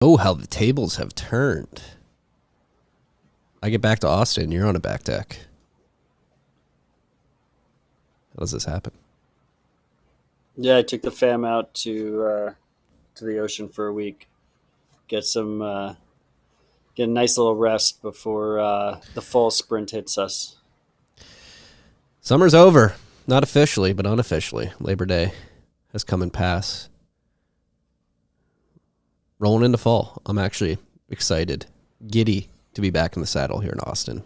Oh, how the tables have turned. I get back to Austin, you're on a back deck. How does this happen? Yeah, I took the fam out to the ocean for a week. Get some get a nice little rest before the fall sprint hits us. Summer's over. Not officially, but unofficially. Labor Day has come and passed. Rolling into fall. I'm actually excited, giddy to be back in the saddle here in Austin.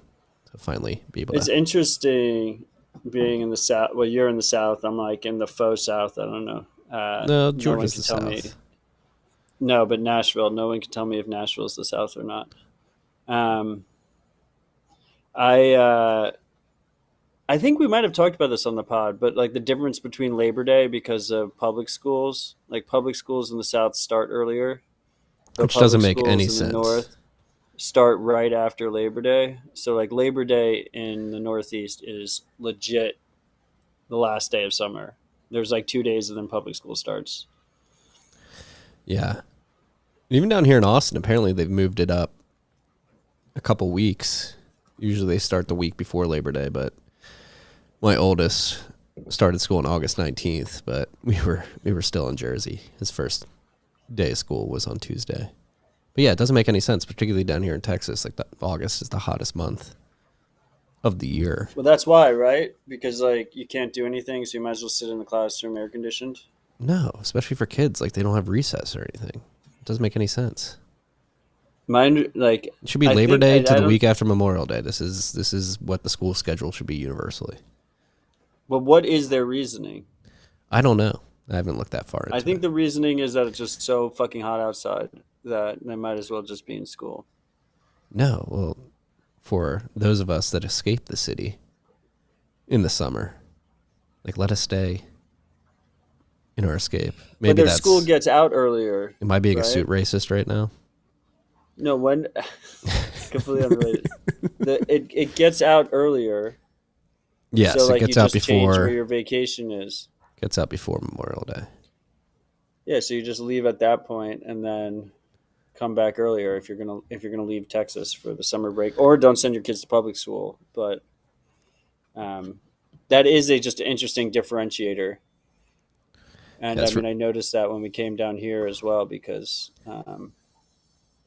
To finally be able It's to. interesting being in the south. Well, you're in the south. I'm like in the faux south. I don't know. No, No one Georgia's can the tell me. South. No, but Nashville. No one can tell me if Nashville's the south or not. Um, I I think we might have talked about this on the pod, but like the difference between Labor Day because of public schools, like public schools in the South start earlier, but Which doesn't public make any schools in the sense. North start right after Labor Day. So like Labor Day in the Northeast is legit the last day of summer. There's like 2 days and then public school starts. Yeah. Even down here in Austin, apparently they've moved it up a couple weeks. Usually they start the week before Labor Day, but my oldest started school on August 19th, but we were still in Jersey. His first day of school was on Tuesday. But yeah, it doesn't make any sense, particularly down here in Texas. Like August is the hottest month of the year. Well, that's why, right? Because like you can't do anything, so you might as well sit in the classroom air conditioned. No, especially for kids. Like they don't have recess or anything. It doesn't make any sense. Mine, like It should be I Labor think Day to I the don't. week after Memorial Day. This is what the school schedule should be universally. But what is their reasoning? I don't know. I haven't looked that far I into think it. the reasoning is that it's just so fucking hot outside that they might as well just be in school. No, well, for those of us that escape the city in the summer, like let us stay in our escape. But Maybe their school that's. gets out earlier, Am I being a right? suit racist right now? No, when completely unrelated. It gets out earlier, so Yes, it like you just change where your vacation is. gets out before Memorial Day. Yeah, so you just leave at that point and then come back earlier if you're gonna leave Texas for the summer break, or don't send your kids to public school. But um, that is a just interesting differentiator. And I Yes, mean, I noticed that when we came down here as well because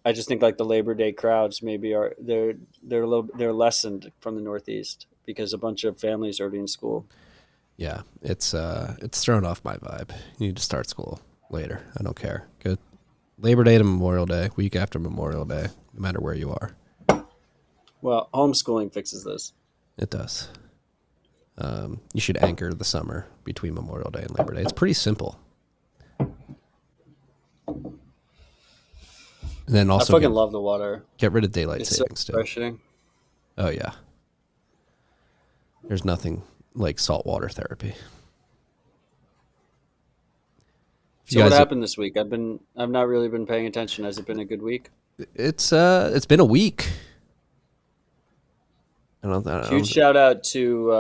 I just think like the Labor Day crowds maybe they're lessened from the Northeast because a bunch of families are already in school. yeah, it's thrown off my vibe. You need to start school later. I don't care. Go Labor Day to Memorial Day, week after Memorial Day, no matter where you are. Well, homeschooling fixes this. It does. You should anchor the summer between Memorial Day and Labor Day. It's pretty simple. And then I also fucking love the water. get rid of daylight It's so savings too. refreshing. Oh yeah, there's nothing like saltwater therapy. If you So what guys, happened this week? I've not really been paying attention. Has it been a good week? it's been a week. I Huge don't. shout out to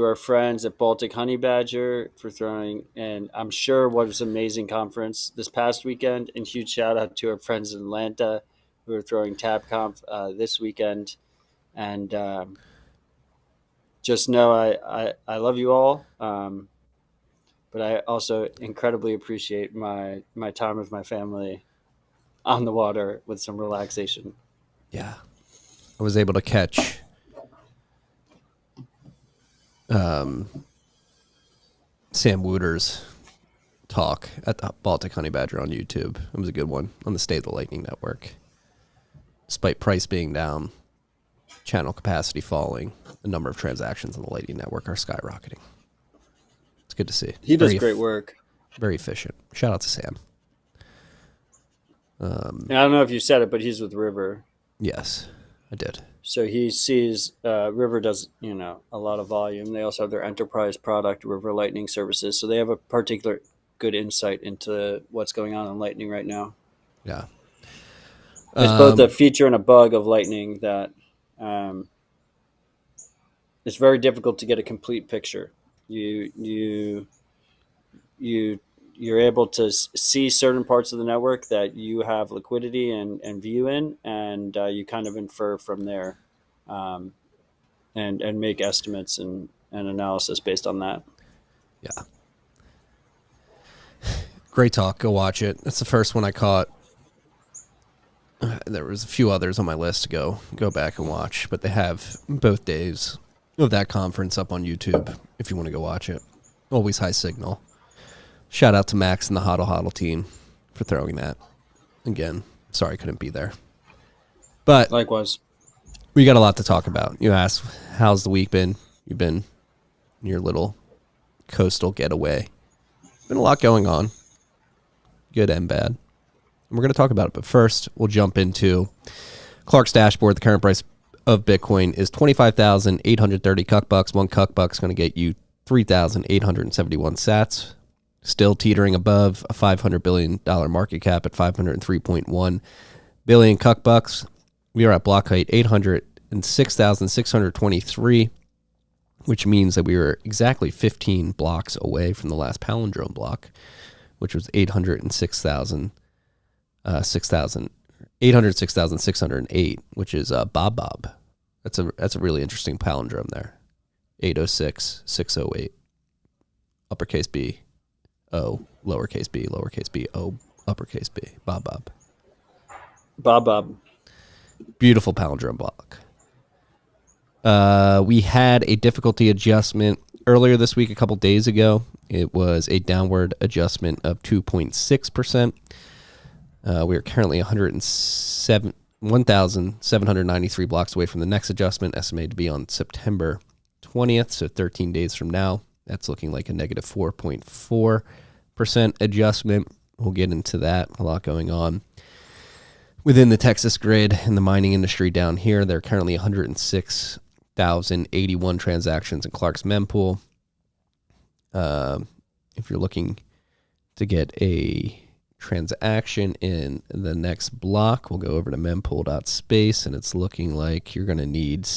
our friends at Baltic Honey Badger for throwing, and I'm sure what was an amazing conference this past weekend. And huge shout out to our friends in Atlanta who are throwing TabConf this weekend. And just know I love you all, but I also incredibly appreciate my time with my family on the water with some relaxation. Yeah, I was able to catch um, Sam Wooter's talk at the Baltic Honey Badger on YouTube. It was a good one on the State of the Lightning Network. Despite price being down, channel capacity falling, the number of transactions on the Lightning Network are skyrocketing. It's good to see. He does great work. Very efficient. Shout out to Sam. And I don't know if you said it, but he's with River. Yes, I did. So he sees River does a lot of volume. They also have their enterprise product, River Lightning Services. So they have a particular good insight into what's going on in Lightning right now. Yeah. It's both a feature and a bug of Lightning that um, it's very difficult to get a complete picture. You you're able to see certain parts of the network that you have liquidity and view in, and you kind of infer from there, and make estimates and analysis based on that. Yeah. Great talk. Go watch it. That's the first one I caught. There was a few others on my list to go back and watch, but they have both days of that conference up on YouTube if you want to go watch it. Always high signal. Shout out to Max and the Hodl Hodl team for throwing that. Again, sorry I couldn't be there. But likewise, we got a lot to talk about. You asked, how's the week been? You've been in your little coastal getaway. Been a lot going on, good and bad. And we're going to talk about it. But first, we'll jump into Clark's dashboard. The current price of Bitcoin is 25,830 cuck bucks. One cuck buck's going to get you 3,871 sats. Still teetering above a $500 billion market cap at 503.1 billion cuck bucks. We are at block height 806,623, which means that we were exactly 15 blocks away from the last palindrome block, which was 806,608, which is Bob. That's a really interesting palindrome there. 806,608. Uppercase B, O, lowercase b, O, uppercase B. Bob. Beautiful palindrome block. We had a difficulty adjustment earlier this week, a couple days ago. It was a downward adjustment of 2.6%. We are currently 1,793 blocks away from the next adjustment, estimated to be on September 20th, so 13 days from now. That's looking like a negative 4.4% adjustment. We'll get into that. A lot going on within the Texas grid and the mining industry down here. There are currently 106,081 transactions in Clark's mempool. If you're looking to get a transaction in the next block, we'll go over to mempool.space, and it's looking like you're going to need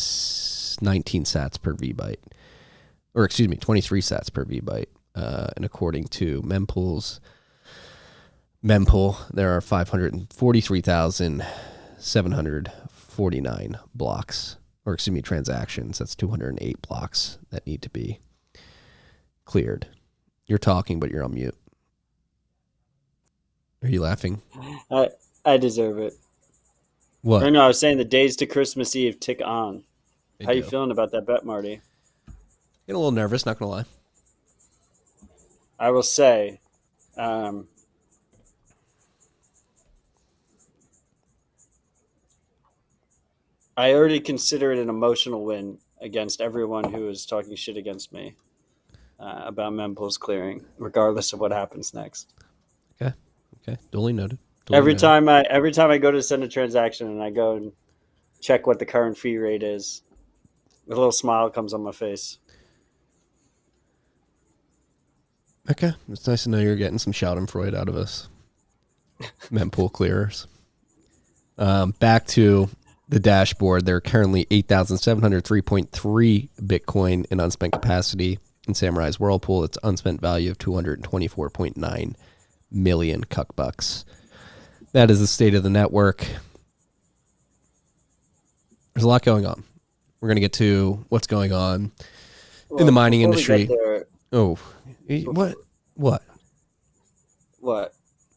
19 sats per VByte. Or excuse me, 23 sats per VByte. And according to mempool, there are 543,749 blocks, or excuse me, transactions. That's 208 blocks that need to be cleared. You're talking, but you're on mute. Are you laughing? I deserve it. What? Or no, I was saying the days to Christmas Eve tick on. How do. you feeling about that bet, Marty? Getting a little nervous, not going to lie. I will say, I already consider it an emotional win against everyone who is talking shit against me about mempool's clearing, regardless of what happens next. Okay. Duly noted. Every time I go to send a transaction and I go and check what the current fee rate is, a little smile comes on my face. Okay. It's nice to know you're getting some Schadenfreude out of us. Mempool clearers. Back to the dashboard. There are currently 8,703.3 Bitcoin in unspent capacity in Samurai's Whirlpool. It's unspent value of 224.9 million cuck bucks. That is the state of the network. There's a lot going on. We're going to get to what's going on in the mining industry. Oh, what?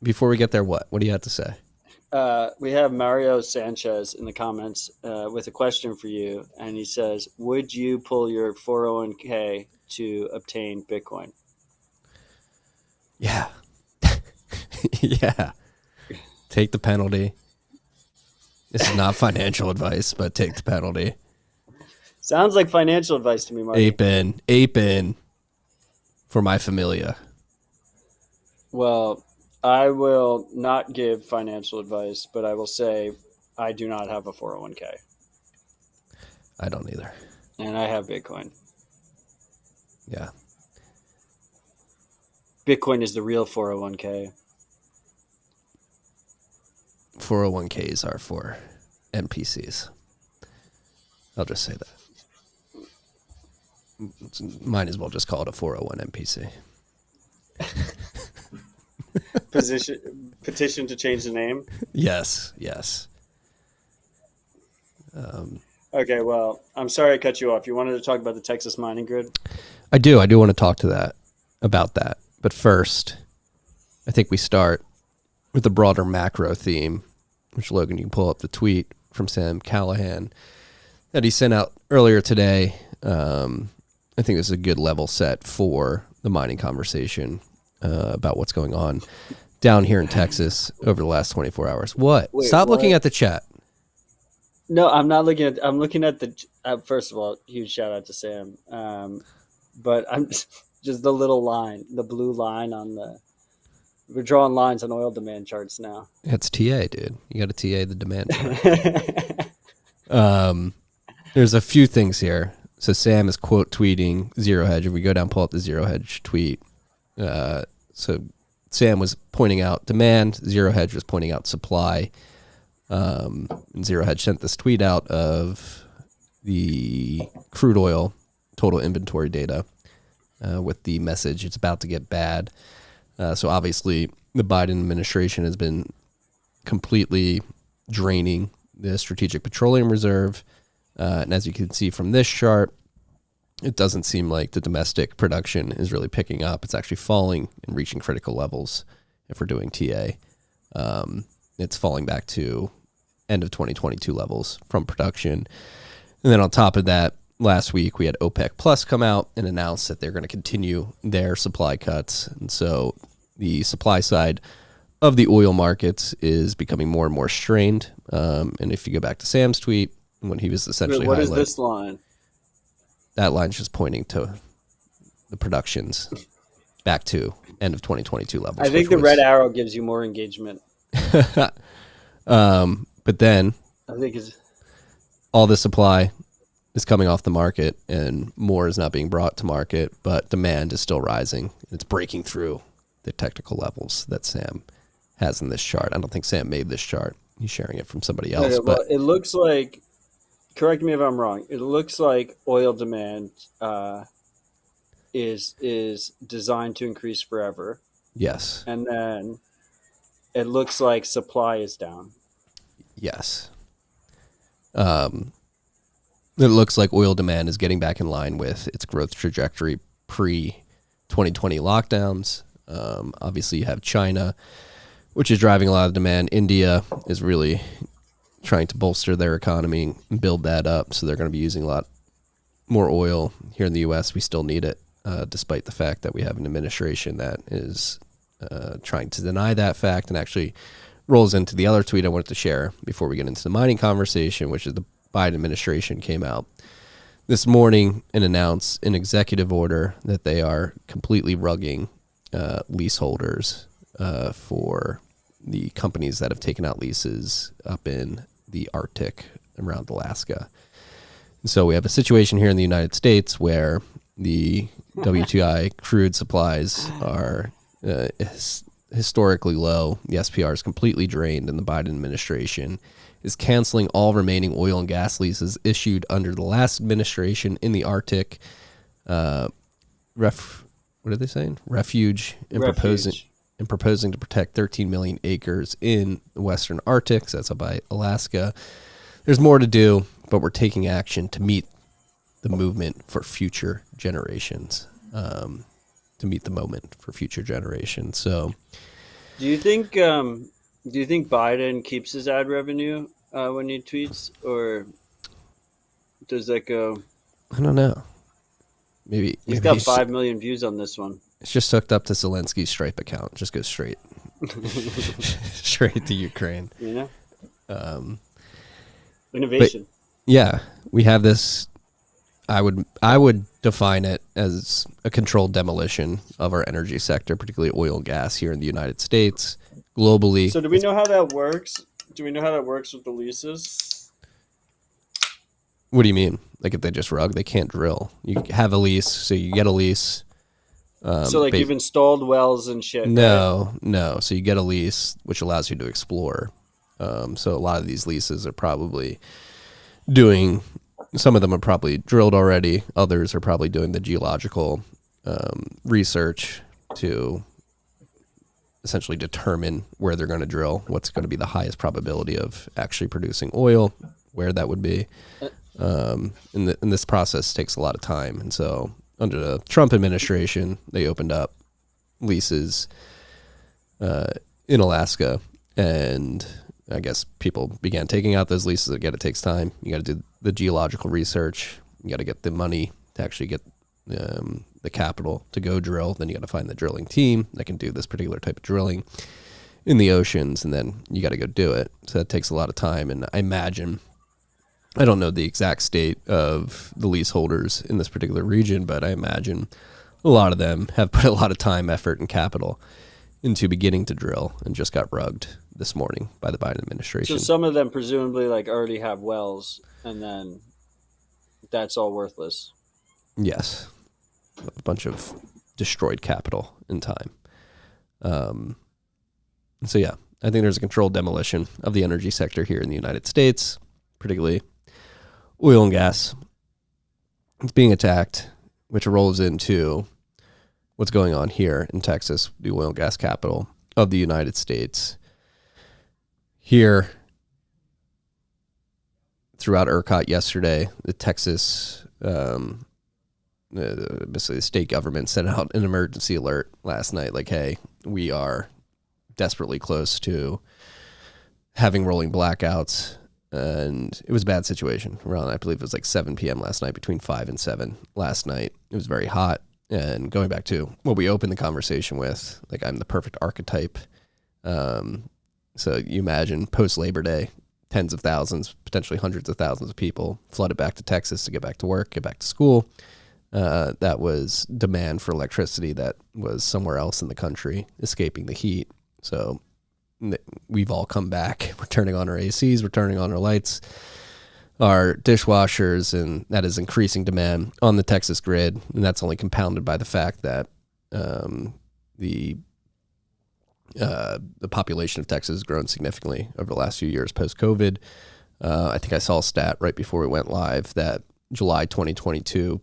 Before we get there, what? What do you have to say? We have Mario Sanchez in the comments with a question for you, and he says, would you pull your 401k to obtain Bitcoin? Yeah. Yeah. Take the penalty. This is not financial advice, but take the penalty. Sounds like financial advice to me, Marty. Ape in for my familia. Well, I will not give financial advice, but I will say I do not have a 401k. I don't either. And I have Bitcoin. Yeah. Bitcoin is the real 401k. 401ks are for NPCs. I'll just say that. Might as well just call it a 401 NPC. petition to change the name? Yes. Okay, well, I'm sorry I cut you off. You wanted to talk about the Texas mining grid? I do want to talk about that. But first, I think we start with the broader macro theme, which, Logan, you can pull up the tweet from Sam Callahan that he sent out earlier today. I think this is a good level set for the mining conversation about what's going on down here in Texas over the last 24 hours. What? Wait, Stop what? looking at the chat. No, I'm not looking at. I'm looking at the. First of all, huge shout out to Sam. But I'm just the little line, the blue line on the. We're drawing lines on oil demand charts now. It's TA, dude. You got to TA the demand chart. There's a few things here. So Sam is quote tweeting Zero Hedge. If we go down, pull up the Zero Hedge tweet. So Sam was pointing out demand. Zero Hedge was pointing out supply. And Zero Hedge sent this tweet out of the crude oil total inventory data with the message, it's about to get bad. So obviously the Biden administration has been completely draining the Strategic Petroleum Reserve. And as you can see from this chart, it doesn't seem like the domestic production is really picking up. It's actually falling and reaching critical levels if we're doing TA. It's falling back to end of 2022 levels from production. And then on top of that, last week we had OPEC Plus come out and announce that they're going to continue their supply cuts. And so the supply side of the oil markets is becoming more and more strained. And if you go back to Sam's tweet, when he was essentially what is this line? That line's just pointing to the productions back to end of 2022 levels. I think the red arrow gives you more engagement. But then I think it's all the supply is coming off the market and more is not being brought to market, but demand is still rising. It's breaking through the technical levels that Sam has in this chart. I don't think Sam made this chart. He's sharing it from somebody else. Okay, well, it looks like, correct me if I'm wrong, it looks like oil demand is designed to increase forever. Yes. And then it looks like supply is down. Yes. It looks like oil demand is getting back in line with its growth trajectory pre-2020 lockdowns. Obviously, you have China, which is driving a lot of demand. India is really trying to bolster their economy and build that up, so they're going to be using a lot more oil. Here in the U.S., we still need it, despite the fact that we have an administration that is trying to deny that fact and actually rolls into the other tweet I wanted to share before we get into the mining conversation, which is the Biden administration came out this morning and announced an executive order that they are completely rugging leaseholders for the companies that have taken out leases up in the Arctic around Alaska. And so we have a situation here in the United States where the WTI crude supplies are historically low. The SPR is completely drained, and the Biden administration is canceling all remaining oil and gas leases issued under the last administration in the Arctic. What are they saying? Refuge. Proposing to protect 13 million acres in the Western Arctic. So that's up by Alaska. There's more to do, but we're taking action to meet the movement for future generations. To meet the moment for future generations. So, do you think Biden keeps his ad revenue when he tweets, or does that go? I don't know. Maybe he's got 5 million views on this one. It's just hooked up to Zelensky's Stripe account. Just goes straight to Ukraine. You know, innovation. But, yeah, we have this. I would define it as a controlled demolition of our energy sector, particularly oil and gas here in the United States, globally. So do we know how that works? Do we know how that works with the leases? What do you mean? Like if they just rug, they can't drill. You have a lease, so you get a lease. So like you've installed wells and shit. No. So you get a lease, which allows you to explore. So a lot of these leases are probably doing. Some of them are probably drilled already. Others are probably doing the geological research to essentially determine where they're going to drill, what's going to be the highest probability of actually producing oil, where that would be. And this process takes a lot of time. And so under the Trump administration, they opened up leases in Alaska, and I guess people began taking out those leases. Again, it takes time. You got to do the geological research. You got to get the money to actually get the capital to go drill. Then you got to find the drilling team that can do this particular type of drilling in the oceans, and then you got to go do it. So that takes a lot of time. And I imagine, I don't know the exact state of the leaseholders in this particular region, but I imagine a lot of them have put a lot of time, effort, and capital into beginning to drill and just got rugged this morning by the Biden administration. So some of them presumably like already have wells, and then that's all worthless. Yes. A bunch of destroyed capital in time. So yeah, I think there's a controlled demolition of the energy sector here in the United States, particularly oil and gas. It's being attacked, which rolls into what's going on here in Texas, the oil and gas capital of the United States. Here, throughout ERCOT yesterday, the Texas, basically the state government sent out an emergency alert last night, like, hey, we are desperately close to having rolling blackouts. And it was a bad situation around, I believe it was like 7 p.m. last night, between 5 and 7 last night. It was very hot. And going back to what we opened the conversation with, like, I'm the perfect archetype. So you imagine post-Labor Day, tens of thousands, potentially hundreds of thousands of people flooded back to Texas to get back to work, get back to school. That was demand for electricity that was somewhere else in the country, escaping the heat. So we've all come back. We're turning on our ACs, we're turning on our lights, our dishwashers, and that is increasing demand on the Texas grid. And that's only compounded by the fact that the population of Texas has grown significantly over the last few years post-COVID. I think I saw a stat right before we went live that July 2022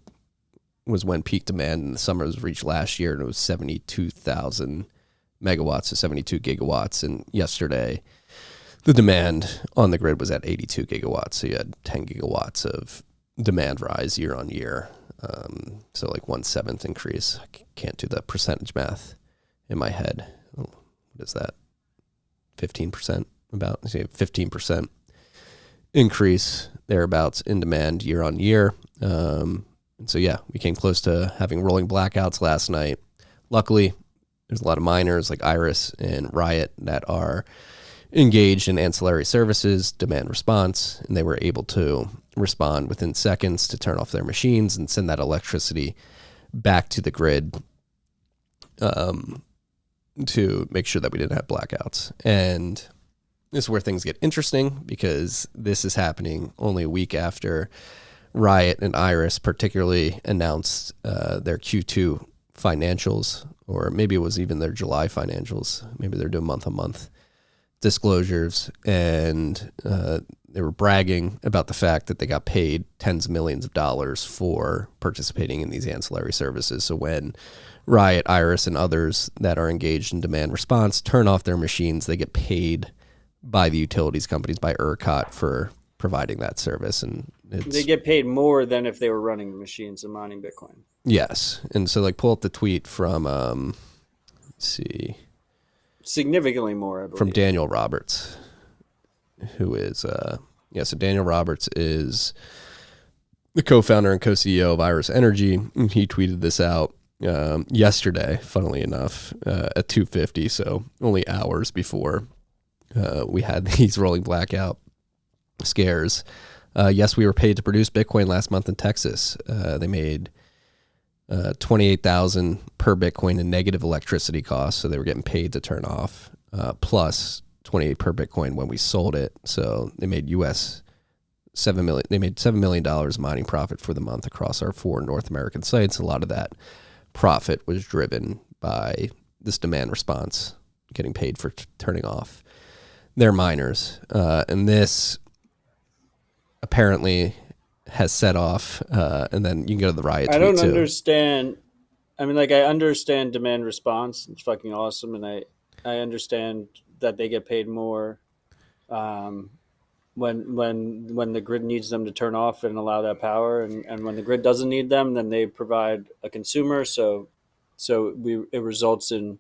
was when peak demand in the summer was reached last year, and it was 72,000 megawatts to 72 gigawatts. And yesterday, the demand on the grid was at 82 gigawatts. So you had 10 gigawatts of demand rise year on year. So like 1/7 increase. I can't do the percentage math in my head. What is that? 15%? About 15% increase thereabouts in demand year on year. And so, yeah, we came close to having rolling blackouts last night. Luckily, there's a lot of miners like Iris and Riot that are engaged in ancillary services, demand response, and they were able to respond within seconds to turn off their machines and send that electricity back to the grid to make sure that we didn't have blackouts. And this is where things get interesting, because this is happening only a week after Riot and Iris particularly announced their Q2 financials, or maybe it was even their July financials. Maybe they're doing month-on-month disclosures, and they were bragging about the fact that they got paid tens of millions of dollars for participating in these ancillary services. So when Riot, Iris, and others that are engaged in demand response turn off their machines, they get paid by the utilities companies, by ERCOT, for providing that service. And they get paid more than if they were running the machines and mining Bitcoin. Yes. And so, like, pull up the tweet from, let's see. Significantly more, I believe. From Daniel Roberts, who is, so Daniel Roberts is the co-founder and co-CEO of Iris Energy. And he tweeted this out yesterday, funnily enough, at 2:50, so only hours before we had these rolling blackout scares. Yes, we were paid to produce Bitcoin last month in Texas. They made $28,000 per Bitcoin in negative electricity costs, so they were getting paid to turn off, plus $28 per Bitcoin when we sold it. So they made $7 million. They made $7 million mining profit for the month across our 4 North American sites. A lot of that profit was driven by this demand response, getting paid for turning off their miners, and this apparently has set off, and then you can go to the Riot tweet. I don't understand. I mean, like, I understand demand response. It's fucking awesome, and I understand that they get paid more when the grid needs them to turn off and allow that power, and when the grid doesn't need them, then they provide a consumer. So it results in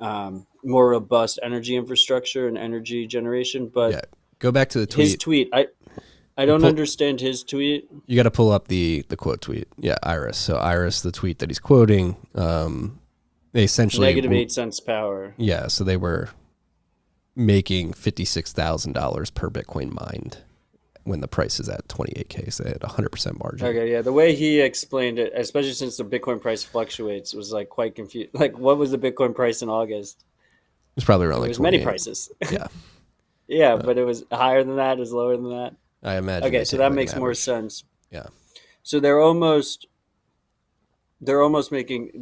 more robust energy infrastructure and energy generation. But Yeah. Go back to the tweet. his tweet, I don't understand his tweet. You got to pull up the quote tweet. Yeah, Iris. So Iris, the tweet that he's quoting, they essentially -8 cents power. Yeah, so they were making $56,000 per Bitcoin mined when the price is at 28K. So they had 100% margin. Okay, yeah. The way he explained it, especially since the Bitcoin price fluctuates, was like quite confused. Like, what was the Bitcoin price in August? It was probably around There like was 28. many prices. Yeah, Yeah, but it was higher than that. It was lower than that. I imagine. Okay, they so take that like an makes more average. sense. Yeah, So they're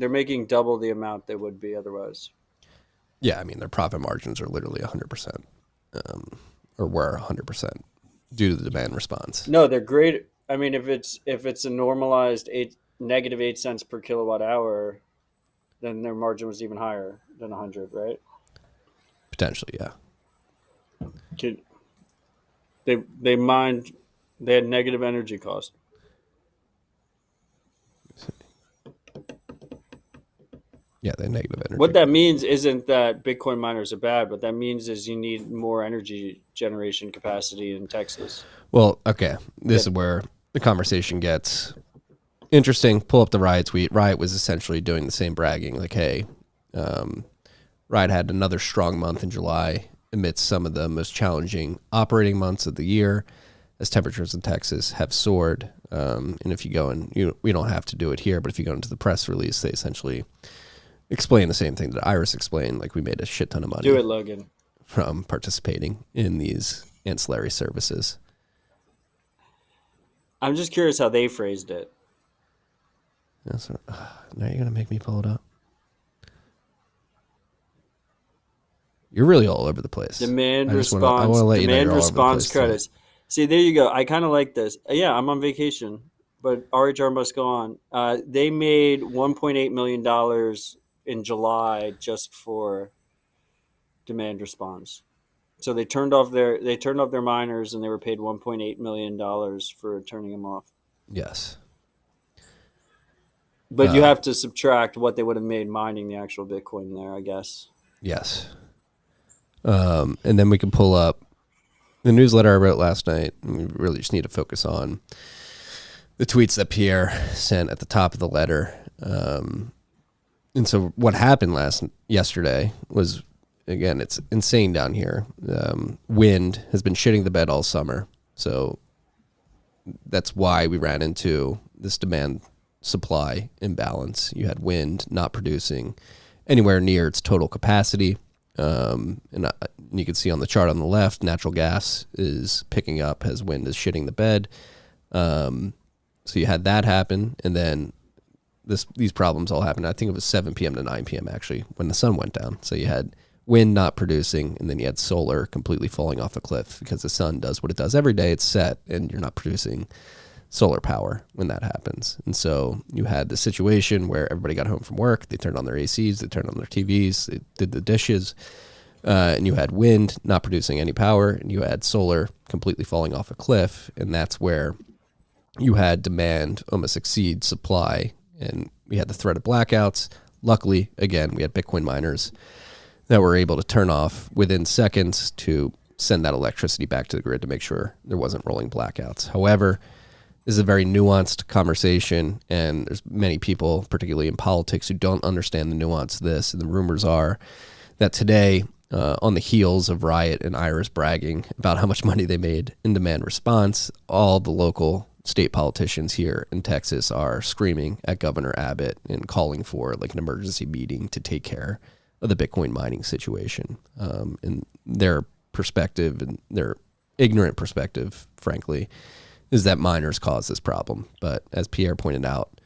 making double the amount they would be otherwise. yeah. I mean, their profit margins are literally 100%, or were 100% due to the demand response. No, they're great. I mean, if it's a normalized -8 cents per kilowatt hour, then their margin was even higher than 100, right? Potentially, yeah. They had negative energy cost. Yeah, they had negative energy. What that means isn't that Bitcoin miners are bad. What that means is you need more energy generation capacity in Texas. Well, okay. This is where the conversation gets interesting. Pull up the Riot tweet. Riot was essentially doing the same bragging, like, hey, Riot had another strong month in July amidst some of the most challenging operating months of the year as temperatures in Texas have soared. And if you go and we don't have to do it here, but if you go into the press release, they essentially explain the same thing that Iris explained, like we made a shit ton of money. Do it, Logan. From participating in these ancillary services. I'm just curious how they phrased it. Yeah, so, now you're going to make me pull it up. You're really all over the place. Demand I response. wanna let you know Demand you're all over the response place credits. today. See, there you go. I kind of like this. Yeah, I'm on vacation, but RHR must go on. They made $1.8 million in July just for demand response. So they turned off their miners, and they were paid $1.8 million for turning them off. Yes. But you have to subtract what they would have made mining the actual Bitcoin there, I guess. Yes. And then we can pull up the newsletter I wrote last night. And we really just need to focus on the tweets that Pierre sent at the top of the letter. And so what happened yesterday was, again, it's insane down here. Wind has been shitting the bed all summer. So that's why we ran into this demand supply imbalance. You had wind not producing anywhere near its total capacity. And you can see on the chart on the left, natural gas is picking up as wind is shitting the bed. So you had that happen, and then these problems all happened. I think it was 7 p.m. to 9 p.m. actually when the sun went down. So you had wind not producing, and then you had solar completely falling off a cliff because the sun does what it does every day. It's set, and you're not producing solar power when that happens. And so you had the situation where everybody got home from work, they turned on their ACs, they turned on their TVs, they did the dishes, and you had wind not producing any power, and you had solar completely falling off a cliff, and that's where you had demand almost exceed supply, and we had the threat of blackouts. Luckily, again, we had Bitcoin miners that were able to turn off within seconds to send that electricity back to the grid to make sure there wasn't rolling blackouts. However, this is a very nuanced conversation, and there's many people, particularly in politics, who don't understand the nuance of this. And the rumors are that today, on the heels of Riot and Iris bragging about how much money they made in demand response, all the local state politicians here in Texas are screaming at Governor Abbott and calling for like an emergency meeting to take care of the Bitcoin mining situation. And their perspective, and their ignorant perspective, frankly, is that miners cause this problem. But as Pierre pointed out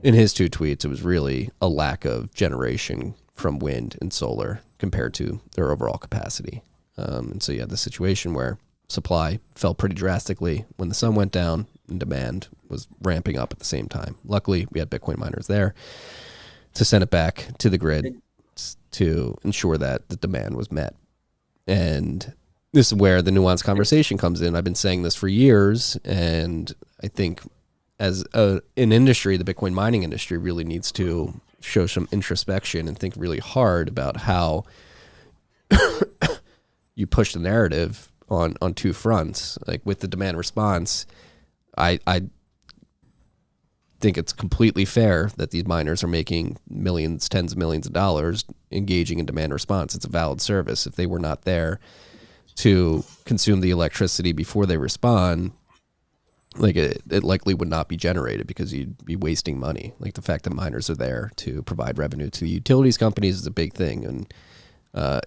in his two tweets, it was really a lack of generation from wind and solar compared to their overall capacity. And so you had the situation where supply fell pretty drastically when the sun went down and demand was ramping up at the same time. Luckily, we had Bitcoin miners there to send it back to the grid. to ensure that the demand was met. And this is where the nuanced conversation comes in. I've been saying this for years, and I think as an industry, the Bitcoin mining industry really needs to show some introspection and think really hard about how you push the narrative on two fronts. Like with the demand response, I think it's completely fair that these miners are making millions, tens of millions of dollars engaging in demand response. It's a valid service. If they were not there to consume the electricity before they respond, like it likely would not be generated because you'd be wasting money. Like the fact that miners are there to provide revenue to the utilities companies is a big thing. And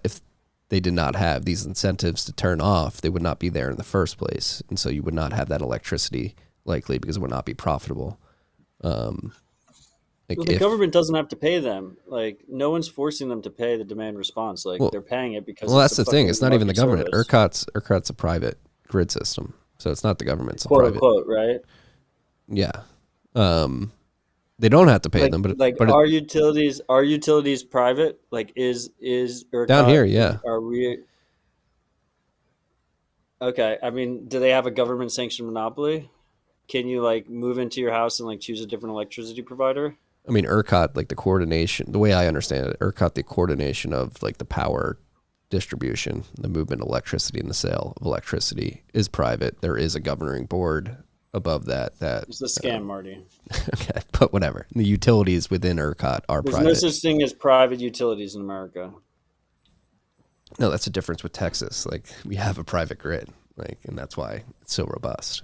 if they did not have these incentives to turn off, they would not be there in the first place. And so you would not have that electricity likely because it would not be profitable. The government doesn't have to pay them. Like no one's forcing them to pay the demand response. Like they're paying it because. Well, that's the thing. It's not even the government. ERCOT's a private grid system, so it's not the government. It's quote private. Unquote, right? Yeah. They don't have to pay them, but are utilities private? Like is ERCOT down here? Yeah. Are we? Okay. I mean, do they have a government sanctioned monopoly? Can you like move into your house and like choose a different electricity provider? I mean, ERCOT, like the coordination, the way I understand it, ERCOT, the coordination of like the power distribution, the movement of electricity and the sale of electricity is private. There is a governing board above that. It's a scam, Marty. Okay, but whatever. The utilities within ERCOT are There's private. no such thing as private utilities in America. No, that's a difference with Texas. Like we have a private grid, like, and that's why it's so robust.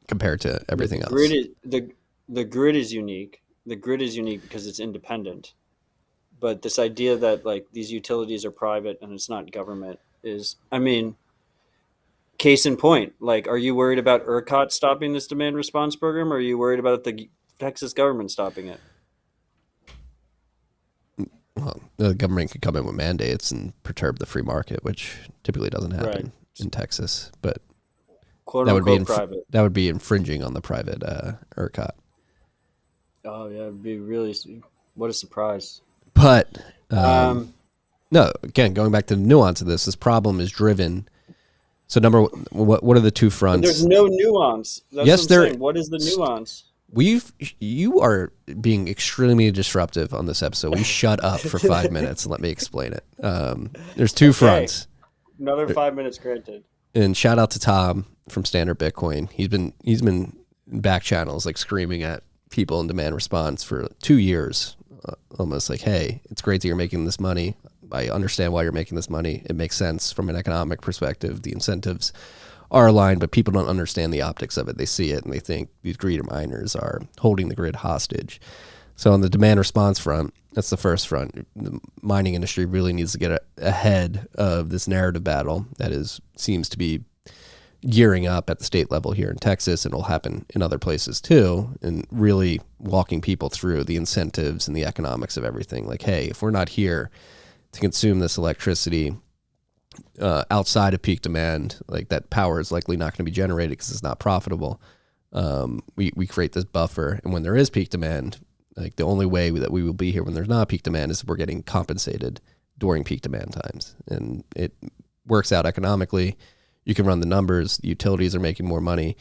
Compared to everything else. The grid is unique. The grid is unique because it's independent. But this idea that like these utilities are private and it's not government is, I mean, case in point. Like, are you worried about ERCOT stopping this demand response program, or are you worried about the Texas government stopping it? Well, the government could come in with mandates and perturb the free market, which typically doesn't happen in Texas, but "Quote unquote" private. That would be infringing on the private ERCOT. Oh yeah, it'd be really. What a surprise! But no, again, going back to the nuance of this problem is driven. So what are the two fronts? But there's no nuance. That's yes, what I'm saying. What is the nuance? You are being extremely disruptive on this episode. We shut up for 5 minutes and let me explain it. There's two fronts. Another 5 minutes granted. And shout out to Tom from Standard Bitcoin. He's been in back channels like screaming at people in demand response for 2 years, almost like, hey, it's great that you're making this money. I understand why you're making this money. It makes sense from an economic perspective. The incentives are aligned, but people don't understand the optics of it. They see it and they think these greedy miners are holding the grid hostage. So on the demand response front, that's the first front. The mining industry really needs to get ahead of this narrative battle that seems to be gearing up at the state level here in Texas, and will happen in other places too, and really walking people through the incentives and the economics of everything. Like, hey, if we're not here to consume this electricity outside of peak demand, like that power is likely not going to be generated because it's not profitable. We create this buffer, and when there is peak demand, like the only way that we will be here when there's not peak demand is if we're getting compensated during peak demand times, and it works out economically. You can run the numbers. The utilities are making more money.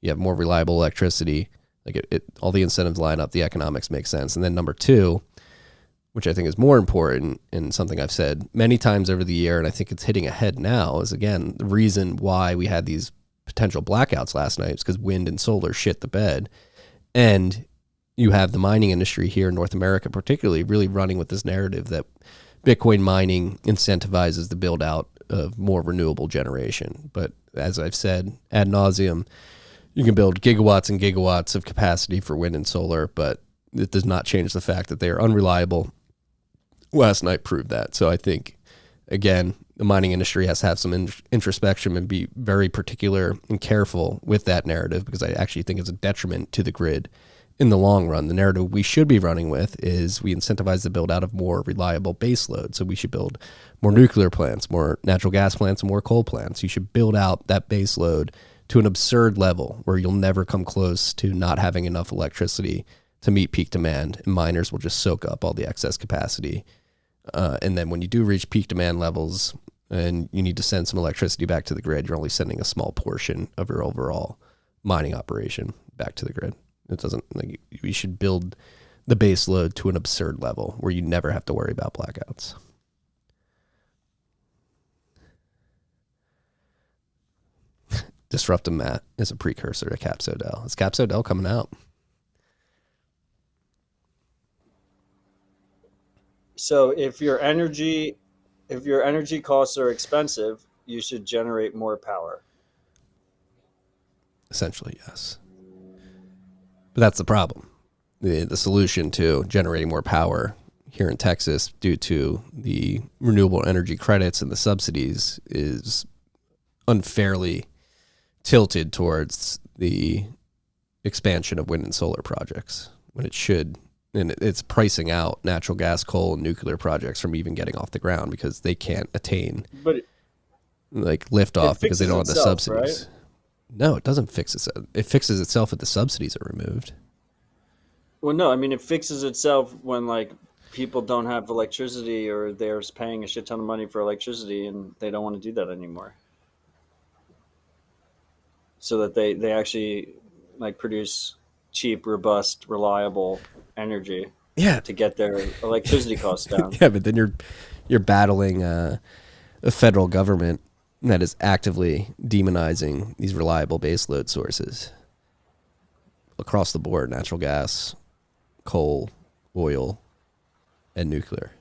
You have more reliable electricity. Like all the incentives line up. The economics make sense. And then number two, which I think is more important and something I've said many times over the year, and I think it's hitting a head now, is again, the reason why we had these potential blackouts last night is because wind and solar shit the bed. And you have the mining industry here in North America, particularly, really running with this narrative that Bitcoin mining incentivizes the build out of more renewable generation. But as I've said ad nauseum, you can build gigawatts and gigawatts of capacity for wind and solar, but it does not change the fact that they are unreliable. Last night proved that. So I think, again, the mining industry has to have some introspection and be very particular and careful with that narrative, because I actually think it's a detriment to the grid in the long run. The narrative we should be running with is we incentivize the build out of more reliable base load. So we should build more nuclear plants, more natural gas plants, and more coal plants. You should build out that base load to an absurd level where you'll never come close to not having enough electricity to meet peak demand, and miners will just soak up all the excess capacity. And then when you do reach peak demand levels and you need to send some electricity back to the grid, you're only sending a small portion of your overall mining operation back to the grid. It doesn't, like, you should build the base load to an absurd level where you never have to worry about blackouts. Disruptive Matt is a precursor to Caps Odell. Is Caps Odell coming out? So if your energy costs are expensive, you should generate more power. Essentially, yes. But that's the problem. The solution to generating more power here in Texas due to the renewable energy credits and the subsidies is unfairly tilted towards the expansion of wind and solar projects when it should. And it's pricing out natural gas, coal, and nuclear projects from even getting off the ground because they can't attain liftoff because they don't have the subsidies. Right? No, it doesn't fix itself. It fixes itself if the subsidies are removed. Well, no, I mean, it fixes itself when like people don't have electricity or they're paying a shit ton of money for electricity and they don't want to do that anymore. So that they actually like produce cheap, robust, reliable energy. Yeah. To get their electricity costs down. Yeah, but then you're battling a federal government that is actively demonizing these reliable baseload sources across the board: natural gas, coal, oil, and nuclear.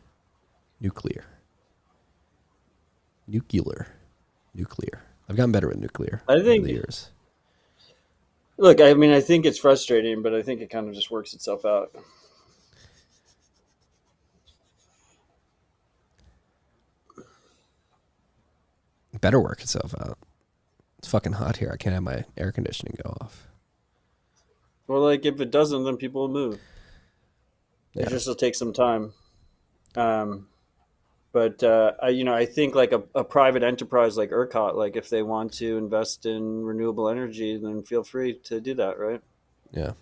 I've gotten better at nuclear over the years. Look, I mean, I think it's frustrating, but I think it kind of just works itself out. It better work itself out. It's fucking hot here. I can't have my air conditioning go off. Well, like, if it doesn't, then people will move. It just will take some time. But I think like a private enterprise like ERCOT, like if they want to invest in renewable energy, then feel free to do that, right? Yeah.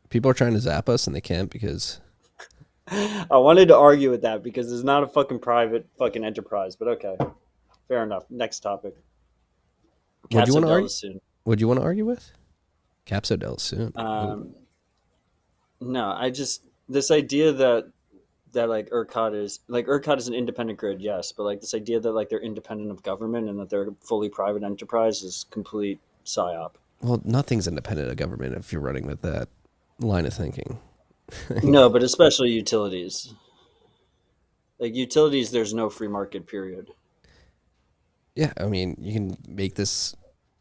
People are trying to zap us and they can't because... I wanted to argue with that because it's not a fucking private fucking enterprise, but okay. Fair enough. Next topic. Would you want to argue with? Caps Odell soon. No, this idea that like ERCOT is an independent grid, yes, but like this idea that like they're independent of government and that they're fully private enterprise is complete psyop. Well, nothing's independent of government if you're running with that line of thinking. No, but especially utilities. Like utilities, there's no free market, period. Yeah, I mean, you can make this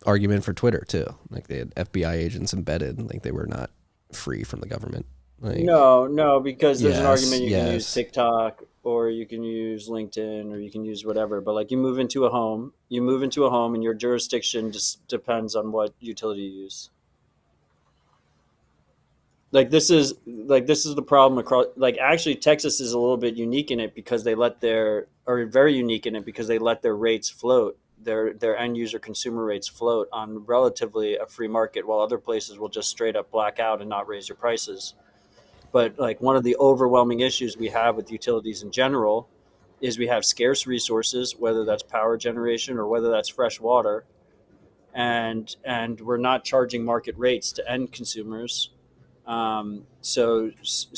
argument for Twitter too. Like they had FBI agents embedded, like they were not free from the government. Like, no, because there's an argument you can use TikTok or you can use LinkedIn or you can use whatever. But like you move into a home and your jurisdiction just depends on what utility you use. This is the problem across. Like actually, Texas is a little bit unique in it because they let very unique in it because they let their rates float. Their end user consumer rates float on relatively a free market, while other places will just straight up black out and not raise your prices. But like one of the overwhelming issues we have with utilities in general is we have scarce resources, whether that's power generation or whether that's fresh water, and we're not charging market rates to end consumers. So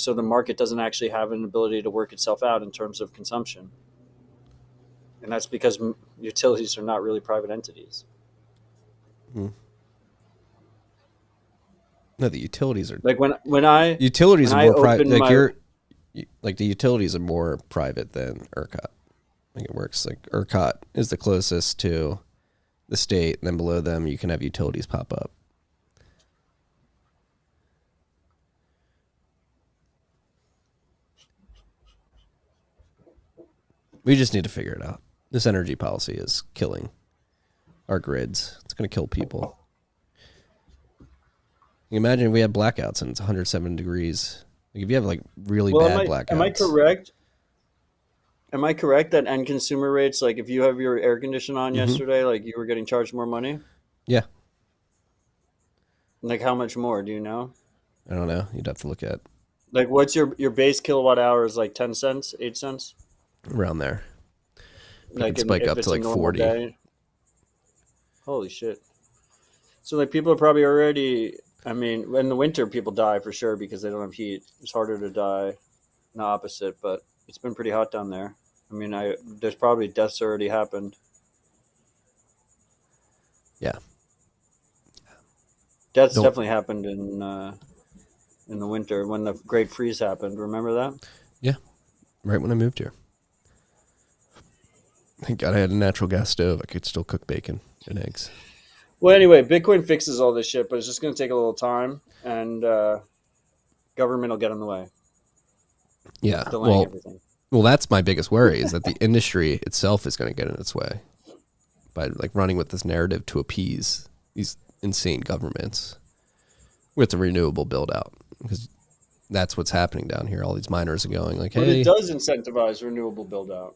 the market doesn't actually have an ability to work itself out in terms of consumption. And that's because utilities are not really private entities. No, the utilities are like when utilities are more private. Like the utilities are more private than ERCOT. Like it works like ERCOT is the closest to the state, and then below them you can have utilities pop up. We just need to figure it out. This energy policy is killing our grids. It's going to kill people. You imagine if we had blackouts and it's 107 degrees. Like if you have like really bad blackouts. Am I correct? Am I correct that end consumer rates, like if you have your air conditioner on yesterday, like you were getting charged more money? Yeah. Like how much more? Do you know? I don't know. You'd have to look at Like, what's your base kilowatt hour is like 10 cents, 8 cents? around there. But it Like, could spike if up to it's a like normal 40. day? Holy shit. So, like, people are probably already, I mean, in the winter, people die for sure because they don't have heat. It's harder to die than the opposite, but it's been pretty hot down there. I mean, there's probably deaths already happened. Yeah. Deaths Don't. definitely happened in the winter when the Great Freeze happened. Remember that? Yeah. Right when I moved here. Thank God I had a natural gas stove. I could still cook bacon and eggs. Well, anyway, Bitcoin fixes all this shit, but it's just going to take a little time, and government will get in the way, Yeah. delaying everything. Well, that's my biggest worry is that the industry itself is going to get in its way by like running with this narrative to appease these insane governments with the renewable build out, because that's what's happening down here. All these miners are going like, But hey, it does incentivize renewable build out.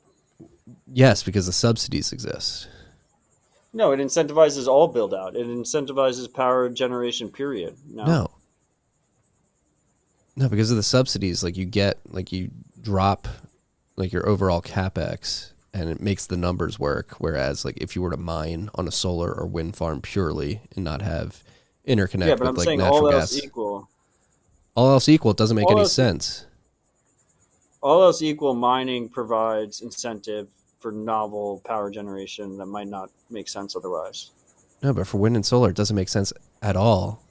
yes, because the subsidies exist. No, it incentivizes all build out. It incentivizes power generation, period. No, because of the subsidies, like you get, like you drop like your overall capex and it makes the numbers work. Whereas like if you were to mine on a solar or wind farm purely and not have interconnect Yeah, but with I'm like saying natural all gas, else equal. all else equal, it doesn't make All any else, sense. all else equal, mining provides incentive for novel power generation that might not make sense otherwise. No, but for wind and solar, it doesn't make sense at all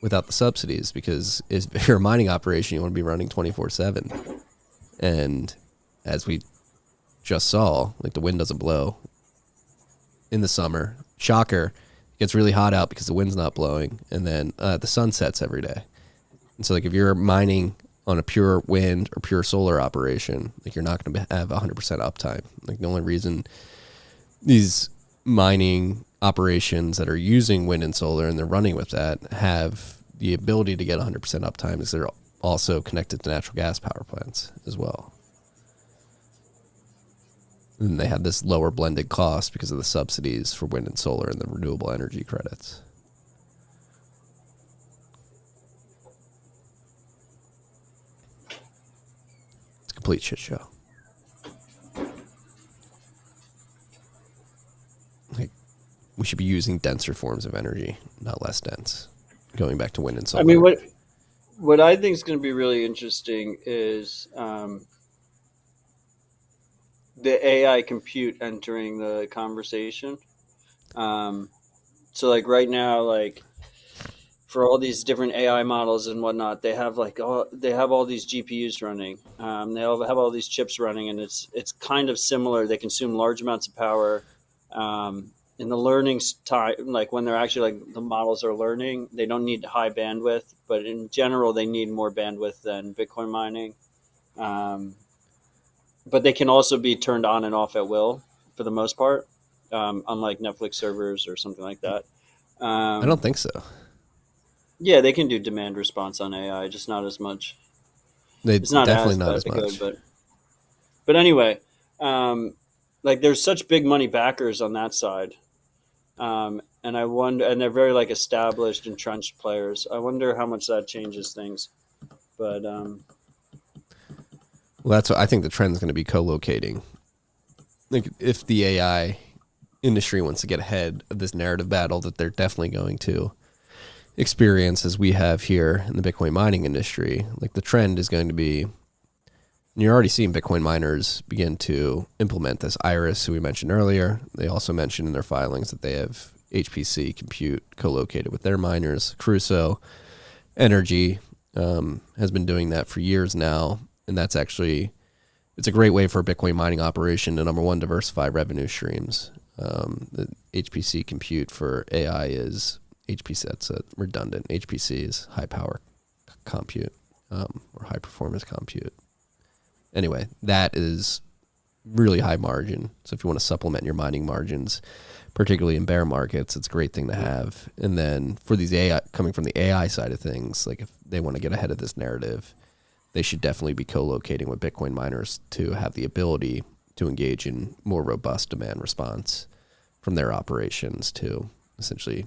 without the subsidies, because if you're a mining operation, you want to be running 24/7. And as we just saw, like the wind doesn't blow in the summer. Shocker, it gets really hot out because the wind's not blowing, and then the sun sets every day. And so like if you're mining on a pure wind or pure solar operation, like you're not going to have 100% uptime. Like the only reason these mining operations that are using wind and solar and they're running with that have the ability to get 100% uptime is they're also connected to natural gas power plants as well. And they have this lower blended cost because of the subsidies for wind and solar and the renewable energy credits. It's a complete shit show. Like, we should be using denser forms of energy, not less dense. Going back to wind and solar. I mean, what I think is going to be really interesting is the AI compute entering the conversation. So like right now, like for all these different AI models and whatnot, they have all these GPUs running. They all have all these chips running, and it's kind of similar. They consume large amounts of power. In the learning time, like when they're actually like the models are learning, they don't need high bandwidth, but in general, they need more bandwidth than Bitcoin mining. But they can also be turned on and off at will for the most part, unlike Netflix servers or something like that. I don't think so. Yeah, they can do demand response on AI, just not as much. It's not Definitely as not as much. good, but anyway, like there's such big money backers on that side, and I wonder, and they're very like established, entrenched players. I wonder how much that changes things, but. Well, that's what I think the trend is going to be co-locating. Like if the AI industry wants to get ahead of this narrative battle that they're definitely going to experience as we have here in the Bitcoin mining industry, like the trend is going to be, and you're already seeing Bitcoin miners begin to implement this. Iris, who we mentioned earlier, they also mentioned in their filings that they have HPC compute co-located with their miners. Crusoe Energy has been doing that for years now. And that's actually, it's a great way for a Bitcoin mining operation to, number one, diversify revenue streams. The HPC compute for AI is HPC, that's a redundant. HPC is high power compute or high performance compute. Anyway, that is really high margin. So if you want to supplement your mining margins, particularly in bear markets, it's a great thing to have. And then for these AI, coming from the AI side of things, like if they want to get ahead of this narrative, they should definitely be co-locating with Bitcoin miners to have the ability to engage in more robust demand response from their operations to essentially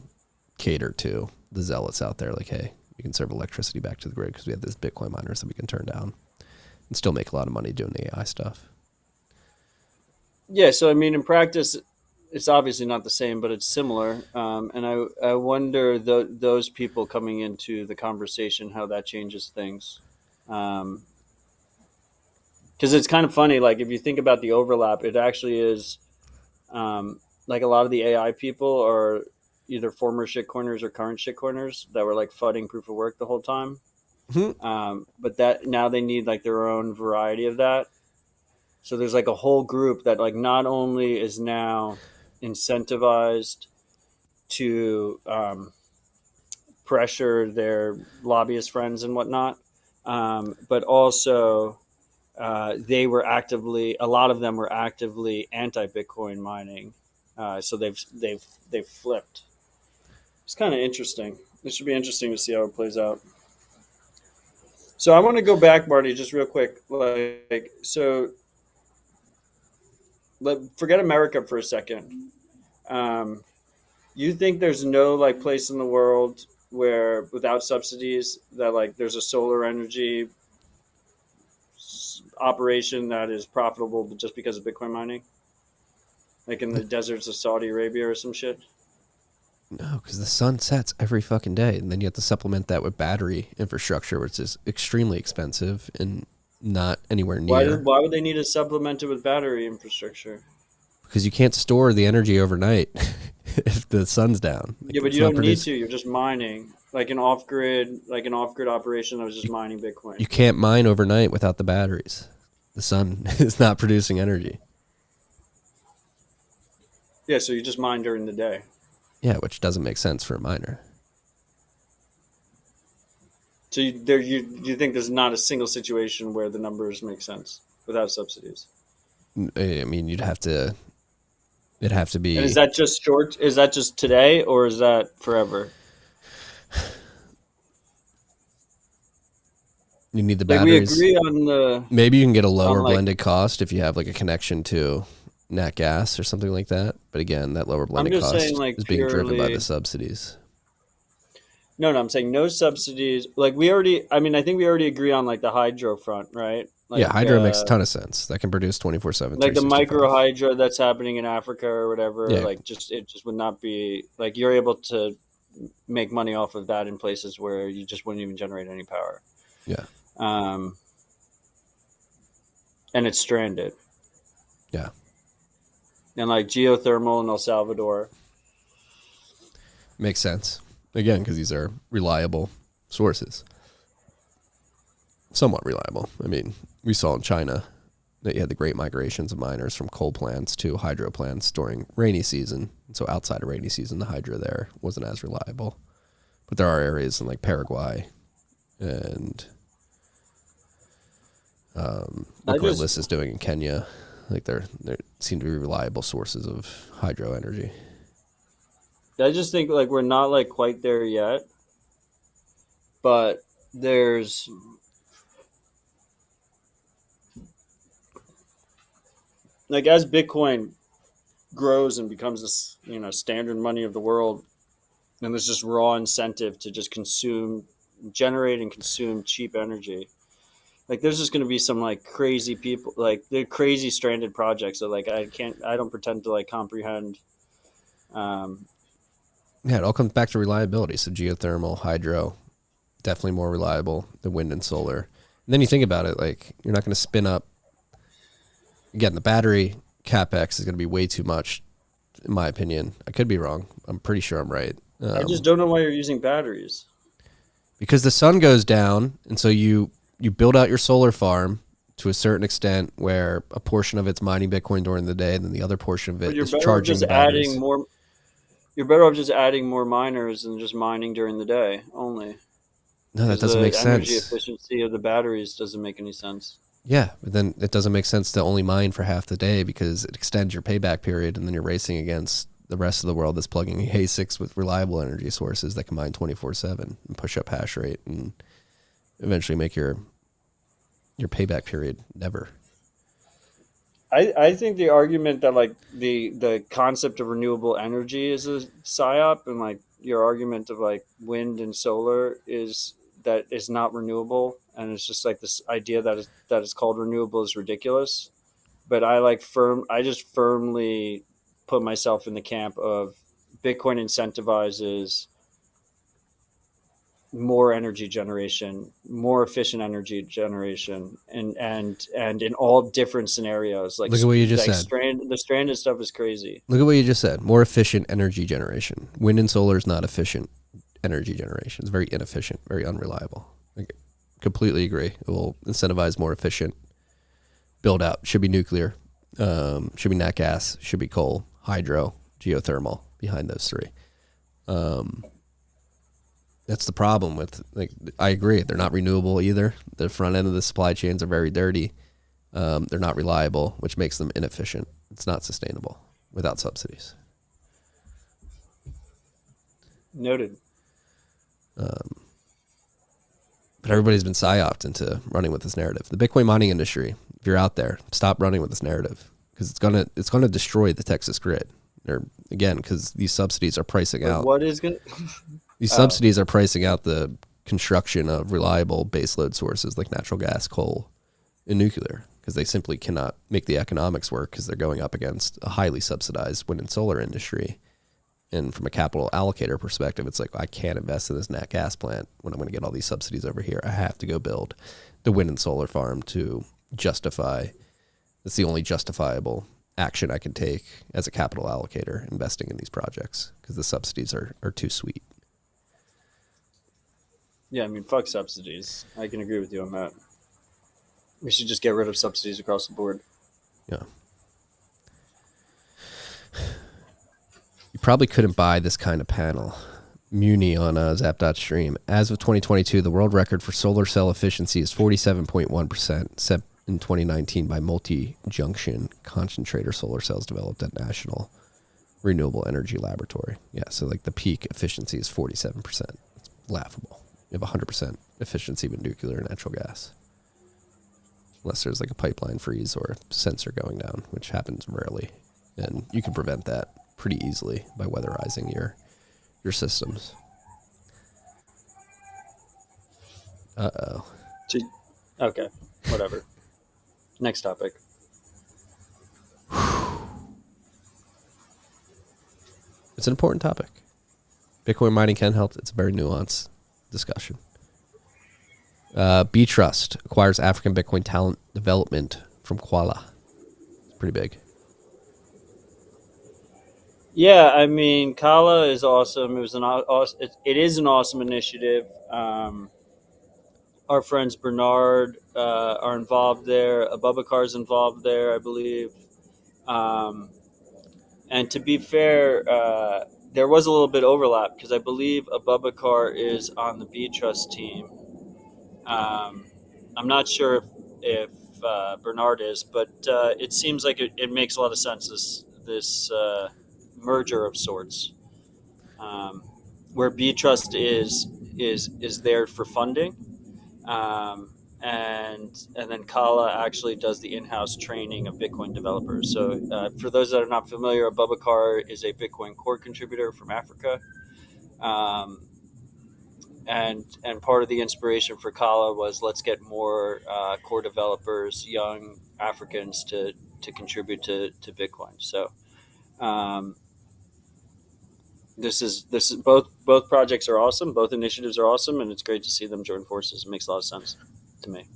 cater to the zealots out there. Like, hey, We can serve electricity back to the grid because we have this Bitcoin miners that we can turn down and still make a lot of money doing the AI stuff. Yeah, so I mean, in practice, it's obviously not the same, but it's similar. And I wonder those people coming into the conversation, how that changes things. Because it's kind of funny, like if you think about the overlap, it actually is like a lot of the AI people are either former shitcoiners or current shitcoiners that were like fudding proof of work the whole time. But that now they need like their own variety of that. So there's like a whole group that like not only is now incentivized to pressure their lobbyist friends and whatnot, but also they were actively, a lot of them were actively anti-Bitcoin mining. So they've flipped. It's kind of interesting. It should be interesting to see how it plays out. So I want to go back, Marty, just real quick. Like, so forget America for a second. You think there's no like place in the world where without subsidies that like there's a solar energy operation that is profitable just because of Bitcoin mining? Like in the deserts of Saudi Arabia or some shit? No, because the sun sets every fucking day, and then you have to supplement that with battery infrastructure, which is extremely expensive and not anywhere near. Why would they need to supplement it with battery infrastructure? Because you can't store the energy overnight if the sun's down. Yeah, but you don't need to. You're just mining, like an off-grid operation that was just mining Bitcoin. You can't mine overnight without the batteries. The sun is not producing energy. Yeah, so you just mine during the day. Yeah, which doesn't make sense for a miner. So you think there's not a single situation where the numbers make sense without subsidies? I mean, it'd have to be. And is that just short? Is that just today, or is that forever? You need the Like batteries. we agree on the. Maybe you can get a lower blended cost if you have like a connection to nat gas or something like that. But again, that lower blended cost is being driven by the subsidies. No, I'm saying no subsidies. Like I think we already agree on like the hydro front, right? Like, yeah, hydro makes a ton of sense. That can produce 24/7. Like the micro hydro that's happening in Africa or whatever. Yeah. Like it just would not be like you're able to make money off of that in places where you just wouldn't even generate any power. Yeah. And it's stranded. Yeah. And like geothermal in El Salvador. Makes sense. Again, because these are reliable sources. Somewhat reliable. I mean, we saw in China that you had the great migrations of miners from coal plants to hydro plants during rainy season. So outside of rainy season, the hydro there wasn't as reliable. But there are areas in like Paraguay and look what Liz is doing in Kenya. Like there seem to be reliable sources of hydro energy. I just think like we're not like quite there yet, but there's like as Bitcoin grows and becomes this standard money of the world, and there's just raw incentive to just generate and consume cheap energy. Like there's just going to be some like crazy people, like they're crazy stranded projects that like I don't pretend to like comprehend. Yeah, it all comes back to reliability. So geothermal, hydro, definitely more reliable than wind and solar. And then you think about it, like you're not going to spin up. Again, the battery CapEx is going to be way too much, in my opinion. I could be wrong. I'm pretty sure I'm right. I just don't know why you're using batteries. Because the sun goes down, and so you build out your solar farm to a certain extent where a portion of it's mining Bitcoin during the day, and then the other portion of it is charging the batteries. You're better off just adding more miners and just mining during the day only. No, that doesn't make sense. The energy efficiency of the batteries doesn't make any sense. Yeah, but then it doesn't make sense to only mine for half the day because it extends your payback period, and then you're racing against the rest of the world that's plugging ASICs with reliable energy sources that can mine 24/7 and push up hash rate and eventually make your payback period never. I think the argument that like the concept of renewable energy is a psyop and like your argument of like wind and solar is that is not renewable, and it's just like this idea that is called renewable is ridiculous. But I just firmly put myself in the camp of Bitcoin incentivizes more energy generation, more efficient energy generation, and in all different scenarios. Like, Look at what you just like said. the stranded stuff is crazy. Look at what you just said. More efficient energy generation. Wind and solar is not efficient energy generation. It's very inefficient, very unreliable. I completely agree. It will incentivize more efficient build out. Should be nuclear, should be nat gas, should be coal, hydro, geothermal behind those three. That's the problem with, like, I agree. They're not renewable either. The front end of the supply chains are very dirty. They're not reliable, which makes them inefficient. It's not sustainable without subsidies. Noted. But everybody's been psyoped into running with this narrative. The Bitcoin mining industry, if you're out there, stop running with this narrative, because it's gonna destroy the Texas grid. Or again, because these subsidies are pricing out. What is going? These subsidies are pricing out the construction of reliable baseload sources like natural gas, coal, and nuclear, because they simply cannot make the economics work because they're going up against a highly subsidized wind and solar industry. And from a capital allocator perspective, it's like, I can't invest in this nat gas plant when I'm going to get all these subsidies over here. I have to go build the wind and solar farm to justify. It's the only justifiable action I can take as a capital allocator investing in these projects, because the subsidies are too sweet. Yeah, I mean, fuck subsidies. I can agree with you on that. We should just get rid of subsidies across the board. Yeah. You probably couldn't buy this kind of panel. Muni on Zap.stream. As of 2022, the world record for solar cell efficiency is 47.1%, set in 2019 by multi-junction concentrator solar cells developed at National Renewable Energy Laboratory. Yeah, so like the peak efficiency is 47%. It's laughable. You have 100% efficiency with nuclear and natural gas. Unless there's like a pipeline freeze or a sensor going down, which happens rarely. And you can prevent that pretty easily by weatherizing your systems. Uh-oh. Okay, whatever. Next topic. It's an important topic. Bitcoin mining can help. It's a very nuanced discussion. Btrust acquires African Bitcoin talent development from Qala. It's pretty big. Yeah, I mean, Qala is awesome. It is an awesome initiative. Our friends Bernard are involved there. Abubakar's involved there, I believe. And to be fair, there was a little bit overlap, because I believe Abubakar is on the Btrust team. I'm not sure if Bernard is, but it seems like it makes a lot of sense, this merger of sorts, where Btrust is there for funding, and then Qala actually does the in-house training of Bitcoin developers. So for those that are not familiar, Abubakar is a Bitcoin core contributor from Africa. And part of the inspiration for Qala was, let's get more core developers, young Africans, to contribute to Bitcoin. So this is both projects are awesome, both initiatives are awesome, and it's great to see them join forces. It makes a lot of sense to me.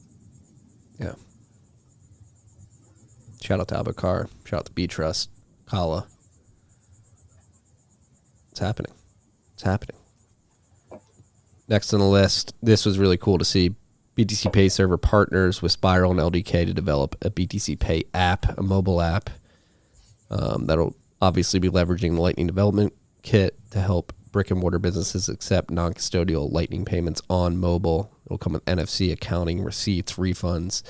Yeah. Shout out to Abubakar. Shout out to Btrust, Qala. It's happening. It's happening. Next on the list, this was really cool to see. BTCPay server partners with Spiral and LDK to develop a BTCPay app, a mobile app. That'll obviously be leveraging the Lightning Development Kit to help brick and mortar businesses accept non-custodial Lightning payments on mobile. It'll come with NFC, accounting, receipts, refunds,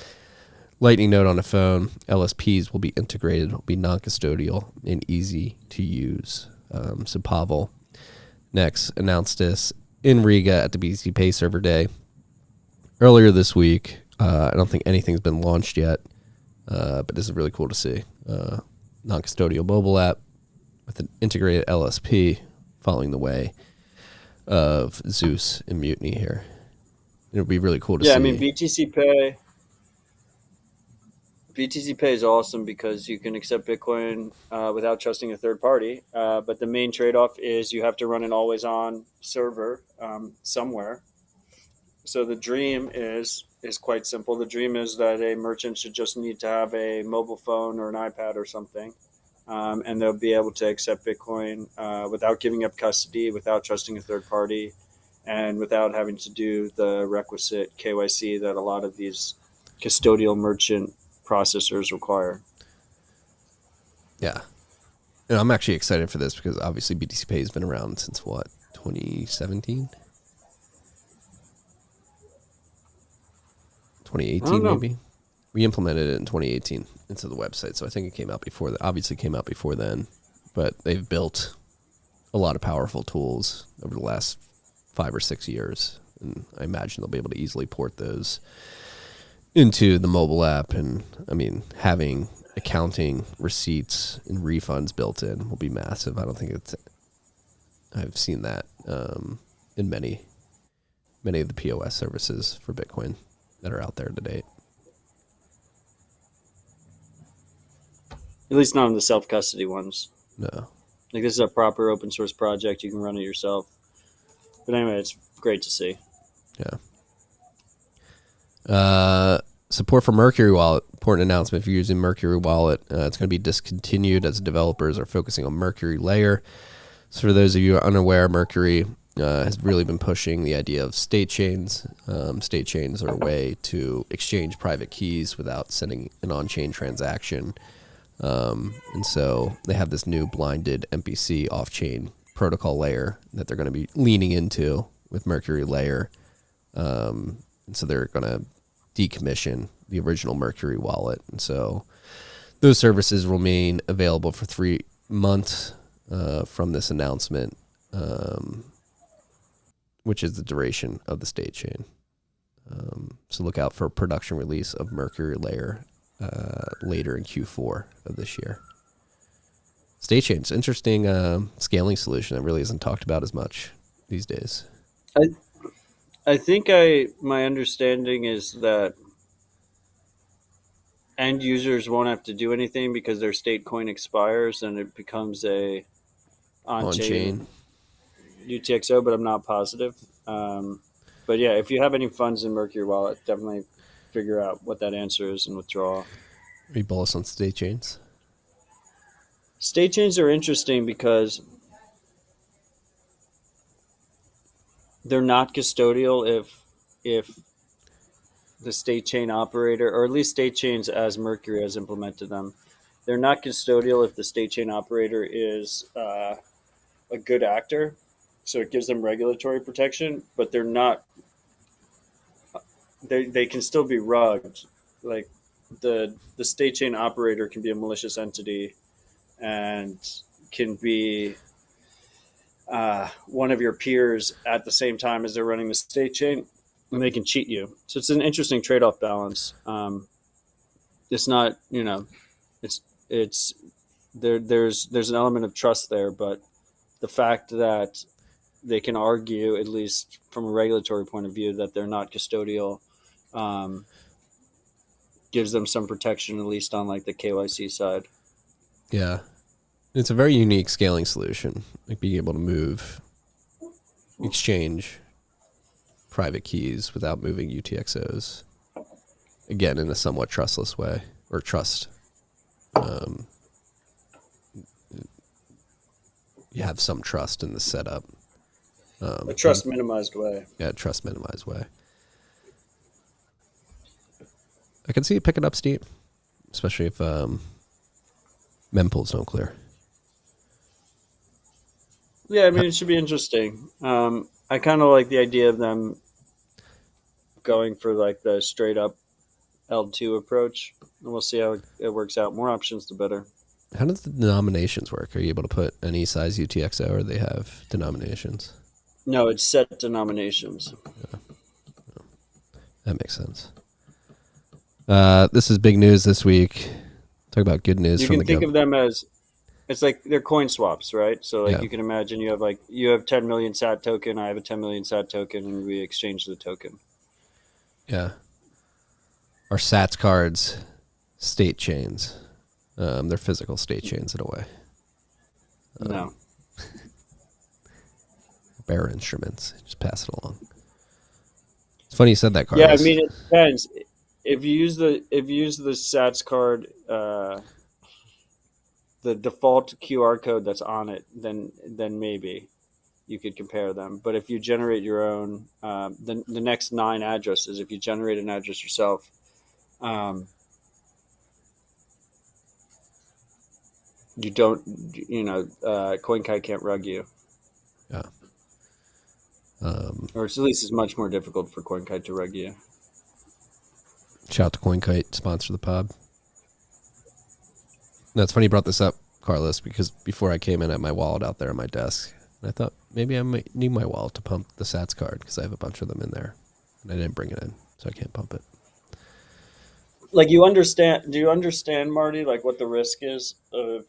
Lightning Node on the phone. LSPs will be integrated, will be non-custodial and easy to use. So Pavel next announced this in Riga at the BTCPay server day earlier this week. I don't think anything's been launched yet, but this is really cool to see. Non-custodial mobile app with an integrated LSP following the way of Zeus and Mutiny here. It would be really cool to see. Yeah, I mean, BTCPay is awesome because you can accept Bitcoin without trusting a third party. But the main trade-off is you have to run an always-on server somewhere. So the dream is quite simple. The dream is that a merchant should just need to have a mobile phone or an iPad or something, and they'll be able to accept Bitcoin without giving up custody, without trusting a third party, and without having to do the requisite KYC that a lot of these custodial merchant processors require. Yeah. And I'm actually excited for this because obviously BTCPay has been around since what, 2017? 2018 maybe? We implemented it in 2018 into the website, so I think it came out before that. Obviously came out before then, but they've built a lot of powerful tools over the last 5 or 6 years, and I imagine they'll be able to easily port those into the mobile app. And I mean, having accounting, receipts, and refunds built in will be massive. I don't think I've seen that in many of the POS services for Bitcoin that are out there to date. At least not on the self-custody ones. No. Like, this is a proper open source project. You can run it yourself. But anyway, it's great to see. Yeah. Support for Mercury Wallet. Important announcement if you're using Mercury Wallet. It's going to be discontinued as developers are focusing on Mercury Layer. So for those of you who are unaware, Mercury has really been pushing the idea of state chains. State chains are a way to exchange private keys without sending an on-chain transaction. And so they have this new blinded MPC off-chain protocol layer that they're going to be leaning into with Mercury Layer. And so they're going to decommission the original Mercury wallet. And so those services remain available for 3 months from this announcement, which is the duration of the state chain. So look out for a production release of Mercury Layer later in Q4 of this year. State chain's interesting scaling solution that really isn't talked about as much these days. I think my understanding is that end users won't have to do anything because their state coin expires and it becomes a on-chain UTXO, but I'm not positive. But yeah, if you have any funds in Mercury Wallet, definitely figure out what that answer is and withdraw. Are you bullish on state chains? State chains are interesting because they're not custodial if the state chain operator, or at least state chains as Mercury has implemented them, they're not custodial if the state chain operator is a good actor. So it gives them regulatory protection, but they're not. They can still be rugged. Like the state chain operator can be a malicious entity and can be one of your peers at the same time as they're running the state chain, and they can cheat you. So it's an interesting trade-off balance. It's not, it's there's an element of trust there, but the fact that they can argue, at least from a regulatory point of view, that they're not custodial, gives them some protection, at least on like the KYC side. Yeah. It's a very unique scaling solution, like being able to move, exchange private keys without moving UTXOs. Again, in a somewhat trustless way, or trust. You have some trust in the setup. A trust minimized way. Yeah, trust minimized way. I can see it picking up steam, especially if mempools don't clear. Yeah, I mean, it should be interesting. I kind of like the idea of them going for like the straight up L2 approach, and we'll see how it works out. More options, the better. How does the denominations work? Are you able to put any size UTXO, or they have denominations? No, it's set denominations. Yeah. That makes sense. This is big news this week. Talk about good news You from can the think of them as It's like they're coin swaps, right? So like Yeah. you can imagine you have 10 million SAT token, I have a 10 million SAT token, and we exchange the token. Yeah. Our Sats cards, state chains. They're physical state chains in a way. No. Bearer instruments. Just pass it along. It's funny you said that, Yeah, I Carlos. mean it depends. If you use the Sats card, the default QR code that's on it, then maybe you could compare them. But if you generate your own, the next 9 addresses, if you generate an address yourself, you don't, Coinkite can't rug you. Yeah. Or at least it's much more difficult for Coinkite to rug you. Shout out to Coinkite, sponsor the pod. No, it's funny you brought this up, Carlos, because before I came in, I had my wallet out there on my desk. And I thought maybe I might need my wallet to pump the Sats card because I have a bunch of them in there. And I didn't bring it in, so I can't pump it. Like do you understand, Marty, like what the risk is of,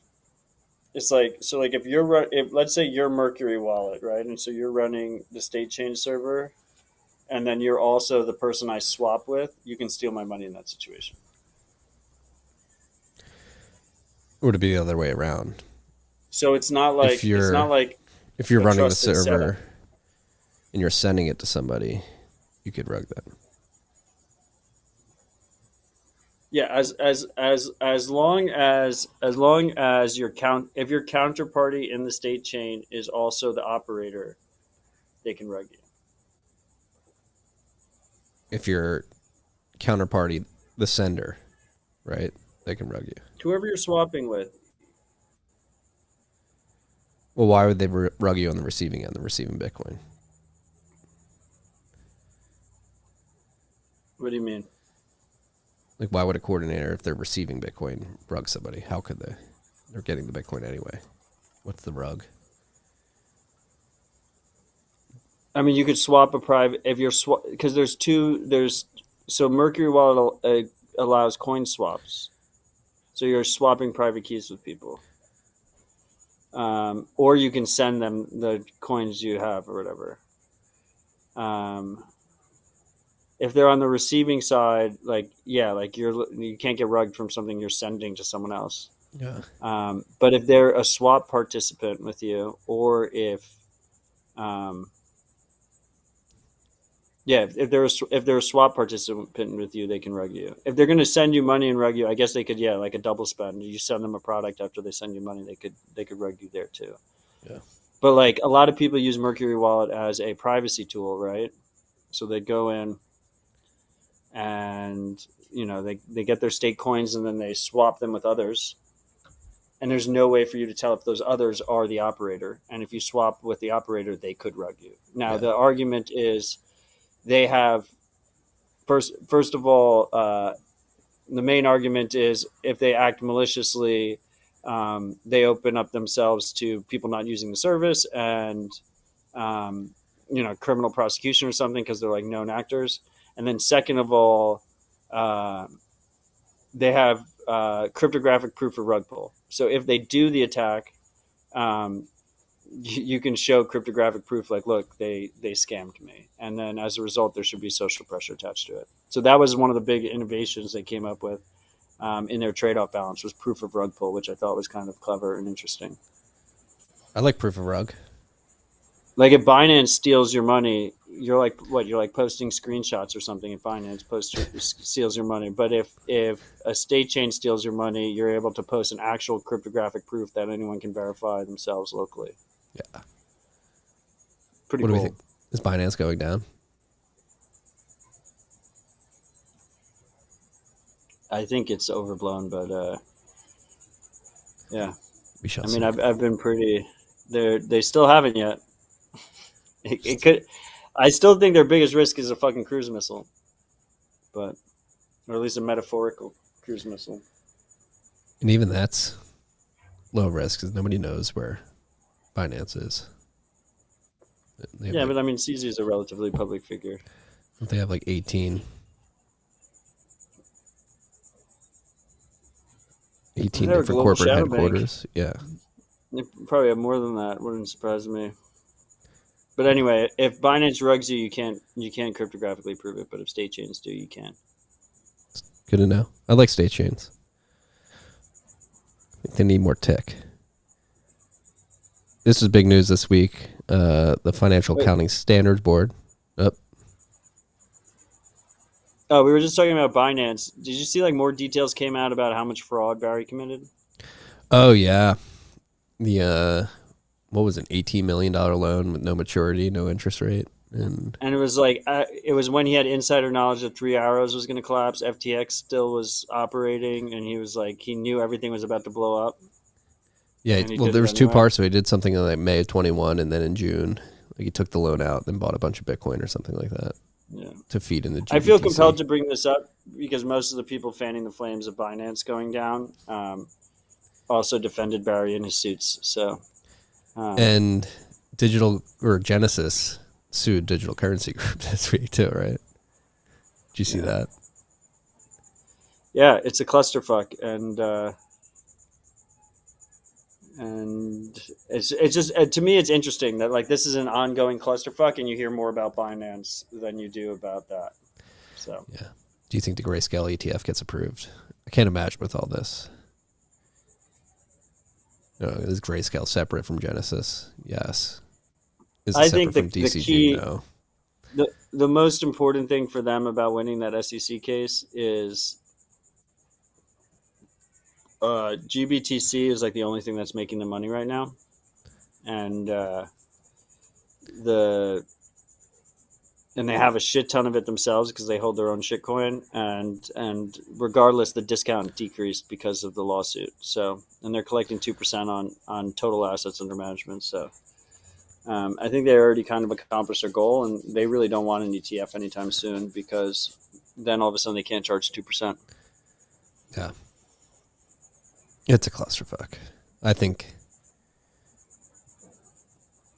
it's like, so like if let's say you're Mercury Wallet, right? And so you're running the state chain server, and then you're also the person I swap with, you can steal my money in that situation. Or to be the other way around. So it's not like If you're running the server setup. and you're sending it to somebody, you could rug that. Yeah, as long as if your counterparty in the state chain is also the operator, they can rug you. If your counterparty, the sender, right, they can rug you. Whoever you're swapping with. Well, why would they rug you on the receiving end, the receiving Bitcoin? What do you mean? Like, why would a coordinator, if they're receiving Bitcoin, rug somebody? How could they? They're getting the Bitcoin anyway. What's the rug? I mean, you could swap a private if you're because so Mercury Wallet allows coin swaps, so you're swapping private keys with people, or you can send them the coins you have or whatever. If they're on the receiving side, like you can't get rugged from something you're sending to someone else. Yeah. But if they're a swap participant with you, or if if they're a swap participant with you, they can rug you. If they're going to send you money and rug you, I guess they could, like a double spend. You send them a product after they send you money, they could rug you there too. Yeah. But like a lot of people use Mercury Wallet as a privacy tool, right? So they go in and they get their state coins and then they swap them with others. And there's no way for you to tell if those others are the operator. And if you swap with the operator, they could rug you. Now, the argument is they have, first of all, the main argument is if they act maliciously, they open up themselves to people not using the service and, criminal prosecution or something because they're like known actors. And then second of all, they have cryptographic proof of rug pull. So if they do the attack, you can show cryptographic proof like, look, they scammed me. And then as a result, there should be social pressure attached to it. So that was one of the big innovations they came up with in their trade-off balance was proof of rug pull, which I thought was kind of clever and interesting. I like proof of rug. Like if Binance steals your money, you're like posting screenshots or something, and Binance steals your money. But if a state chain steals your money, you're able to post an actual cryptographic proof that anyone can verify themselves locally. Yeah. Pretty What cool. do we think? Is Binance going down? I think it's overblown, but yeah. We shall I see. mean, I've been pretty. They still haven't yet. It could. I still think their biggest risk is a fucking cruise missile, or at least a metaphorical cruise missile. And even that's low risk because nobody knows where Binance is. Yeah, but I mean, CZ is a relatively public figure. They have like 18 They're a different global corporate shadow headquarters. bank. Yeah. They probably have more than that. Wouldn't surprise me. But anyway, if Binance rugs you, you can't cryptographically prove it. But if state chains do, you can. Good to know. I like state chains. I think they need more tick. This was big news this week. The Financial Accounting Standards Board. Oh, we were just talking about Binance. Did you see like more details came out about how much fraud Barry committed? Oh yeah, the what was it, $18 million loan with no maturity, no interest rate, and it was like it was when he had insider knowledge that 3 Arrows was going to collapse. FTX still was operating, and he was like he knew everything was about to blow up. Yeah, well, there was two parts. So he did something in like May of 21, and then in June, like he took the loan out and bought a bunch of Bitcoin or something like that. Yeah, to feed in the GBTC. I feel compelled to bring this up because most of the people fanning the flames of Binance going down also defended Barry in his suits. So, and Genesis sued Digital Currency Group this week too, right? Did you see that? Yeah, it's a clusterfuck, and it's just to me it's interesting that like this is an ongoing clusterfuck, and you hear more about Binance than you do about that. So yeah, do you think the Grayscale ETF gets approved? I can't imagine with all this. Is Grayscale separate from Genesis? Yes. Is it I separate think from the DCG? key, No. the most important thing for them about winning that SEC case is GBTC is like the only thing that's making the money right now, and they have a shit ton of it themselves because they hold their own shitcoin, and regardless, the discount decreased because of the lawsuit. So, and they're collecting 2% on total assets under management. So, I think they already kind of accomplished their goal, and they really don't want an ETF anytime soon because then all of a sudden they can't charge 2%. Yeah. It's a clusterfuck. I think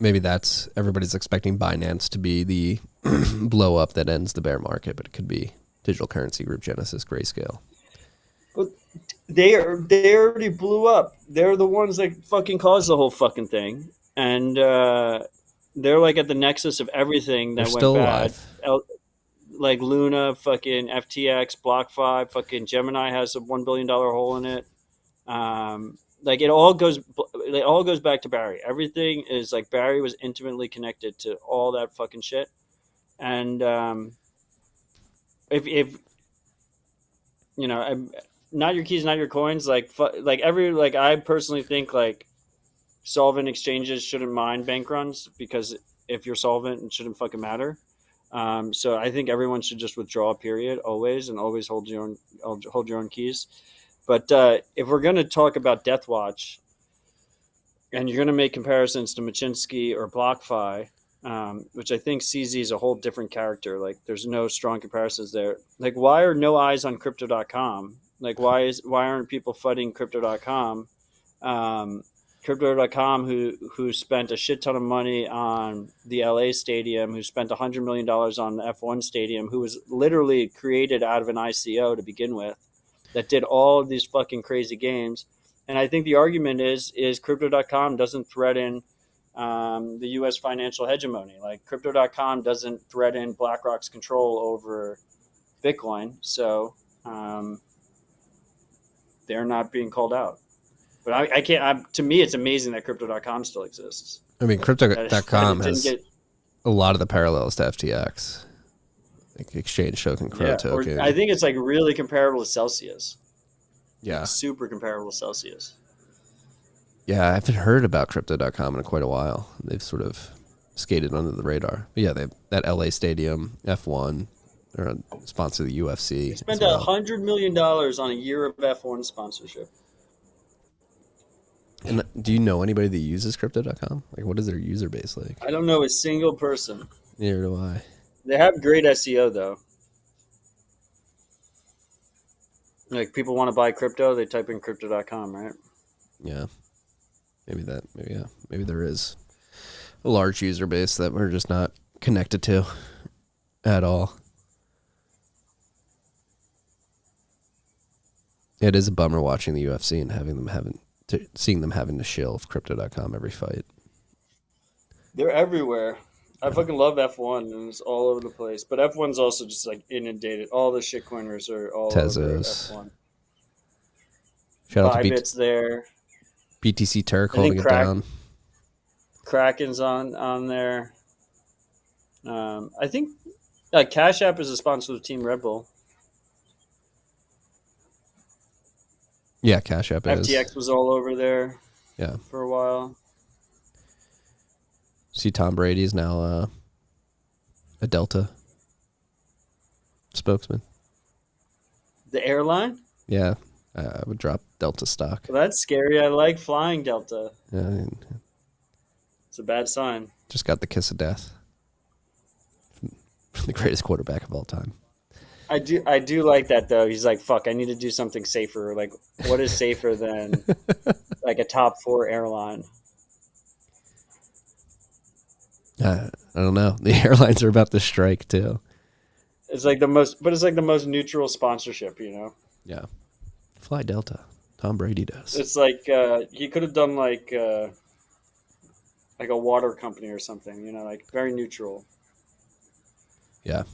maybe that's everybody's expecting Binance to be the blow up that ends the bear market, but it could be Digital Currency Group, Genesis, Grayscale. But they already blew up. They're the ones that fucking caused the whole fucking thing, and they're like at the nexus of everything that went bad. Like Luna, fucking FTX, BlockFi, fucking Gemini has a $1 billion hole in it. Like it all goes back to Barry. Everything is like Barry was intimately connected to all that fucking shit. And if you know, not your keys, not your coins. Like I personally think like solvent exchanges shouldn't mind bank runs because if you're solvent, it shouldn't fucking matter. So I think everyone should just withdraw. Period. Always and always hold your own keys. But if we're going to talk about Death Watch, and you're going to make comparisons to Machinsky or BlockFi, which I think CZ is a whole different character. Like, there's no strong comparisons there. Like, why are no eyes on Crypto.com? Like, why aren't people fighting Crypto.com? Crypto.com, who spent a shit ton of money on the LA stadium, who spent $100 million on the F1 stadium, who was literally created out of an ICO to begin with, that did all of these fucking crazy games. And I think the argument is Crypto.com doesn't threaten the U.S. financial hegemony. Like Crypto.com doesn't threaten BlackRock's control over Bitcoin. So they're not being called out. But I can't. To me, it's amazing that Crypto.com still exists. I mean, Crypto.com has a lot of the parallels to FTX. Like exchange token, crow token. I think it's like really comparable to Celsius. Yeah. Like super comparable to Celsius. Yeah, I haven't heard about Crypto.com in quite a while. They've sort of skated under the radar. But yeah, they have that LA Stadium, F1, they're a sponsor of the UFC. They spent $100 million on a year of F1 sponsorship. And do you know anybody that uses Crypto.com? Like, what is their user base like? I don't know a single person. Neither do I. They have great SEO though. Like people want to buy crypto, they type in crypto.com, right? Yeah. Maybe there is a large user base that we're just not connected to at all. It is a bummer watching the UFC and having them seeing them having to shill crypto.com every fight. They're everywhere. I fucking love F1 and it's all over the place. But F1's also just like inundated. All the shitcoiners are all over F1. Shout out to Bybit's there. BTC Turk holding it down. Kraken's on there. I think Cash App is a sponsor of Team Red Bull. Yeah, Cash App is. FTX was all over there. Yeah, for a while. See, Tom Brady is now a Delta spokesman. The airline? Yeah, I would drop Delta stock. Well, that's scary. I like flying Delta. Yeah, it's a bad sign. Just got the kiss of death from the greatest quarterback of all time. I do like that though. He's like, "Fuck, I need to do something safer." Like, what is safer than like a top 4 airline? I don't know. The airlines are about to strike too. It's like the most neutral sponsorship, you know? Yeah. Fly Delta. Tom Brady does. It's like he could have done like a water company or something, you know, like very neutral. Yeah.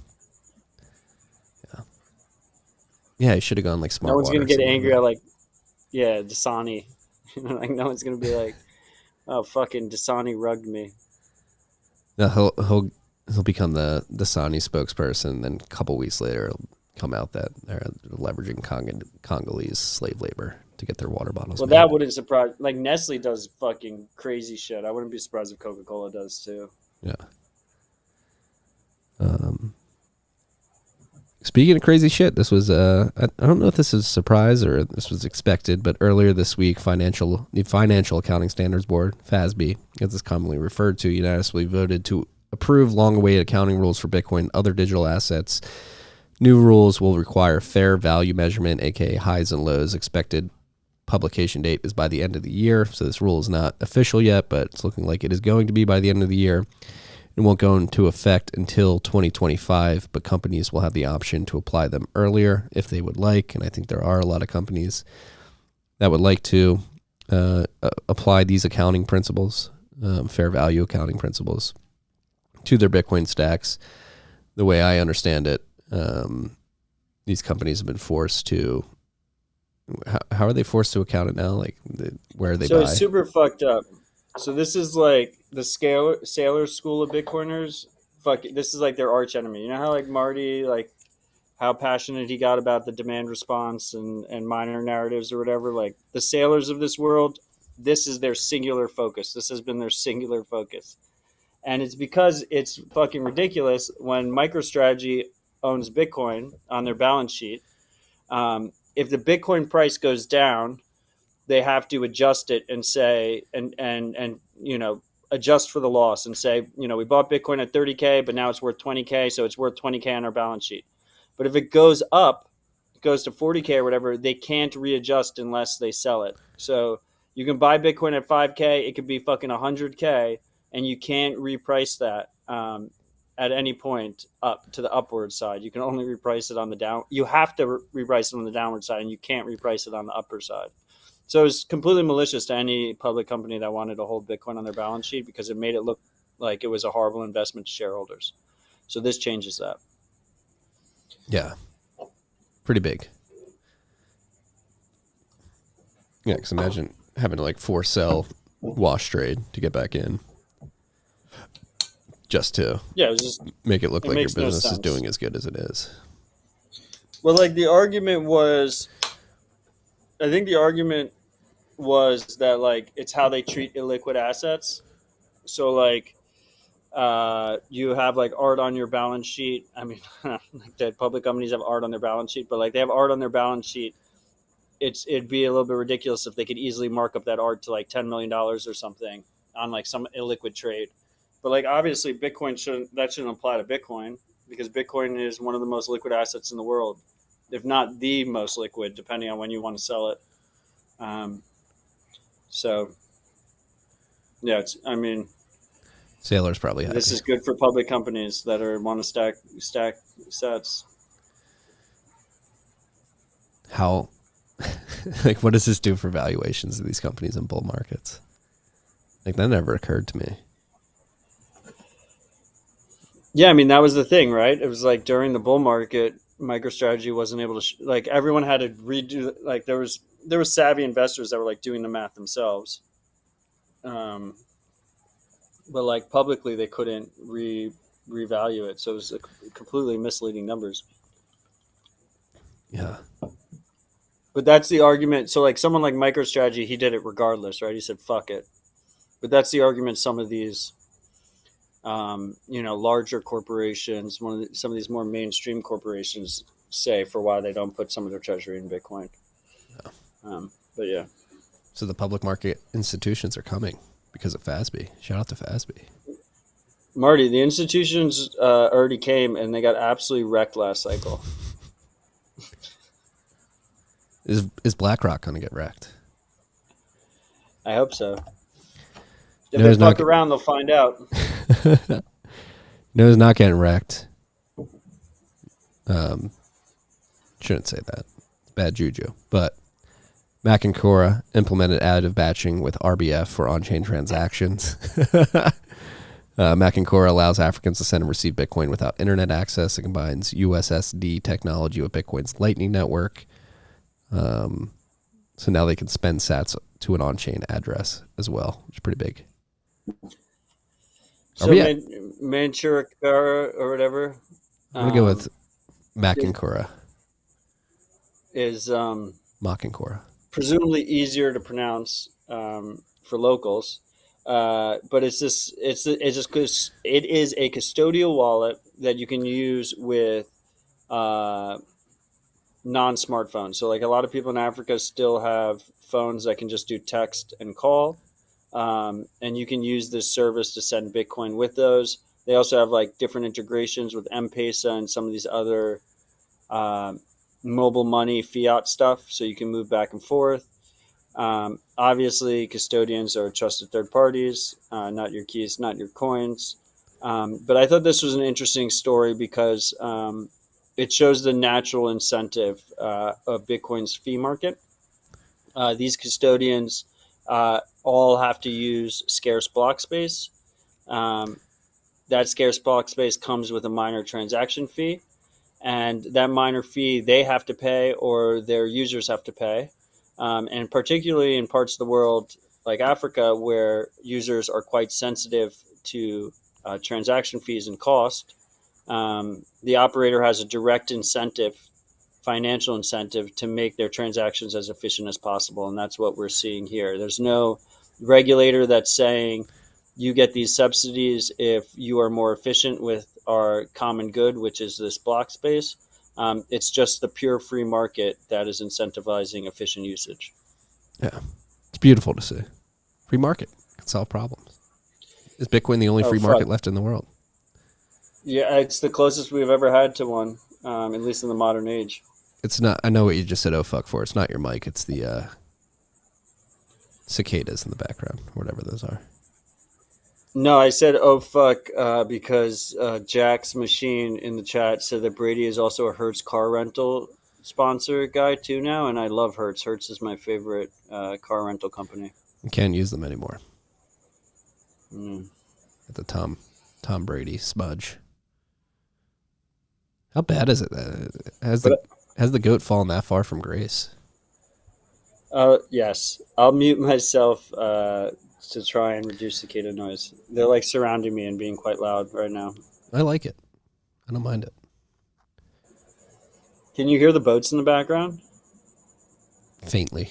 Yeah, he should have gone like smart. No one's gonna get angry at like, yeah, Dasani. Like no one's gonna be like, oh fucking Dasani rugged me. No, he'll become the Dasani spokesperson. Then a couple weeks later, it'll come out that they're leveraging Congolese slave labor to get their water bottles. Well, made. that wouldn't surprise. Like Nestle does fucking crazy shit. I wouldn't be surprised if Coca-Cola does too. Yeah. Speaking of crazy shit, this was I don't know if this is a surprise or this was expected, but earlier this week, the Financial Accounting Standards Board, FASB, as it's commonly referred to, unanimously voted to approve long-awaited accounting rules for Bitcoin and other digital assets. New rules will require fair value measurement, aka highs and lows. Expected publication date is by the end of the year, so this rule is not official yet, but it's looking like it is going to be by the end of the year. It won't go into effect until 2025, but companies will have the option to apply them earlier if they would like. And I think there are a lot of companies that would like to apply these accounting principles, fair value accounting principles, to their Bitcoin stacks. The way I understand it, these companies have been forced to. How are they forced to account it now? Like where they buy? So it's super fucked up. So this is like the Sailor school of Bitcoiners. Fuck, this is like their arch enemy. You know how like Marty, like how passionate he got about the demand response and miner narratives or whatever. Like the sailors of this world, this is their singular focus. This has been their singular focus, and it's because it's fucking ridiculous when MicroStrategy owns Bitcoin on their balance sheet. If the Bitcoin price goes down, they have to adjust it and say, and you know, adjust for the loss and say, you know, we bought Bitcoin at 30K, but now it's worth 20K, so it's worth 20K on our balance sheet. But if it goes up, it goes to 40K or whatever, they can't readjust unless they sell it. So you can buy Bitcoin at 5K, it could be fucking 100K, and you can't reprice that at any point up to the upward side. You can only reprice it on the down. You have to reprice it on the downward side, and you can't reprice it on the upper side. So it's completely malicious to any public company that wanted to hold Bitcoin on their balance sheet because it made it look like it was a horrible investment to shareholders. So this changes that. Yeah. Pretty big. Yeah, because imagine having to like force sell wash trade to get back in. Just to make it look like your business is doing as good as it is. Well, like the argument was, I think the argument was that like it's how they treat illiquid assets. So like you have like art on your balance sheet. I mean, like the public companies have art on their balance sheet, but like they have art on their balance sheet. It'd be a little bit ridiculous if they could easily mark up that art to like $10 million or something on like some illiquid trade. But like obviously Bitcoin shouldn't apply to Bitcoin because Bitcoin is one of the most liquid assets in the world, if not the most liquid, depending on when you want to sell it. So yeah, Sailor's probably happy. This is good for public companies that want to stack sets. How Like, what does this do for valuations of these companies in bull markets? Like, that never occurred to me. Yeah, I mean, that was the thing, right? It was like during the bull market, MicroStrategy wasn't able to like everyone had to redo. Like there was savvy investors that were like doing the math themselves, but like publicly they couldn't revalue it, so it was like completely misleading numbers. Yeah. But that's the argument. So like someone like MicroStrategy, he did it regardless, right? He said fuck it. But that's the argument some of these larger corporations, some of these more mainstream corporations say for why they don't put some of their treasury in Bitcoin. Yeah. But yeah. So the public market institutions are coming because of FASB. Shout out to FASB. Marty, the institutions already came and they got absolutely wrecked last cycle. Is BlackRock going to get wrecked? I hope so. If they fuck around, they'll find out. No, it's not getting wrecked. Shouldn't say that. Bad juju. But Machankura implemented additive batching with RBF for on-chain transactions. Machankura allows Africans to send and receive Bitcoin without internet access. It combines USSD technology with Bitcoin's Lightning Network. So now they can spend sats to an on-chain address as well, which is pretty big. So Machankura or whatever. I'm going to go with Machankura. Is Machankura. Presumably easier to pronounce for locals. But it is a custodial wallet that you can use with non-smartphones. So like a lot of people in Africa still have phones that can just do text and call. And you can use this service to send Bitcoin with those. They also have like different integrations with M-Pesa and some of these other mobile money fiat stuff. So you can move back and forth. Obviously, custodians are trusted third parties, not your keys, not your coins. But I thought this was an interesting story because it shows the natural incentive of Bitcoin's fee market. These custodians all have to use scarce block space. That scarce block space comes with a minor transaction fee. And that minor fee they have to pay or their users have to pay. And particularly in parts of the world like Africa, where users are quite sensitive to transaction fees and cost, the operator has a direct financial incentive to make their transactions as efficient as possible. And that's what we're seeing here. There's no regulator that's saying you get these subsidies if you are more efficient with our common good, which is this block space. It's just the pure free market that is incentivizing efficient usage. Yeah, it's beautiful to see. Free market can solve problems. Is Bitcoin the only free market left in the world? Yeah, it's the closest we've ever had to one, at least in the modern age. It's not. I know what you just said. Oh fuck for. It's not your mic. It's the cicadas in the background, whatever those are. No, I said oh fuck because Jack's Machine in the chat said that Brady is also a Hertz car rental sponsor guy too now, and I love Hertz. Hertz is my favorite car rental company. You can't use them anymore. At the Tom Brady smudge. How bad is it? Has the goat fallen that far from grace? Yes, I'll mute myself to try and reduce cicada noise. They're like surrounding me and being quite loud right now. I like it. I don't mind it. Can you hear the boats in the background? Faintly.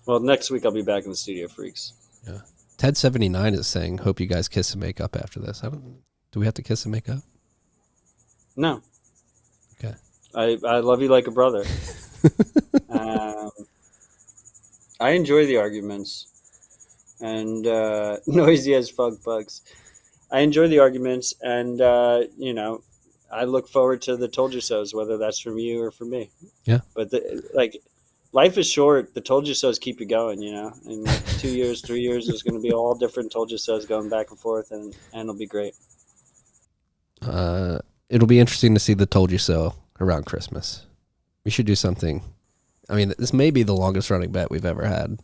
Well, next week I'll be back in the studio, freaks. Yeah. Ted79 is saying, hope you guys kiss and make up after this. Do we have to kiss and make up? No. Okay. I love you like a brother. I enjoy the arguments. And noisy as fuck bugs. I enjoy the arguments, and I look forward to the told you so's, whether that's from you or from me. Yeah. But life is short. The told you so's keep you going. In like 2 years, 3 years, there's going to be all different told you so's going back and forth, and it'll be great. It'll be interesting to see the told you so around Christmas. We should do something. I mean, this may be the longest running bet we've ever had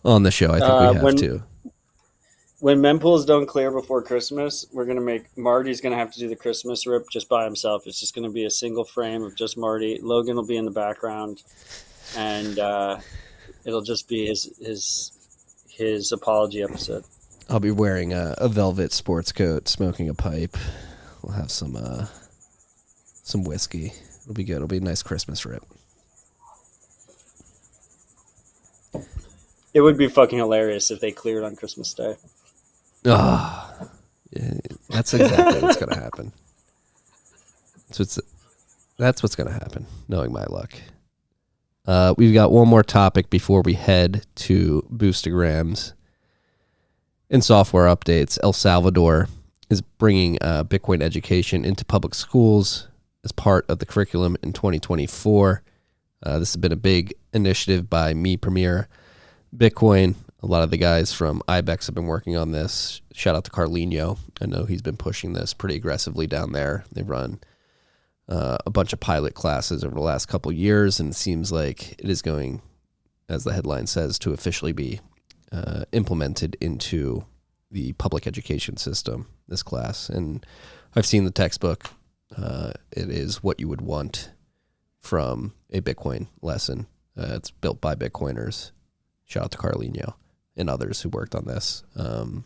on the show. I think we have to. When mempools don't clear before Christmas, we're gonna make Marty's gonna have to do the Christmas rip just by himself. It's just gonna be a single frame of just Marty. Logan will be in the background, and it'll just be his apology episode. I'll be wearing a velvet sports coat, smoking a pipe. We'll have some whiskey. It'll be good. It'll be a nice Christmas rip. It would be fucking hilarious if they cleared on Christmas Day. Ah, yeah, that's exactly what's gonna happen. That's what's gonna happen. Knowing my luck. We've got one more topic before we head to Boostograms and software updates. El Salvador is bringing Bitcoin education into public schools as part of the curriculum in 2024. This has been a big initiative by Me Premier Bitcoin. A lot of the guys from IBEX have been working on this. Shout out to Carlino. I know he's been pushing this pretty aggressively down there. They've run a bunch of pilot classes over the last couple of years, and it seems like it is going, as the headline says, to officially be implemented into the public education system, this class. And I've seen the textbook. It is what you would want from a Bitcoin lesson. It's built by Bitcoiners. Shout out to Carlino and others who worked on this. And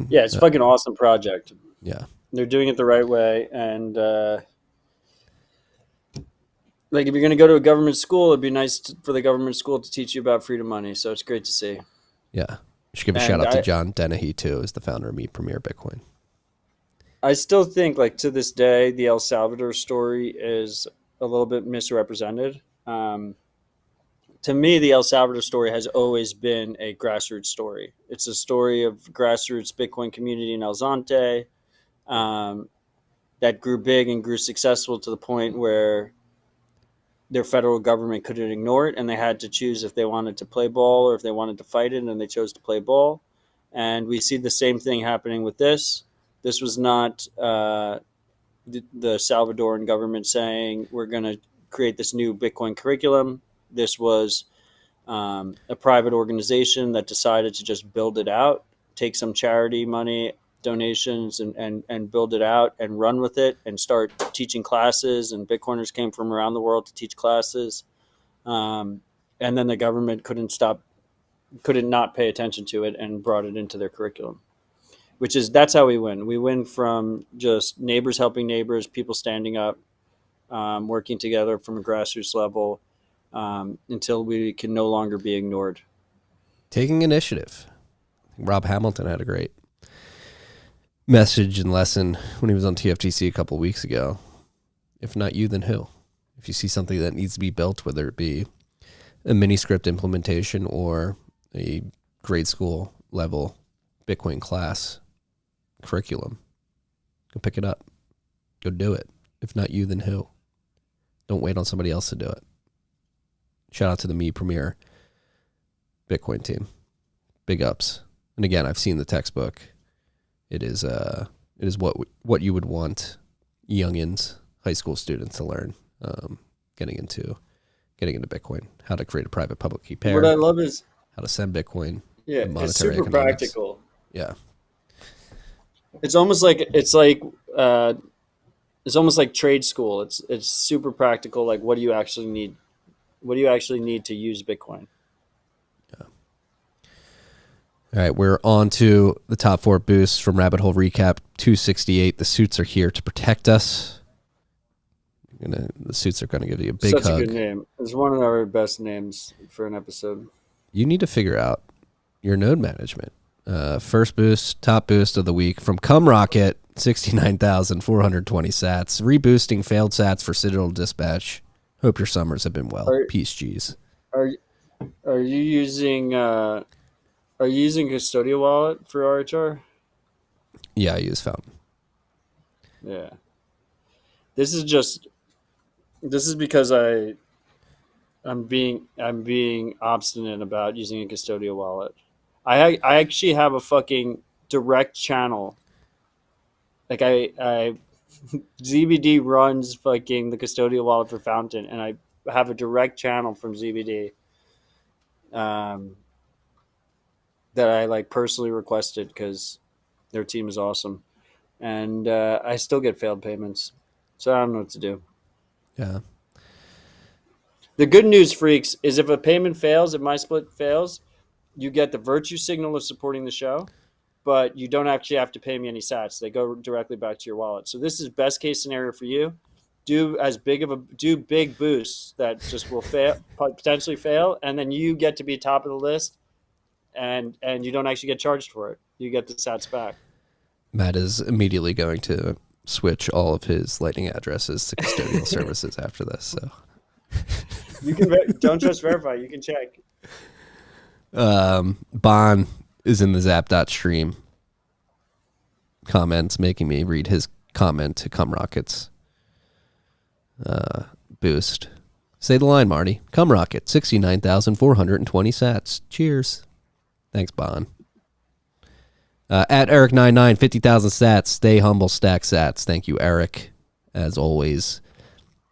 yeah, it's a fucking awesome project. Yeah. They're doing it the right way. And like if you're going to go to a government school, it'd be nice for the government school to teach you about freedom money. So it's great to see. Yeah. We should give a shout out to John Dennehy, too, as the founder of Me Premier Bitcoin. I still think, like, to this day, the El Salvador story is a little bit misrepresented. To me, the El Salvador story has always been a grassroots story. It's a story of grassroots Bitcoin community in El Zonte that grew big and grew successful to the point where their federal government couldn't ignore it, and they had to choose if they wanted to play ball or if they wanted to fight it, and they chose to play ball. And we see the same thing happening with this. This was not the Salvadoran government saying, we're going to create this new Bitcoin curriculum. This was a private organization that decided to just build it out, take some charity money, donations, and build it out and run with it and start teaching classes. And Bitcoiners came from around the world to teach classes. And then the government couldn't not pay attention to it and brought it into their curriculum. That's how we win. We win from just neighbors helping neighbors, people standing up, working together from a grassroots level until we can no longer be ignored. Taking initiative. Rob Hamilton had a great message and lesson when he was on TFTC a couple of weeks ago. If not you, then who? If you see something that needs to be built, whether it be a mini script implementation or a grade school level Bitcoin class curriculum, go pick it up. Go do it. If not you, then who? Don't wait on somebody else to do it. Shout out to the Me Premier Bitcoin team. Big ups. And again, I've seen the textbook. It is what you would want youngins, high school students to learn, getting into Bitcoin, how to create a private public key pair. What I love is how to send Bitcoin. Yeah, it's super economics. practical. Yeah. It's almost like trade school. It's super practical. Like, what do you actually need? What do you actually need to use Bitcoin? Yeah. All right, we're on to the top 4 boosts from Rabbit Hole Recap 268. The suits are here to protect us. The suits are going to give you a big hug. Such a good name. It's one of our best names for an episode. You need to figure out your node management. First boost, top boost of the week from Cumrocket, 69,420 sats. Reboosting failed sats for Citadel Dispatch. Hope your summers have been well. Peace, G's. Are you using Custodial Wallet for RHR? Yeah, I use Fountain. Yeah. This is because I'm being obstinate about using a custodial wallet. I actually have a fucking direct channel. Like I ZBD runs fucking the custodial wallet for Fountain, and I have a direct channel from ZBD that I like personally requested because their team is awesome, and I still get failed payments, so I don't know what to do. Yeah. The good news, freaks, is if a payment fails, if my split fails, you get the virtue signal of supporting the show, but you don't actually have to pay me any sats. They go directly back to your wallet. So this is best case scenario for you. Do big boosts that just will fail, potentially fail, and then you get to be top of the list, and you don't actually get charged for it. You get the sats back. Matt is immediately going to switch all of his Lightning addresses to custodial services after this. So you can don't just verify. You can check. Bon is in the zap.stream comments, making me read his comment to Cum Rockets boost. Say the line, Marty. Cum Rocket, 69,420 sats. Cheers. Thanks, Bon. At Eric99, 50,000 sats. Stay humble, stack sats. Thank you, Eric, as always.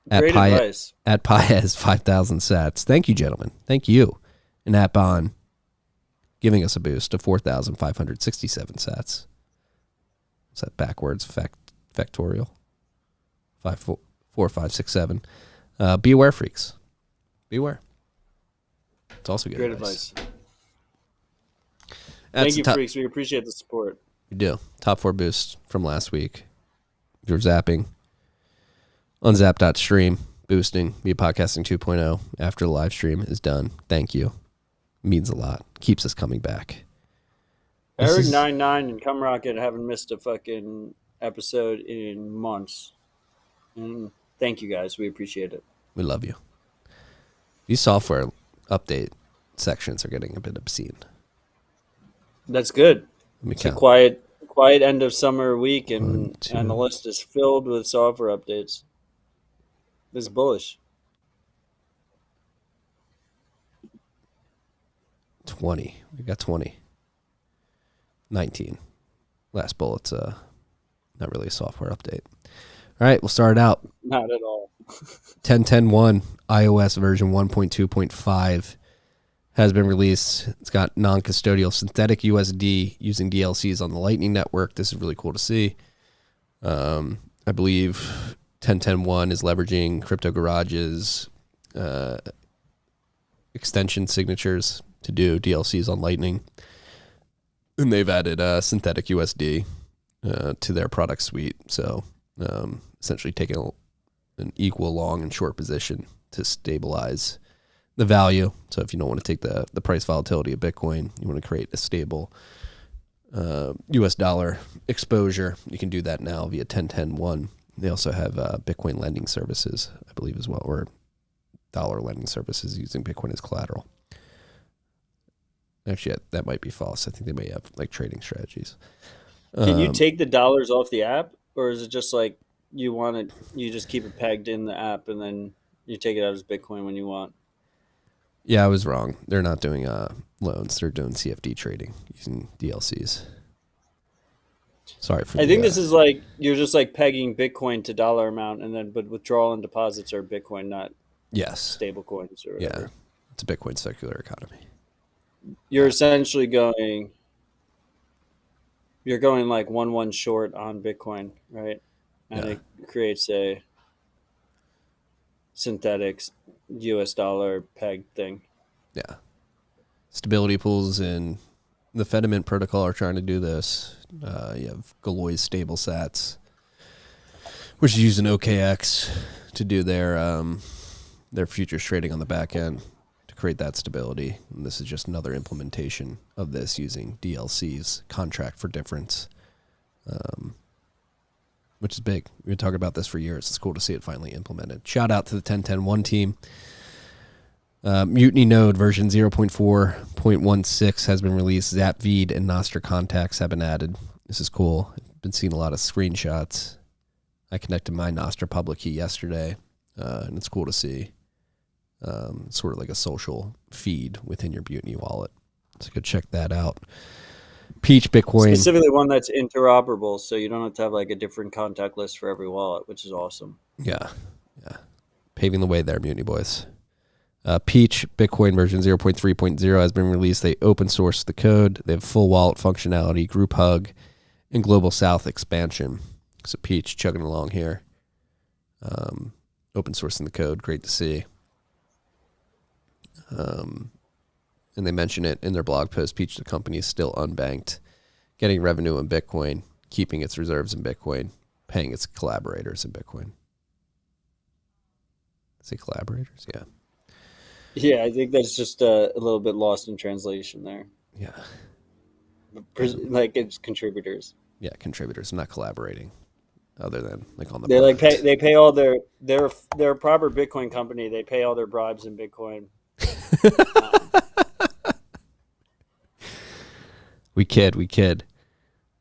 Great advice. At Paez, 5,000 sats. Thank you, gentlemen. Thank you. And at Bon, giving us a boost to 4,567 sats. Is that backwards factorial? 5, 4, 5, 6, 7. Be aware, freaks. Beware. It's also good Great advice. Thank you, freaks. We appreciate the support. We do. Top 4 boosts from last week. If you're zapping on zap.stream, boosting via podcasting 2.0 after the live stream is done. Thank you. Means a lot. Keeps us coming back. Eric99 and Cum Rocket haven't missed a fucking episode in months. And thank you guys. We appreciate it. We love you. These software update sections are getting a bit obscene. That's good. It's a quiet end of summer week, and the list is filled with software updates. This is bullish. 20. We got 20. 19. Last bullet's not really a software update. All right, we'll start it out. Not at all. 10.10.1 iOS version 1.2.5 has been released. It's got non-custodial synthetic USD using DLCs on the Lightning Network. This is really cool to see. I believe 10.10.1 is leveraging Crypto Garage's extension signatures to do DLCs on Lightning. And they've added synthetic USD to their product suite. So essentially taking an equal long and short position to stabilize the value. So if you don't want to take the price volatility of Bitcoin, you want to create a stable US dollar exposure, you can do that now via 10.10.1. They also have Bitcoin lending services, I believe, as well, or dollar lending services using Bitcoin as collateral. Actually, that might be false. I think they may have like trading strategies. Can you take the dollars off the app, or is it just like you just keep it pegged in the app and then you take it out as Bitcoin when you want? Yeah, I was wrong. They're not doing loans. They're doing CFD trading using DLCs. Sorry for. I think this is like you're just like pegging Bitcoin to dollar amount, and then but withdrawal and deposits are Bitcoin, not stable coins or whatever. Yeah, it's a Bitcoin circular economy. You're essentially going. You're going like 1-1 short on Bitcoin, right? And it creates a synthetic US dollar peg thing. Yeah. Stability pools in the Fedimint protocol are trying to do this. You have Galoy's stable sats, which is using OKX to do their futures trading on the back end to create that stability. And this is just another implementation of this using DLCs, contract for difference, which is big. We've been talking about this for years. It's cool to see it finally implemented. Shout out to the 10.10.1 team. Mutiny Node version 0.4.16 has been released. ZapVeed and Nostr contacts have been added. This is cool. I've been seeing a lot of screenshots. I connected my Nostr public key yesterday, and it's cool to see. It's sort of like a social feed within your Mutiny wallet. So go check that out. Peach Bitcoin. Specifically one that's interoperable, so you don't have to have like a different contact list for every wallet, which is awesome. Yeah. Paving the way there, Mutiny Boys. Peach Bitcoin version 0.3.0 has been released. They open source the code. They have full wallet functionality, group hug, and global south expansion. So Peach chugging along here. Open sourcing the code. Great to see. And they mention it in their blog post. Peach, the company, is still unbanked, getting revenue in Bitcoin, keeping its reserves in Bitcoin, paying its collaborators in Bitcoin. Say collaborators? Yeah. Yeah, I think that's just a little bit lost in translation there. Yeah. Like it's contributors. Yeah, contributors, not collaborating, other than like on the. They pay all they're a proper Bitcoin company. They pay all their bribes in Bitcoin. We kid. Bitcoin.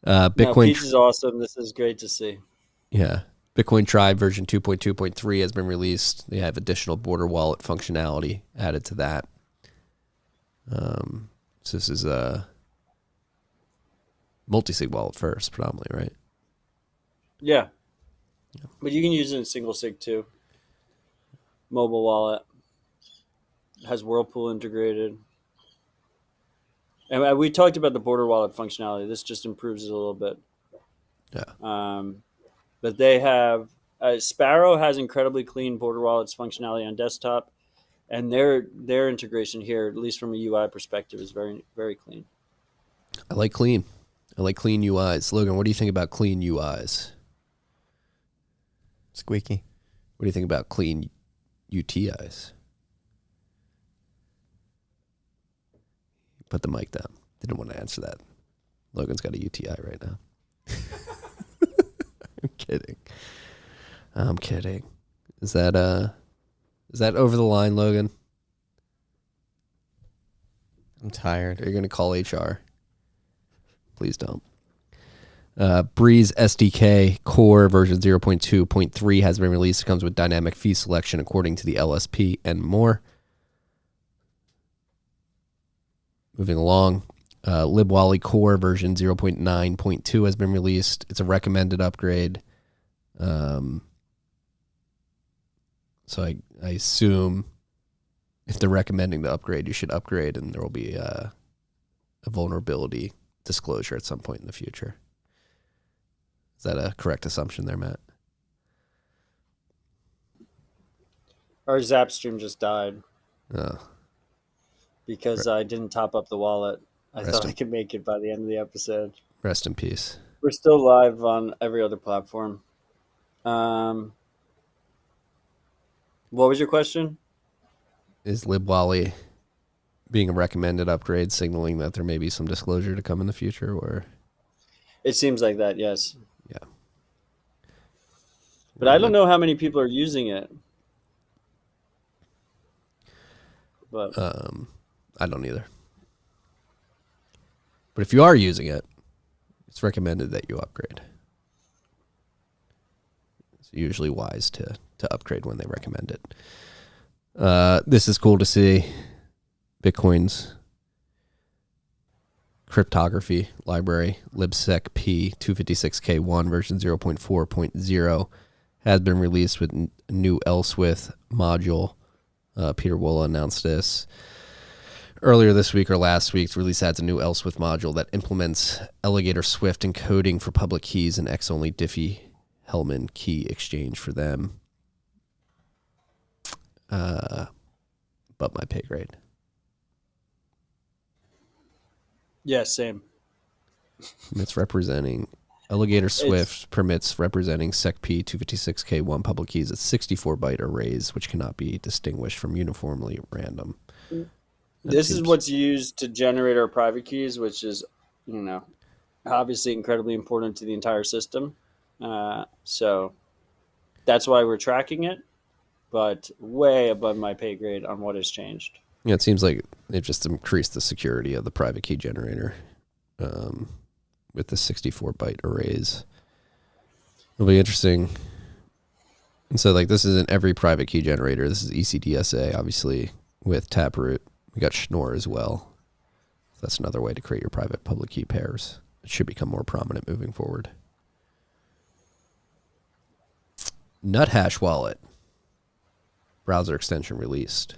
No, Peach is awesome. This is great to see. Yeah. Bitcoin Tribe version 2.2.3 has been released. They have additional border wallet functionality added to that. So this is a multi-sig wallet first, predominantly, right? Yeah. But you can use it in single sig too. Mobile wallet. Has Whirlpool integrated. And we talked about the border wallet functionality. This just improves it a little bit. Yeah. But they have Sparrow has incredibly clean border wallets functionality on desktop, and their integration here, at least from a UI perspective, is very, very clean. I like clean UIs. Logan, what do you think about clean UIs? Squeaky. What do you think about clean UTIs? Put the mic down. Didn't want to answer that. Logan's got a UTI right now. I'm kidding. Is that over the line, Logan? I'm tired. Are you going to call HR? Please don't. Breeze SDK Core version 0.2.3 has been released. It comes with dynamic fee selection according to the LSP and more. Moving along, LibWally Core version 0.9.2 has been released. It's a recommended upgrade. So I assume if they're recommending the upgrade, you should upgrade, and there will be a vulnerability disclosure at some point in the future. Is that a correct assumption there, Matt? Our Zap stream just died Oh. because I didn't top up the wallet. I thought I could make it by the end of the episode. Rest in peace. We're still live on every other platform. What was your question? Is LibWally being a recommended upgrade signaling that there may be some disclosure to come in the future, or? It seems like that, yes. Yeah. But I don't know how many people are using it. But I don't either. But if you are using it, it's recommended that you upgrade. It's usually wise to upgrade when they recommend it. This is cool to see. Bitcoin's cryptography library, libsecp 256k1 version 0.4.0 has been released with a new Elswith module. Peter Wolla announced this earlier this week or last week. The release adds a new Elswith module that implements Alligator Swift encoding for public keys and X-only Diffie-Hellman key exchange for them. But my pay grade. yeah, same. It's representing Alligator Swift permits representing SecP 256k1 public keys at 64-byte arrays, which cannot be distinguished from uniformly random. This is what's used to generate our private keys, which is, obviously incredibly important to the entire system. So that's why we're tracking it, but way above my pay grade on what has changed. Yeah, it seems like they've just increased the security of the private key generator with the 64-byte arrays. It'll be interesting. And so, this isn't every private key generator. This is ECDSA, obviously, with Taproot. We got Schnorr as well. That's another way to create your private public key pairs. It should become more prominent moving forward. Nuthash Wallet. Browser extension released.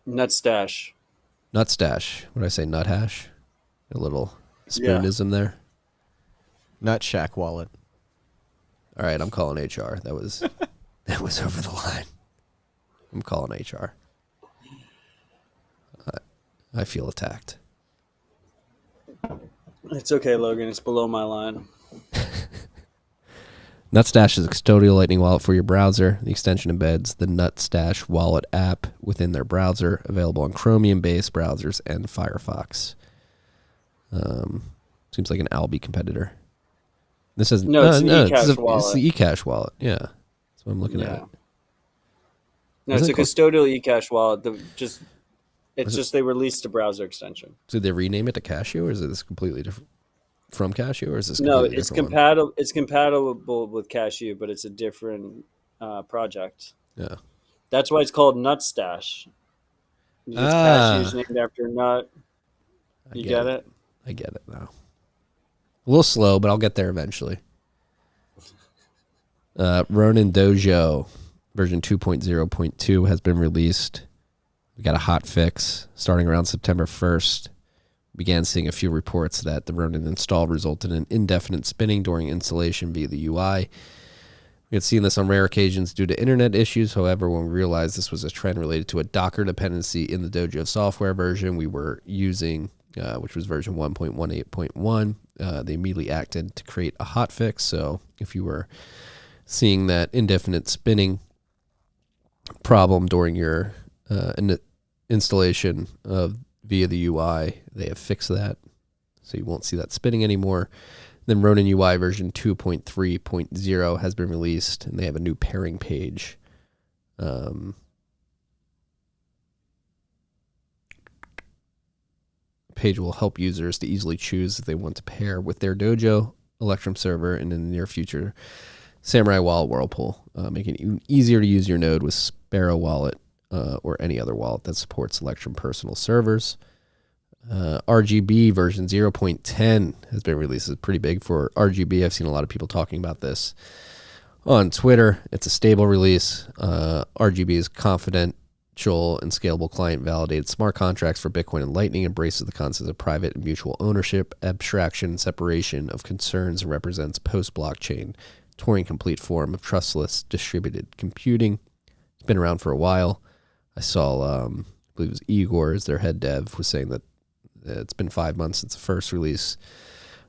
Nutstash. Nutstash. What did I say? Nuthash? A little spoonism there. Nutshack Wallet. All right, I'm calling HR. That was over the line. I'm calling HR. I feel attacked. It's okay, Logan. It's below my line. Nutstash is a custodial Lightning wallet for your browser. The extension embeds the Nutstash wallet app within their browser, available on Chromium-based browsers and Firefox. Seems like an Albi competitor. This is no, it's an eCash wallet. It's the eCash wallet. Yeah, that's what I'm looking at. No, it's a custodial eCash wallet. It's just they released a browser extension. Did they rename it to Cashew, or is this completely different from Cashew, or is this no? It's compatible. It's compatible with Cashew, but it's a different project. Yeah, that's why it's called Nutstash. Cashew's named after a nut. You get it? I get it now. A little slow, but I'll get there eventually. Ronin Dojo version 2.0.2 has been released. We got a hot fix starting around September 1st. Began seeing a few reports that the Ronin install resulted in indefinite spinning during installation via the UI. We had seen this on rare occasions due to internet issues. However, when we realized this was a trend related to a Docker dependency in the Dojo software version we were using, which was version 1.18.1, they immediately acted to create a hotfix. So if you were seeing that indefinite spinning problem during your installation via the UI, they have fixed that. So you won't see that spinning anymore. Then Ronin UI version 2.3.0 has been released, and they have a new pairing page. Page will help users to easily choose if they want to pair with their Dojo, Electrum server, and in the near future, Samurai Wallet Whirlpool, making it even easier to use your node with Sparrow Wallet or any other wallet that supports Electrum personal servers. RGB version 0.10 has been released. It's pretty big for RGB. I've seen a lot of people talking about this on Twitter. It's a stable release. RGB is confidential and scalable client validated smart contracts for Bitcoin and Lightning, embraces the concept of private and mutual ownership, abstraction, and separation of concerns, and represents post-blockchain Turing complete form of trustless distributed computing. It's been around for a while. I saw, I believe it was Igor, as their head dev, was saying that it's been 5 months since the first release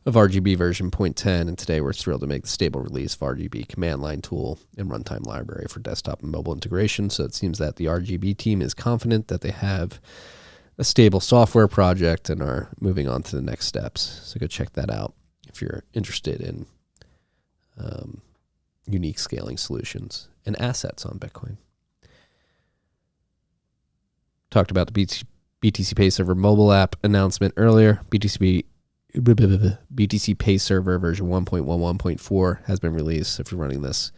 of RGB version 0.10, and today we're thrilled to make the stable release of RGB command line tool and runtime library for desktop and mobile integration. So it seems that the RGB team is confident that they have a stable software project and are moving on to the next steps. So go check that out if you're interested in unique scaling solutions and assets on Bitcoin. Talked about the BTCPay server mobile app announcement earlier. BTCPay server version 1.11.4 has been released. If you're running this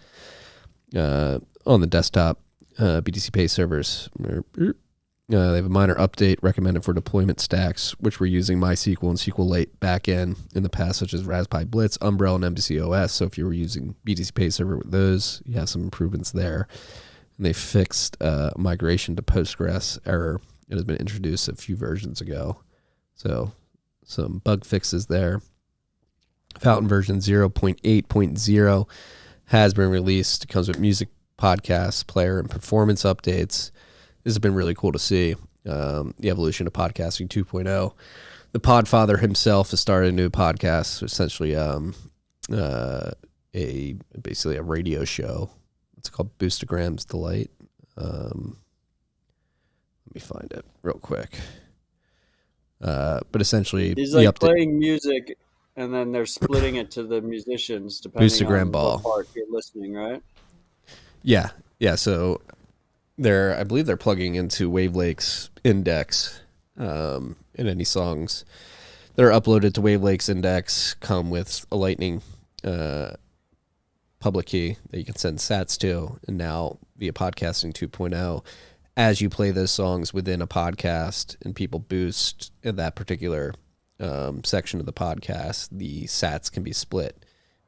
on the desktop, BTCPay servers, they have a minor update recommended for deployment stacks, which we're using MySQL and SQLite backend in the past, such as Raspberry Blitz, Umbrel, and Embassy OS. So if you were using BTCPay server with those, you have some improvements there. And they fixed migration to Postgres error. It has been introduced a few versions ago. So some bug fixes there. Fountain version 0.8.0 has been released. It comes with music, podcasts, player, and performance updates. This has been really cool to see. The evolution of podcasting 2.0. The Podfather himself has started a new podcast, essentially basically a radio show. It's called Boostagram's Delight. Let me find it real quick. But essentially, he's like playing music, and then they're splitting it to the musicians depending on what part you're listening, right? Yeah. So I believe they're plugging into Wavelake's index, and any songs that are uploaded to Wavelake's index come with a Lightning public key that you can send sats to, and now via podcasting 2.0, as you play those songs within a podcast and people boost in that particular section of the podcast, the sats can be split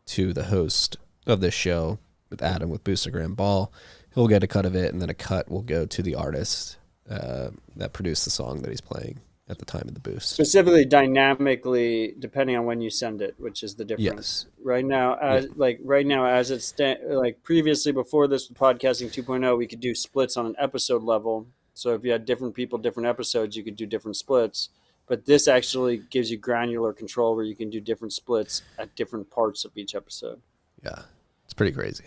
to the host of this show with Adam with Boostergram Ball. He'll get a cut of it, and then a cut will go to the artist that produced the song that he's playing at the time of the boost. Specifically, dynamically, depending on when you send it, which is the difference. Yes. Right now, as it's previously before this with podcasting 2.0, we could do splits on an episode level. So if you had different people, different episodes, you could do different splits. But this actually gives you granular control where you can do different splits at different parts of each episode. Yeah, it's pretty crazy.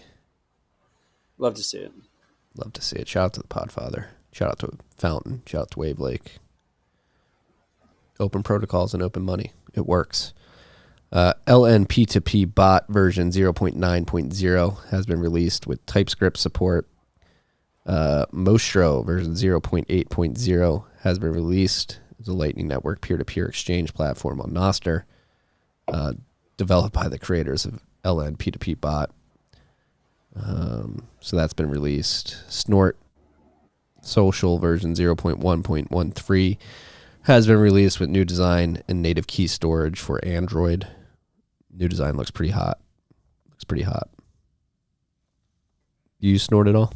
Love to see it. Love to see it. Shout out to the Podfather. Shout out to Fountain. Shout out to Wave Lake. Open protocols and open money. It works. LNP2P bot version 0.9.0 has been released with TypeScript support. Nostr version 0.8.0 has been released. It's a Lightning Network peer-to-peer exchange platform on Nostr, developed by the creators of LNP2P bot. So that's been released. Snort social version 0.1.13 has been released with new design and native key storage for Android. New design looks pretty hot. You use Snort at all?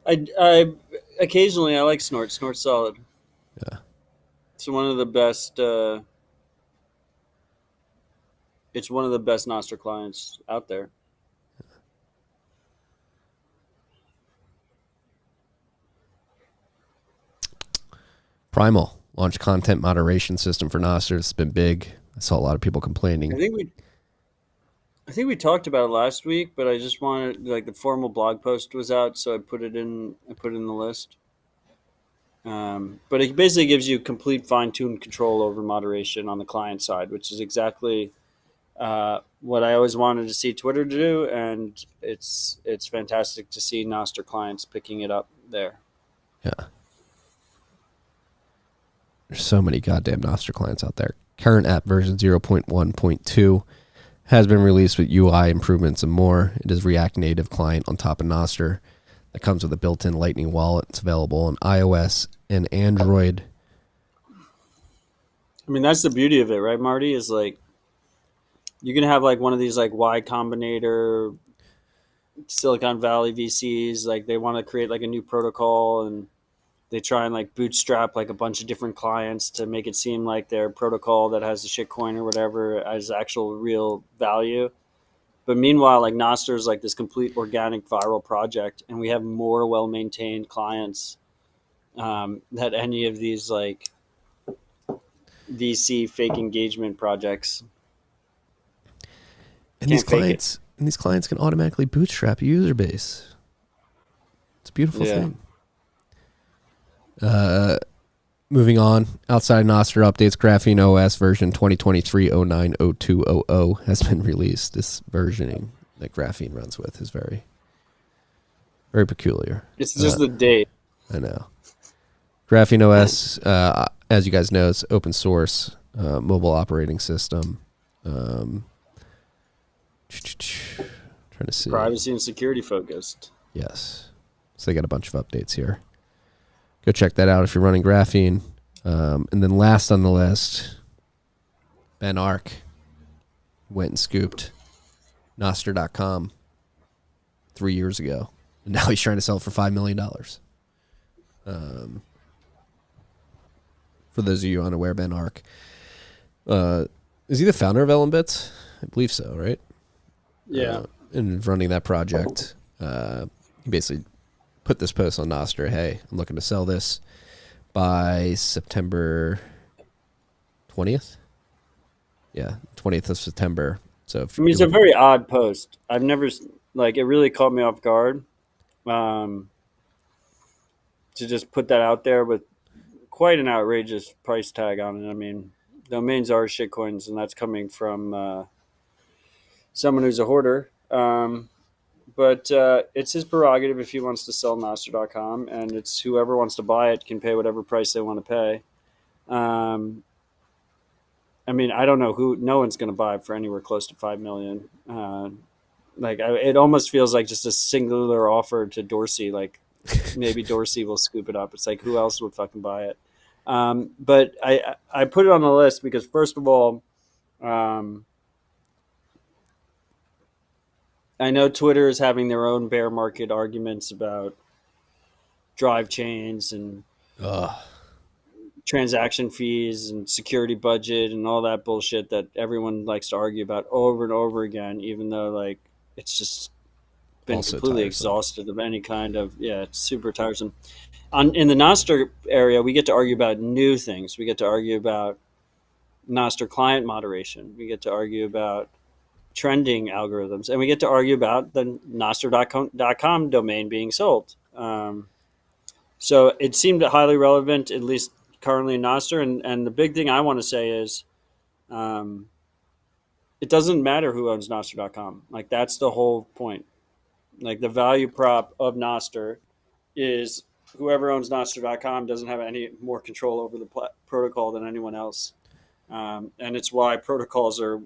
I occasionally I like Snort. Snort's solid. Yeah. It's one of the best. It's one of the best Nostr clients out there. Primal launched content moderation system for Nostr. It's been big. I saw a lot of people complaining. I think we talked about it last week, but I just wanted the formal blog post was out, so I put it in the list. But it basically gives you complete fine-tuned control over moderation on the client side, which is exactly what I always wanted to see Twitter do, and it's fantastic to see Nostr clients picking it up there. Yeah. There's so many goddamn Nostr clients out there. Current app version 0.1.2 has been released with UI improvements and more. It is React Native client on top of Nostr that comes with a built-in Lightning Wallet. It's available on iOS and Android. I mean, that's the beauty of it, right, Marty? Is you can have one of these Y Combinator, Silicon Valley VCs, they want to create a new protocol, and they try and bootstrap a bunch of different clients to make it seem like their protocol that has a shitcoin or whatever has actual real value. But meanwhile, Nostr is this complete organic viral project, and we have more well-maintained clients than any of these VC fake engagement projects. And these clients can automatically bootstrap a user base. It's a beautiful thing. Moving on, outside Nostr updates, Graphene OS version 2023-09-0200 has been released. This versioning that Graphene runs with is very, very peculiar. It's just the date. I know. Graphene OS, as you guys know, it's open source mobile operating system. Trying to see. Privacy and security focused. Yes. So they got a bunch of updates here. Go check that out if you're running Graphene. And then last on the list, Ben Ark went and scooped Nostr.com 3 years ago. And now he's trying to sell it for $5 million. For those of you unaware, Ben Ark. Is he the founder of LMBits? I believe so, right? Yeah. And running that project. He basically put this post on Nostr. Hey, I'm looking to sell this by September 20th. Yeah, 20th of September. So it's a very odd post. I've never it really caught me off guard. To just put that out there with quite an outrageous price tag on it. I mean, domains are shitcoins, and that's coming from someone who's a hoarder. But it's his prerogative if he wants to sell Nostr.com, and it's whoever wants to buy it can pay whatever price they want to pay. I mean, I don't know no one's going to buy it for anywhere close to $5 million. Like it almost feels like just a singular offer to Dorsey. Like maybe Dorsey will scoop it up. It's like who else would fucking buy it? But I put it on the list because first of all, I know Twitter is having their own bear market arguments about drive chains and transaction fees and security budget and all that bullshit that everyone likes to argue about over and over again, even though like it's just been Also completely tiresome. exhausted of any kind of it's super tiresome. In the Nostr area, we get to argue about new things. We get to argue about Nostr client moderation. We get to argue about trending algorithms, and we get to argue about the Nostr.com domain being sold. So it seemed highly relevant, at least currently in Nostr. And the big thing I want to say is it doesn't matter who owns Nostr.com. Like, that's the whole point. Like, the value prop of Nostr is whoever owns Nostr.com doesn't have any more control over the protocol than anyone else. And it's why protocols are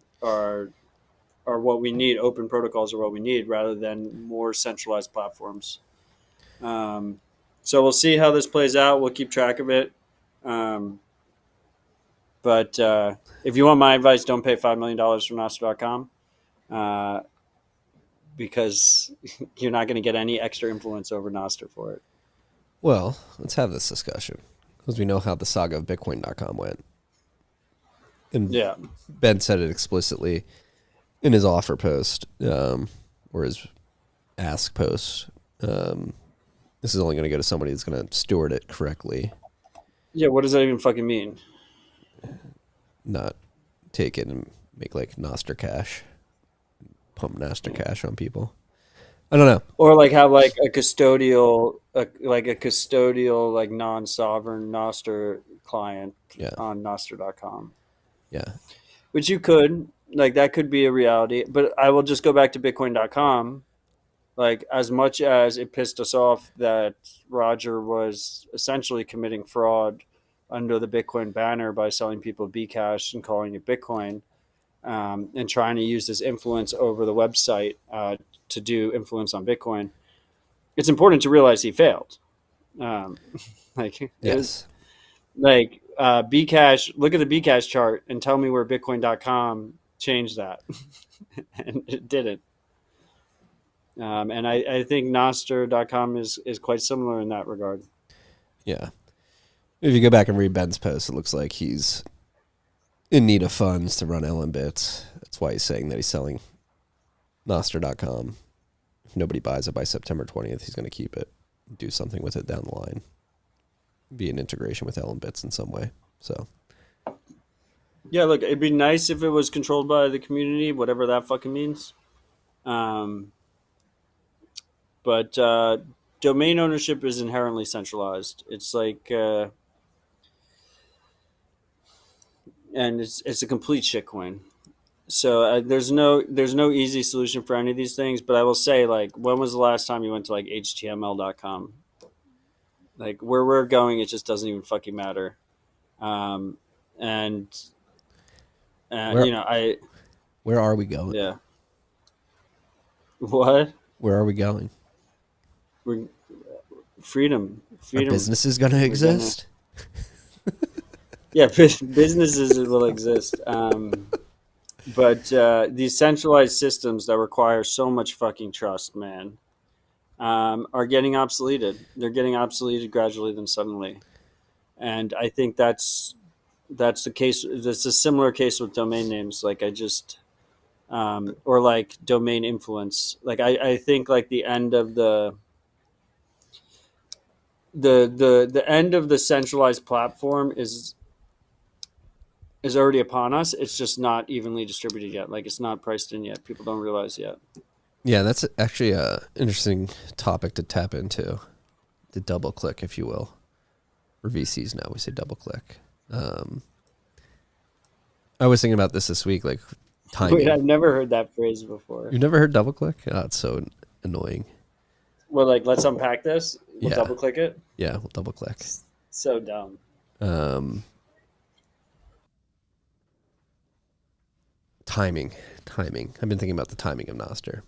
what we need. Open protocols are what we need rather than more centralized platforms. So we'll see how this plays out. We'll keep track of it. But if you want my advice, don't pay $5 million from Nostr.com because you're not going to get any extra influence over Nostr for it. Well, let's have this discussion because we know how the saga of Bitcoin.com went. And Yeah. Ben said it explicitly in his offer post or his ask post. This is only going to go to somebody that's going to steward it correctly. Yeah, what does that even fucking mean? Not take it and make like Nostr cash, pump Nostr cash on people. I don't know. Or like have like a custodial, like non-sovereign Nostr client on Nostr.com. Yeah. Which you could, like, that could be a reality. But I will just go back to Bitcoin.com. Like, as much as it pissed us off that Roger was essentially committing fraud under the Bitcoin banner by selling people Bcash and calling it Bitcoin, and trying to use his influence over the website to do influence on Bitcoin, it's important to realize he failed. Yes. Bcash, look at the Bcash chart and tell me where Bitcoin.com changed that. And it didn't. And I think Nostr.com is quite similar in that regard. Yeah. If you go back and read Ben's post, it looks like he's in need of funds to run LM Bits. That's why he's saying that he's selling Nostr.com. If nobody buys it by September 20th, he's going to keep it, do something with it down the line, be an integration with LM Bits in some way. So, yeah, look, it'd be nice if it was controlled by the community, whatever that fucking means. But domain ownership is inherently centralized. It's like, and it's a complete shitcoin. So there's no easy solution for any of these things. But I will say, like, when was the last time you went to like html.com? Like, where we're going, it just doesn't even fucking matter. where Where are we going? Yeah. What? Where are we going? We're freedom. Our business is going to exist? Yeah, businesses will exist. But these centralized systems that require so much fucking trust, man, are getting obsoleted. They're getting obsoleted gradually then suddenly. And I think that's the case. That's a similar case with domain names. Like or like domain influence. Like I think like the end of the end of the centralized platform is already upon us. It's just not evenly distributed yet. Like, it's not priced in yet. People don't realize yet. Yeah, that's actually an interesting topic to tap into, to double click, if you will. For VCs now, we say double click. I was thinking about this week, like timing. Wait, I've never heard that phrase before. You've never heard double click? Oh, it's so annoying. Well, like, let's unpack this. We'll double click it. Yeah, we'll double click. So dumb. Timing. I've been thinking about the timing of Nostr.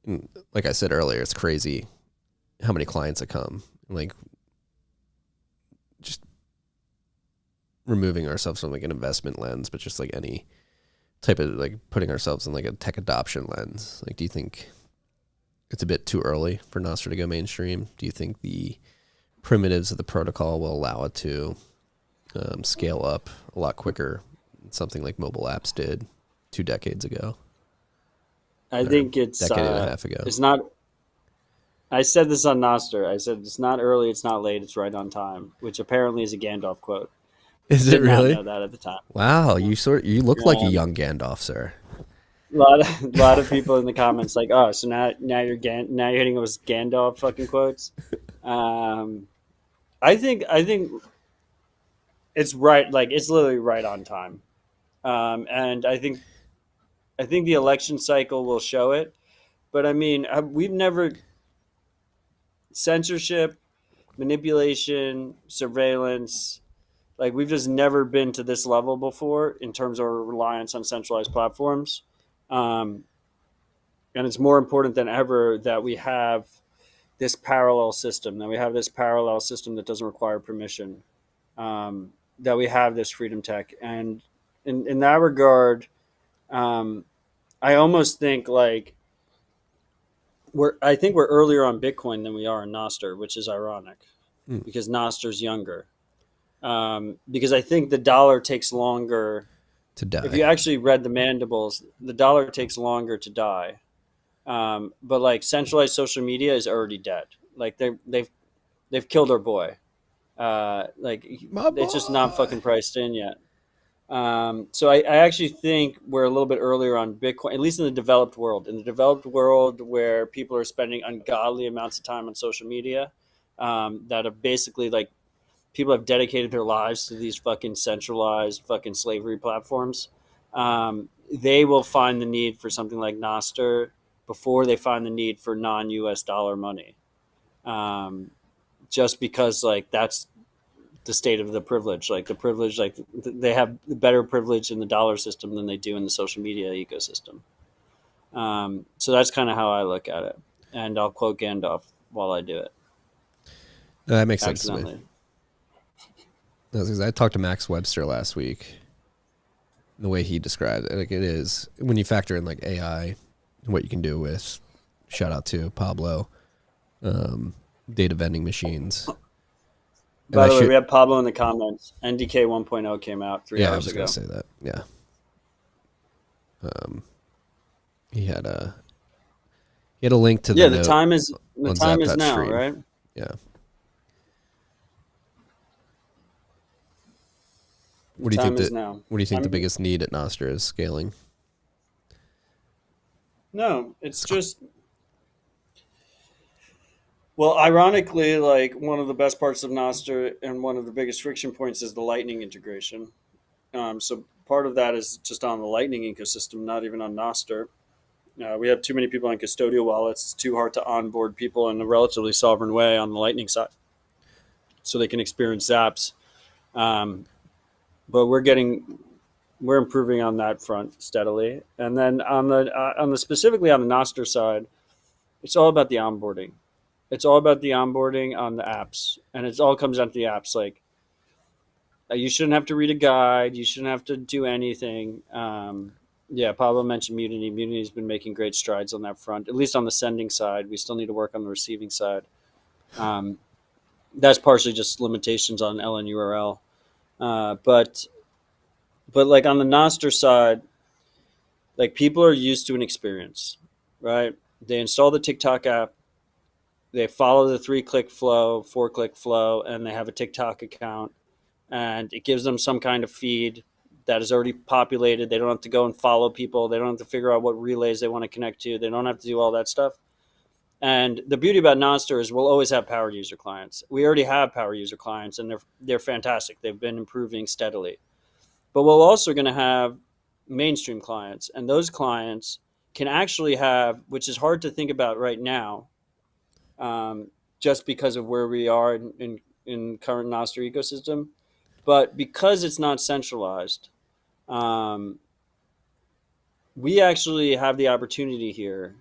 And like I said earlier, it's crazy how many clients that come. Like, just removing ourselves from like an investment lens, but just like any type of like putting ourselves in like a tech adoption lens. Like, do you think it's a bit too early for Nostr to go mainstream? Do you think the primitives of the protocol will allow it to scale up a lot quicker than something like mobile apps did 2 decades ago? I think it's decade and a half ago. It's not. I said this on Nostr. I said it's not early, it's not late, it's right on time, which apparently is a Gandalf quote. Is it Did not really? know that at the time. Wow, you look like a young Gandalf, sir. A lot of people in the comments like, oh, so now you're hitting us Gandalf fucking quotes. I think it's right, like it's literally right on time, and I think the election cycle will show it. But I mean, we've never censorship, manipulation, surveillance. Like, we've just never been to this level before in terms of our reliance on centralized platforms. And it's more important than ever that we have this parallel system, that doesn't require permission, that we have this freedom tech. And in that regard, I almost think like I think we're earlier on Bitcoin than we are in Nostr, which is ironic because Nostr's younger. Because I think the dollar takes longer to die. If you actually read the mandibles, the dollar takes longer to die. But like centralized social media is already dead. Like they've killed our boy. It's just not fucking priced in yet. So I actually think we're a little bit earlier on Bitcoin, at least in the developed world. In the developed world, where people are spending ungodly amounts of time on social media, that have basically like people have dedicated their lives to these fucking centralized fucking slavery platforms. They will find the need for something like Nostr before they find the need for non-US dollar money. Just because like that's the state of the privilege, like the privilege, like they have better privilege in the dollar system than they do in the social media ecosystem. So that's kind of how I look at it. And I'll quote Gandalf while I do it. No, that makes sense to me. I talked to Max Webster last week. The way he described it, like it is when you factor in like AI and what you can do with, shout out to Pablo, data vending machines. By the way, we have Pablo in the comments. NDK 1.0 came out 3 hours ago. I was going to say that. Yeah. He had a link to the time is now, stream. right? Yeah. What do you think the biggest need at Nostr is? Scaling? No, it's just, well, ironically, like one of the best parts of Nostr and one of the biggest friction points is the Lightning integration. So part of that is just on the Lightning ecosystem, not even on Nostr. We have too many people on custodial wallets. It's too hard to onboard people in a relatively sovereign way on the Lightning side, so they can experience zaps. But we're improving on that front steadily. And then on the specifically on the Nostr side, it's all about the onboarding. It's all about the onboarding on the apps, and it all comes down to the apps. Like, you shouldn't have to read a guide. You shouldn't have to do anything. Pablo mentioned Mutiny. Mutiny's been making great strides on that front, at least on the sending side. We still need to work on the receiving side. That's partially just limitations on LNURL. But like on the Nostr side, like people are used to an experience, right? They install the TikTok app, they follow the 3-click flow, 4-click flow, and they have a TikTok account, and it gives them some kind of feed that is already populated. They don't have to go and follow people. They don't have to figure out what relays they want to connect to. They don't have to do all that stuff. And the beauty about Nostr is we'll always have power user clients. We already have power user clients, and they're fantastic. They've been improving steadily. But we're also going to have mainstream clients, and those clients can actually have, which is hard to think about right now, just because of where we are in current Nostr ecosystem. But because it's not centralized, we actually have the opportunity here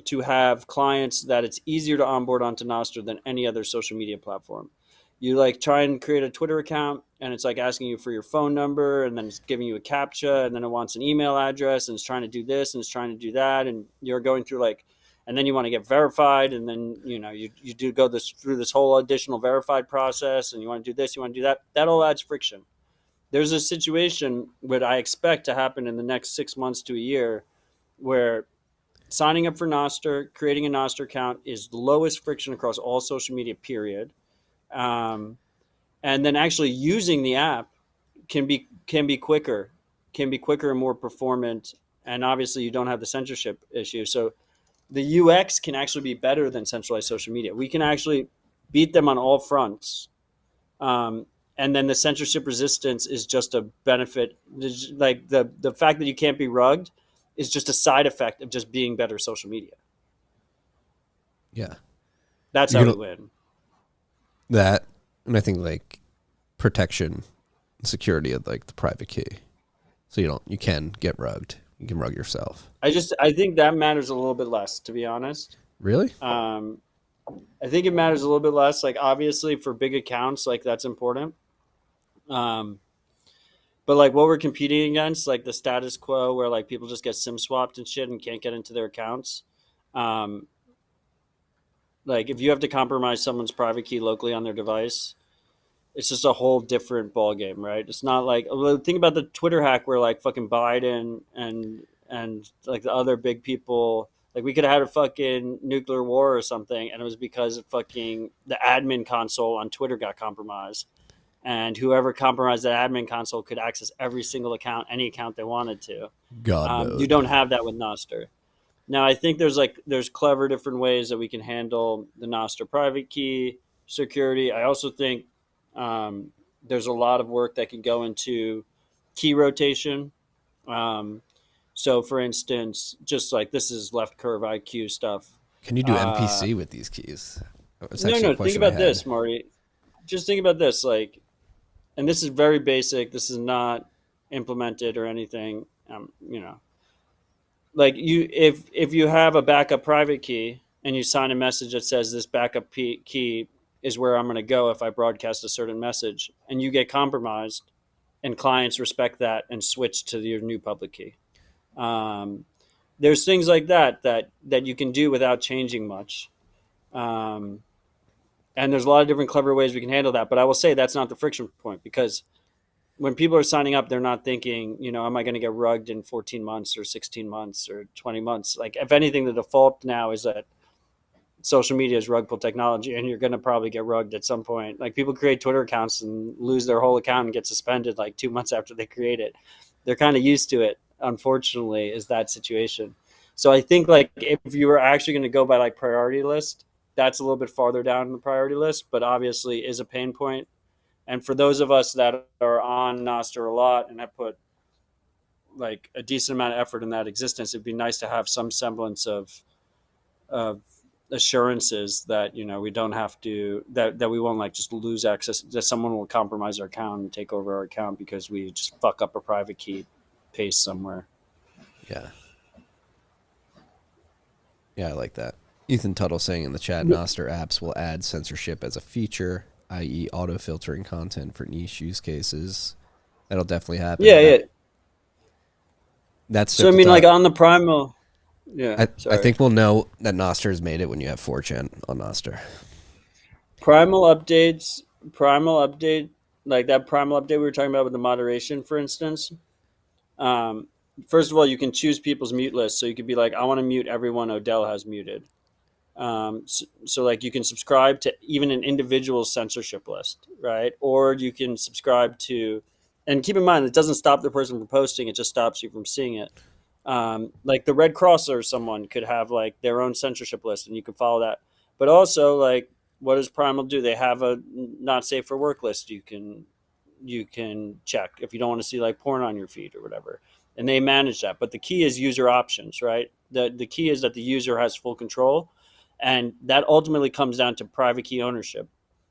to have clients that it's easier to onboard onto Nostr than any other social media platform. You like try and create a Twitter account and it's like asking you for your phone number and then it's giving you a CAPTCHA and then it wants an email address and it's trying to do this and it's trying to do that. And you're going through like, and then you want to get verified. And then, you do go through this whole additional verified process and you want to do this, you want to do that. That all adds friction. There's a situation what I expect to happen in the next 6 months to a year where signing up for Nostr, creating a Nostr account is the lowest friction across all social media, period. And then actually using the app can be quicker, and more performant. And obviously you don't have the censorship issue. So the UX can actually be better than centralized social media. We can actually beat them on all fronts. And then the censorship resistance is just a benefit. Like the fact that you can't be rugged is just a side effect of just being better social media. Yeah. That's how we win. That, and I think like protection and security of like the private key. So you can get rugged. You can rug yourself. I think that matters a little bit less, to be honest. Really? I think it matters a little bit less. Like obviously for big accounts, like that's important. But like what we're competing against, like the status quo where like people just get SIM swapped and shit and can't get into their accounts. Like if you have to compromise someone's private key locally on their device, it's just a whole different ball game, right? It's not like, think about the Twitter hack where like fucking Biden and like the other big people, like we could have had a fucking nuclear war or something, and it was because fucking the admin console on Twitter got compromised, and whoever compromised that admin console could access every single account, any account they wanted to. God, you don't have that with Nostr. Now, I think there's clever different ways that we can handle the Nostr private key security. I also think there's a lot of work that can go into key rotation. So, for instance, just like this is left curve IQ stuff. Can you do MPC with these keys? No. Think about this, Marty. Just think about this. Like, and this is very basic. This is not implemented or anything. Like if you have a backup private key and you sign a message that says this backup key is where I'm going to go if I broadcast a certain message, and you get compromised, and clients respect that and switch to your new public key. There's things like that you can do without changing much. And there's a lot of different clever ways we can handle that. But I will say that's not the friction point, because when people are signing up, they're not thinking, am I going to get rugged in 14 months or 16 months or 20 months? Like, if anything, the default now is that social media is rug pull technology, and you're going to probably get rugged at some point. Like, people create Twitter accounts and lose their whole account and get suspended like 2 months after they create it. They're kind of used to it, unfortunately, is that situation. So I think like if you were actually going to go by like priority list, that's a little bit farther down the priority list, but obviously is a pain point. And for those of us that are on Nostr a lot and have put like a decent amount of effort in that existence, it'd be nice to have some semblance of assurances that we don't have to that we won't like just lose access, that someone will compromise our account and take over our account because we just fuck up a private key paste somewhere. Yeah, I like that. Ethan Tuttle saying in the chat, Nostr apps will add censorship as a feature, i.e. auto-filtering content for niche use cases. That'll definitely happen. Yeah. That's so I mean, like on the primal. Yeah, I think we'll know that Nostr has made it when you have 4chan on Nostr. Primal update, like that primal update we were talking about with the moderation, for instance. First of all, you can choose people's mute list. So you could be like, I want to mute everyone Odell has muted. So like you can subscribe to even an individual censorship list, right? Or you can subscribe to, and keep in mind, it doesn't stop the person from posting. It just stops you from seeing it. Like the Red Cross or someone could have like their own censorship list, and you can follow that. But also, like, what does Primal do? They have a not safe for work list. You can check if you don't want to see like porn on your feed or whatever, and they manage that. But the key is user options, right? The key is that the user has full control, and that ultimately comes down to private key ownership,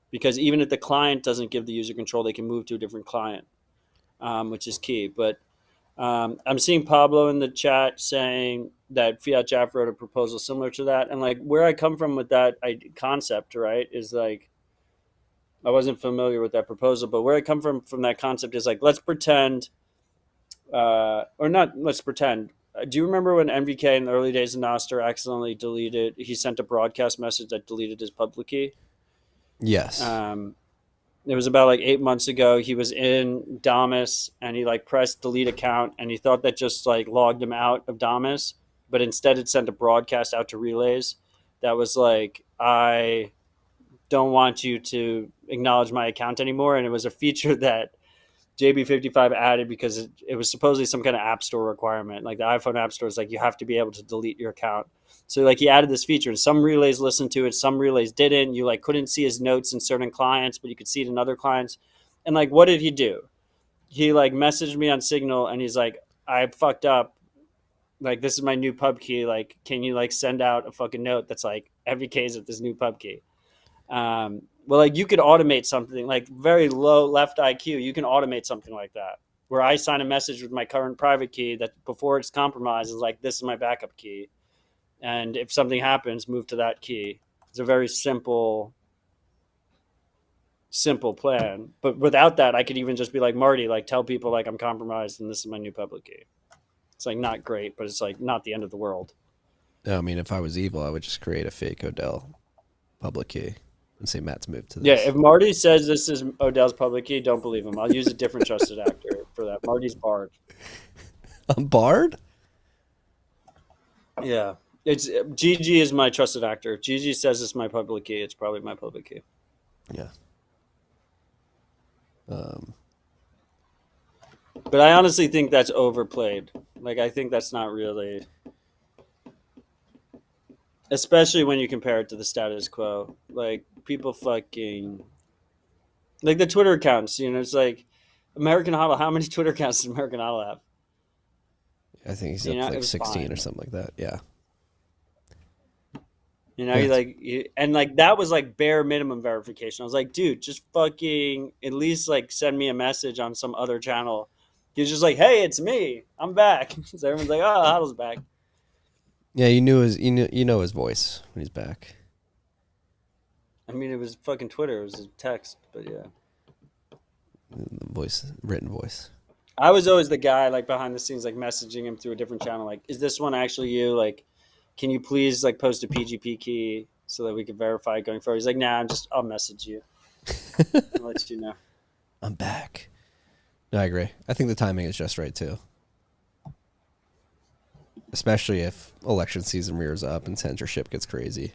because even if the client doesn't give the user control, they can move to a different client, which is key. But I'm seeing Pablo in the chat saying that Fiat Jeff wrote a proposal similar to that. And like where I come from with that concept, right, is like I wasn't familiar with that proposal, but where I come from that concept is like let's pretend, or not. Let's pretend. Do you remember when MVK in the early days of Nostr accidentally deleted? He sent a broadcast message that deleted his public key. Yes. It was about like 8 months ago. He was in Damus and he like pressed delete account and he thought that just like logged him out of Damus, but instead it sent a broadcast out to relays that was like, I don't want you to acknowledge my account anymore. And it was a feature that JB55 added because it was supposedly some kind of app store requirement. Like the iPhone app store is like, you have to be able to delete your account. So like he added this feature and some relays listened to it. Some relays didn't. You like couldn't see his notes in certain clients, but you could see it in other clients. And like, what did he do? He like messaged me on Signal and he's like, I fucked up. Like, this is my new pub key. Like, can you like send out a fucking note that's like MVK's with this new pub key? Well, like you could automate something like very low left IQ. You can automate something like that where I sign a message with my current private key that before it's compromised is like, this is my backup key. And if something happens, move to that key. It's a very simple plan. But without that, I could even just be like, Marty, like tell people like I'm compromised and this is my new public key. It's like not great, but it's like not the end of the world. I mean, if I was evil, I would just create a fake Odell public key and say Matt's moved to this. Yeah, if Marty says this is Odell's public key, don't believe him. I'll use a different trusted actor for that. Marty's barred. I'm barred? Yeah. It's GG is my trusted actor. If GG says it's my public key, it's probably my public key. Yeah. But I honestly think that's overplayed. Like, I think that's not really, especially when you compare it to the status quo. Like, people fucking, like the Twitter accounts, you know, it's like American Hodl. How many Twitter accounts does American Hodl have? I think he's up to like 16 fine. Or something like that. Yeah. You know, and like that was like bare minimum verification. I was like, dude, just fucking at least like send me a message on some other channel. He's just like, hey, it's me. I'm back. So everyone's like, oh, Hodl's back. Yeah, you know his voice when he's back. I mean, it was fucking Twitter. It was a text, but yeah. The voice, written voice. I was always the guy like behind the scenes, like messaging him through a different channel. Like, is this one actually you? Like, can you please like post a PGP key so that we can verify it going forward? He's like, nah, I'll message you. I'll let you know. I'm back. No, I agree. I think the timing is just right too. Especially if election season rears up and censorship gets crazy.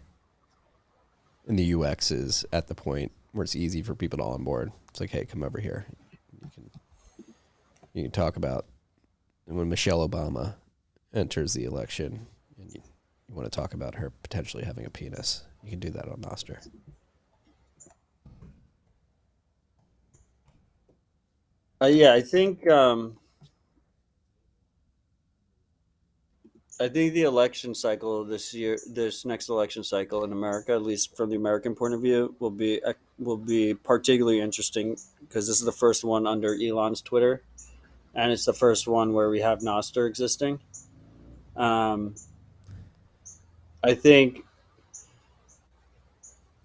And the UX is at the point where it's easy for people to all on board. It's like, hey, come over here. You can talk about when Michelle Obama enters the election and you want to talk about her potentially having a penis. You can do that on Nostr. Yeah, I think the election cycle this year, this next election cycle in America, at least from the American point of view, will be particularly interesting because this is the first one under Elon's Twitter, and it's the first one where we have Nostr existing. I think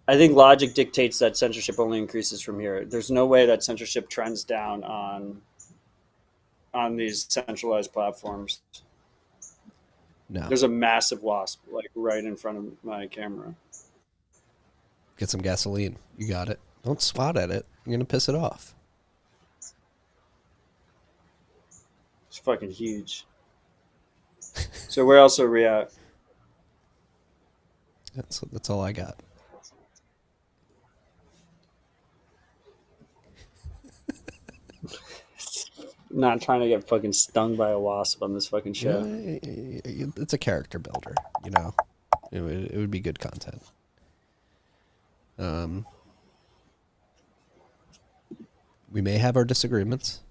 logic dictates that censorship only increases from here. There's no way that censorship trends down on these centralized platforms. No. There's a massive wasp like right in front of my camera. Get some gasoline. You got it. Don't swat at it. You're going to piss it off. It's fucking huge. So where else are we at? That's all I got. Not trying to get fucking stung by a wasp on this fucking show. It's a character builder, you know. It would be good content. We may have our disagreements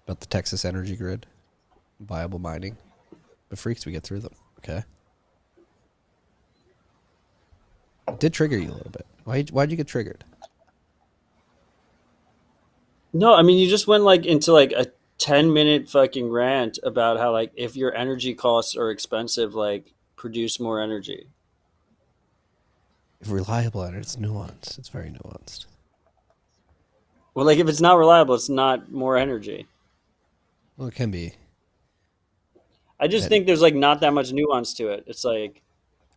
about the Texas energy grid, viable mining, but freaks, we get through them, okay? It did trigger you a little bit. Why'd you get triggered? No, I mean you just went like into like a 10-minute fucking rant about how like if your energy costs are expensive, like produce more energy. If reliable and it's nuanced. It's very nuanced. Well, like if it's not reliable, it's not more energy. Well, it can be. I just think there's like not that much nuance to it. It's like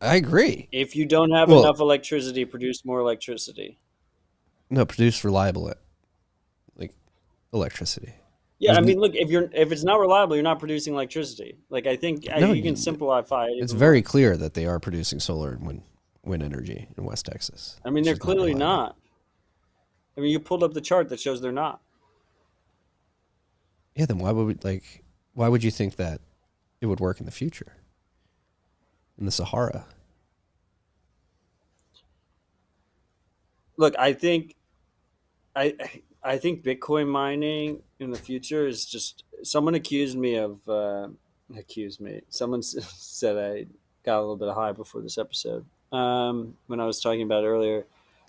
I agree. if you don't have Well, enough electricity, produce more electricity. No, produce reliable like electricity. Yeah, There's I mean, look, if it's not reliable, you're not producing electricity. Like I think No, you can simplify it. It's even very more. clear that they are producing solar and wind energy in West Texas. I mean, It's they're just clearly reliable. not. I mean, you pulled up the chart that shows they're not. Yeah, then why would you think that it would work in the future? In the Sahara? Look, I think Bitcoin mining in the future is just. Someone accused me of Someone said I got a little bit high before this episode when I was talking about it earlier.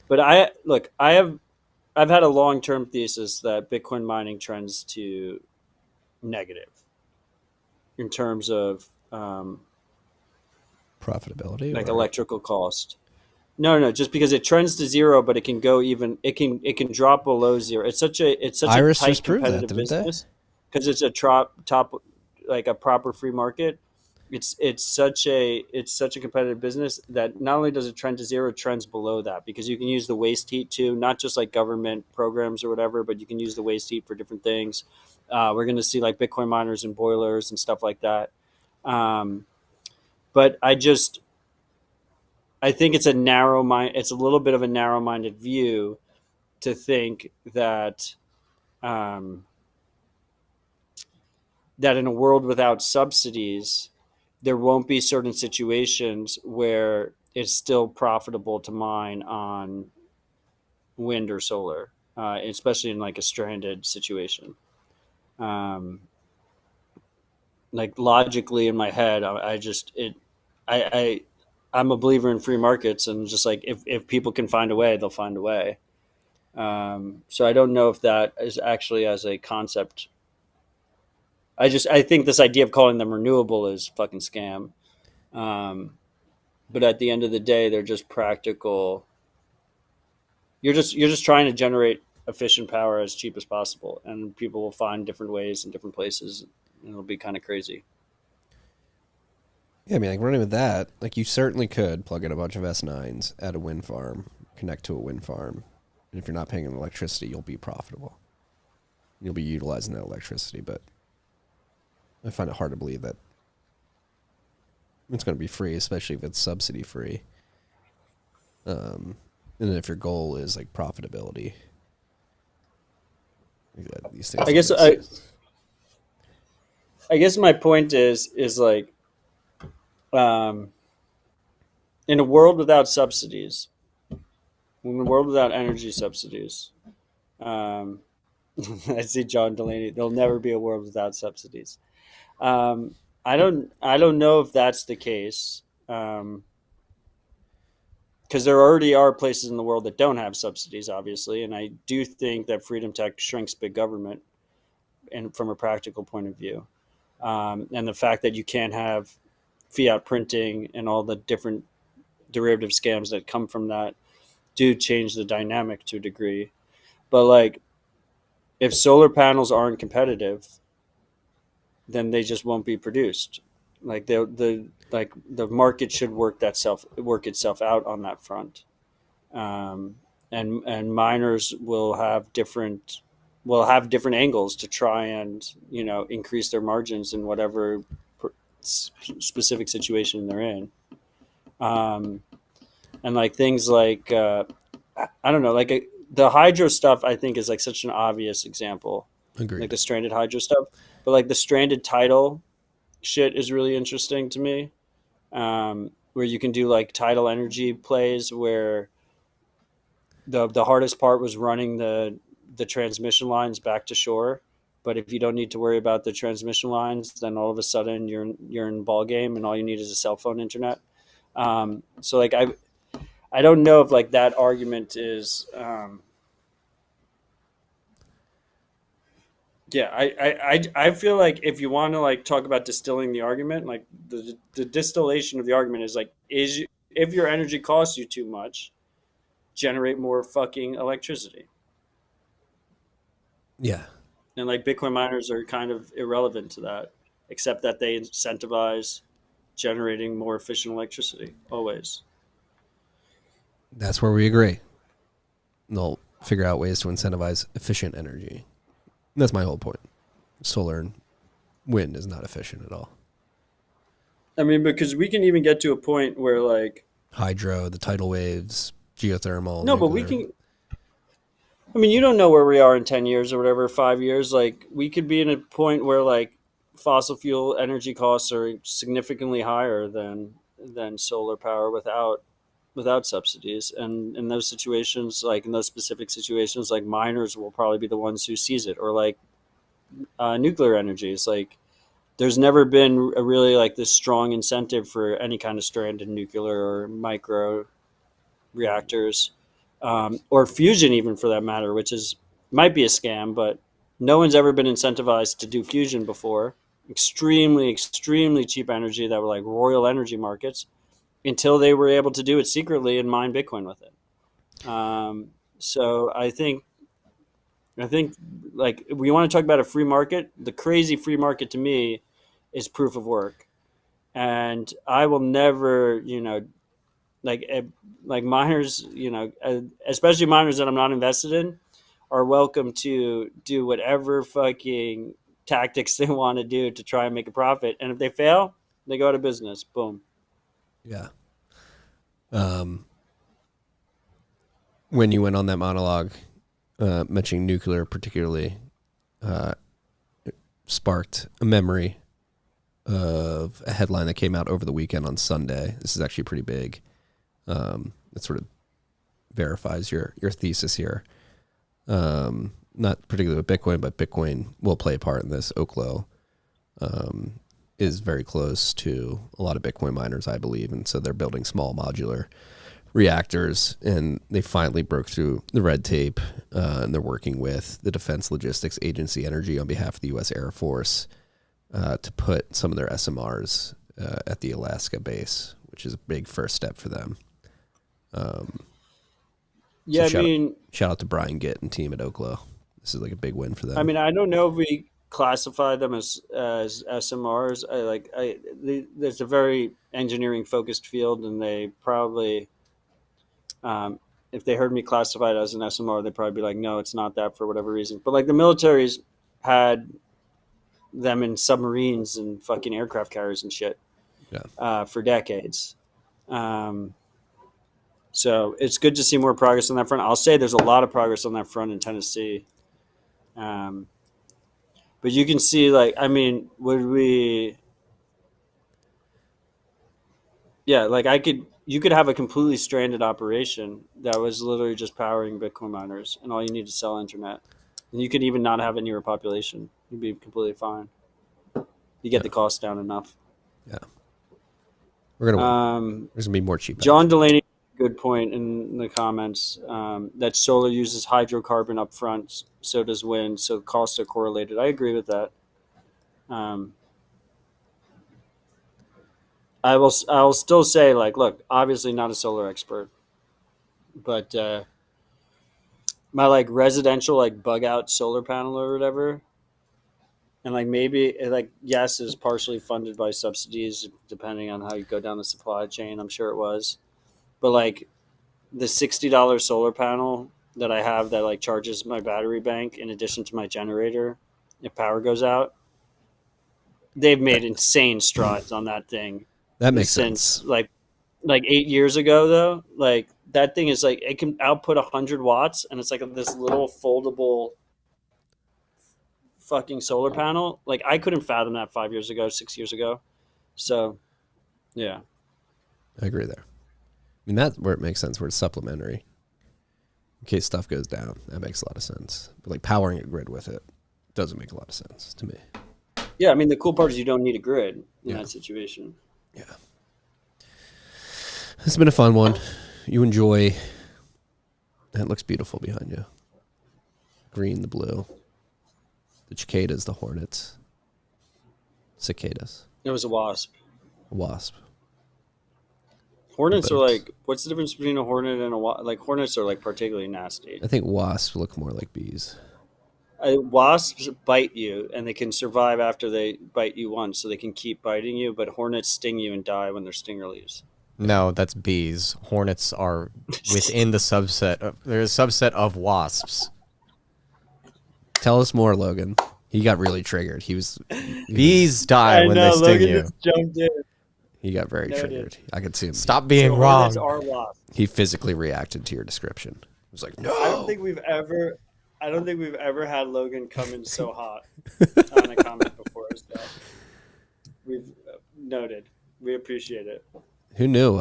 But I've had a long term thesis that Bitcoin mining trends to negative in terms of Profitability like or electrical cost. No, just because it trends to zero, but it can go even it can drop below zero. It's such a Iris tight just proved that, competitive didn't they? business because it's a top like a proper free market. It's such a competitive business that not only does it trend to zero, it trends below that because you can use the waste heat too, not just like government programs or whatever, but you can use the waste heat for different things. We're going to see like Bitcoin miners and boilers and stuff like that. But I think it's it's a little bit of a narrow-minded view to think that that in a world without subsidies, there won't be certain situations where it's still profitable to mine on wind or solar, especially in like a stranded situation. Um, like logically in my head, I I'm a believer in free markets, and just like if people can find a way, they'll find a way. So I don't know if that is actually as a concept. I think this idea of calling them renewable is fucking scam. Um, but at the end of the day, they're just practical. You're just trying to generate efficient power as cheap as possible, and people will find different ways in different places, and it'll be kind of crazy. Yeah, I mean, like running with that, like you certainly could plug in a bunch of S9s at a wind farm, connect to a wind farm, and if you're not paying an electricity, you'll be profitable. You'll be utilizing that electricity, but I find it hard to believe that it's going to be free, especially if it's subsidy free. And then if your goal is like profitability, these things. I guess my point is like, in a world without subsidies, in a world without energy subsidies, um, I see John Delaney. There'll never be a world without subsidies. I don't know if that's the case. Because there already are places in the world that don't have subsidies, obviously, and I do think that freedom tech shrinks big government, and from a practical point of view, and the fact that you can't have fiat printing and all the different derivative scams that come from that do change the dynamic to a degree. But like, if solar panels aren't competitive, then they just won't be produced. Like the market should work itself out on that front. And miners will have different angles to try and increase their margins in whatever specific situation they're in. And like things like I don't know, like the hydro stuff I think is like such an obvious example. Agreed. Like the stranded hydro stuff, but like the stranded tidal shit is really interesting to me. Where you can do like tidal energy plays where the hardest part was running the transmission lines back to shore. But if you don't need to worry about the transmission lines, then all of a sudden you're in ball game, and all you need is a cell phone internet. So like I don't know if like that argument is Yeah, I feel like if you want to like talk about distilling the argument, like the distillation of the argument is like is if your energy costs you too much, generate more fucking electricity. Yeah. And like Bitcoin miners are kind of irrelevant to that, except that they incentivize generating more efficient electricity always. That's where we agree. They'll figure out ways to incentivize efficient energy. That's my whole point. Solar and wind is not efficient at all. I mean, because we can even get to a point where like Hydro, the tidal waves, geothermal, no, but nuclear. we can. I mean, you don't know where we are in 10 years or whatever, 5 years. Like we could be in a point where like fossil fuel energy costs are significantly higher than solar power without subsidies. And in those situations, like in those specific situations, like miners will probably be the ones who seize it, or like nuclear energy. It's like there's never been a really like this strong incentive for any kind of stranded nuclear or micro reactors, or fusion even for that matter, which is might be a scam, but no one's ever been incentivized to do fusion before. Extremely cheap energy that were like royal energy markets until they were able to do it secretly and mine Bitcoin with it. So I think like we want to talk about a free market. The crazy free market to me is proof of work, and I will never, like like miners, especially miners that I'm not invested in, are welcome to do whatever fucking tactics they want to do to try and make a profit. And if they fail, they go out of business. Boom. Yeah. When you went on that monologue, mentioning nuclear particularly, sparked a memory of a headline that came out over the weekend on Sunday. This is actually pretty big. It sort of verifies your thesis here. Not particularly with Bitcoin, but Bitcoin will play a part in this. Oklo is very close to a lot of Bitcoin miners, I believe, and so they're building small modular reactors, and they finally broke through the red tape, and they're working with the Defense Logistics Agency Energy on behalf of the U.S. Air Force to put some of their SMRs at the Alaska base, which is a big first step for them. Yeah, so I mean, shout out to Brian Gitt and team at Oklo. This is like a big win for them. I mean, I don't know if we classify them as SMRs. There's a very engineering focused field, and they probably, if they heard me classify it as an SMR, they'd probably be like, no, it's not that for whatever reason. But like the military's had them in submarines and fucking aircraft carriers and shit for decades. So it's good to see more progress on that front. I'll say there's a lot of progress on that front in Tennessee. But you can see, like, I mean, you could have a completely stranded operation that was literally just powering Bitcoin miners, and all you need to sell internet. And you could even not have a newer population. You'd be completely fine. You get the cost down enough. Yeah. We're going to win. There's going to be more cheap. John Delaney, good point in the comments, that solar uses hydrocarbon up front, so does wind, so costs are correlated. I agree with that. I'll still say, like, look, obviously not a solar expert, but my like residential like bug out solar panel or whatever, and like maybe like yes is partially funded by subsidies depending on how you go down the supply chain. I'm sure it was, but like the $60 solar panel that I have that like charges my battery bank in addition to my generator if power goes out, they've made insane strides on that thing. That makes since sense. like 8 years ago though. Like that thing is like it can output 100 watts, and it's like this little foldable fucking solar panel. Like I couldn't fathom that 5 years ago, 6 years ago. So yeah, I agree there. I mean, that's where it makes sense, where it's supplementary. In case stuff goes down, that makes a lot of sense. But like powering a grid with it doesn't make a lot of sense to me. yeah. I mean, the cool part is you don't need a grid in that situation. Yeah. It's been a fun one. You enjoy. That looks beautiful behind you. Green, the blue. The cicadas, the hornets. Cicadas. It was a wasp. Wasp. Hornets are But like, what's the difference between a hornet and a wasp? Like, hornets are like particularly nasty. I think wasps look more like bees. Wasps bite you, and they can survive after they bite you once, so they can keep biting you. But hornets sting you and die when their stinger leaves. No, that's bees. Hornets are within the subset. There's a subset of wasps. Tell us more, Logan. He got really triggered. Bees die when they sting Logan you. just jumped in. He got very Noted. triggered. I could see him. Stop being So wrong. hornets are wasps. He physically reacted to your description. He was like, no. I don't think we've ever had Logan come in so hot on a comment before. So we've noted. We appreciate it. Who knew?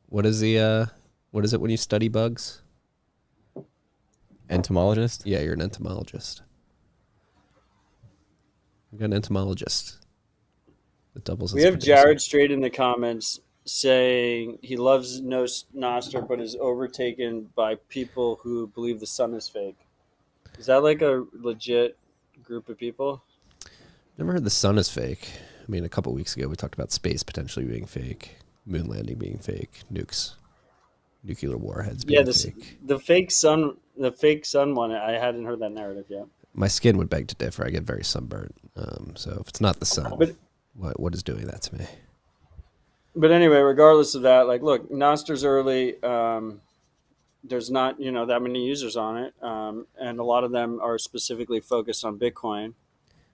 What is it when you study bugs? Entomologist? Yeah, you're an entomologist. We got an entomologist. That doubles. We as a have producer. Jared straight in the comments saying he loves Nostr, but is overtaken by people who believe the sun is fake. Is that like a legit group of people? Never heard the sun is fake. I mean, a couple weeks ago we talked about space potentially being fake, moon landing being fake, nuclear warheads being fake. The fake sun one. I hadn't heard that narrative yet. My skin would beg to differ. I get very sunburnt. So if it's not the sun, But what is doing that to me? But anyway, regardless of that, like, look, Nostr's early. There's not, that many users on it, and a lot of them are specifically focused on Bitcoin.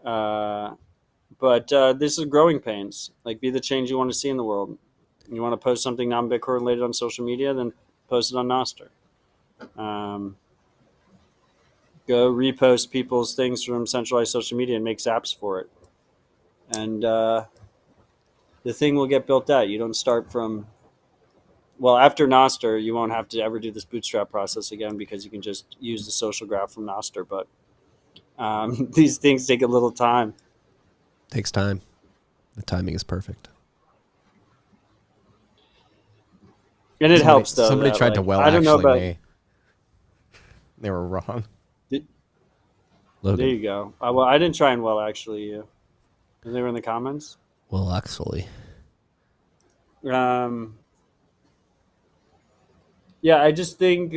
But this is growing pains. Like, be the change you want to see in the world. You want to post something non-Bitcoin related on social media, then post it on Nostr. Go repost people's things from centralized social media and make apps for it. And the thing will get built out. You don't start from, after Nostr, you won't have to ever do this bootstrap process again because you can just use the social graph from Nostr. But these things take a little time. Takes time. The timing is perfect. And it helps, though. Somebody tried to I don't know about me. They were wrong. Logan. There you go. I didn't try and actually you. And they were in the comments. Well, actually. Yeah, I just think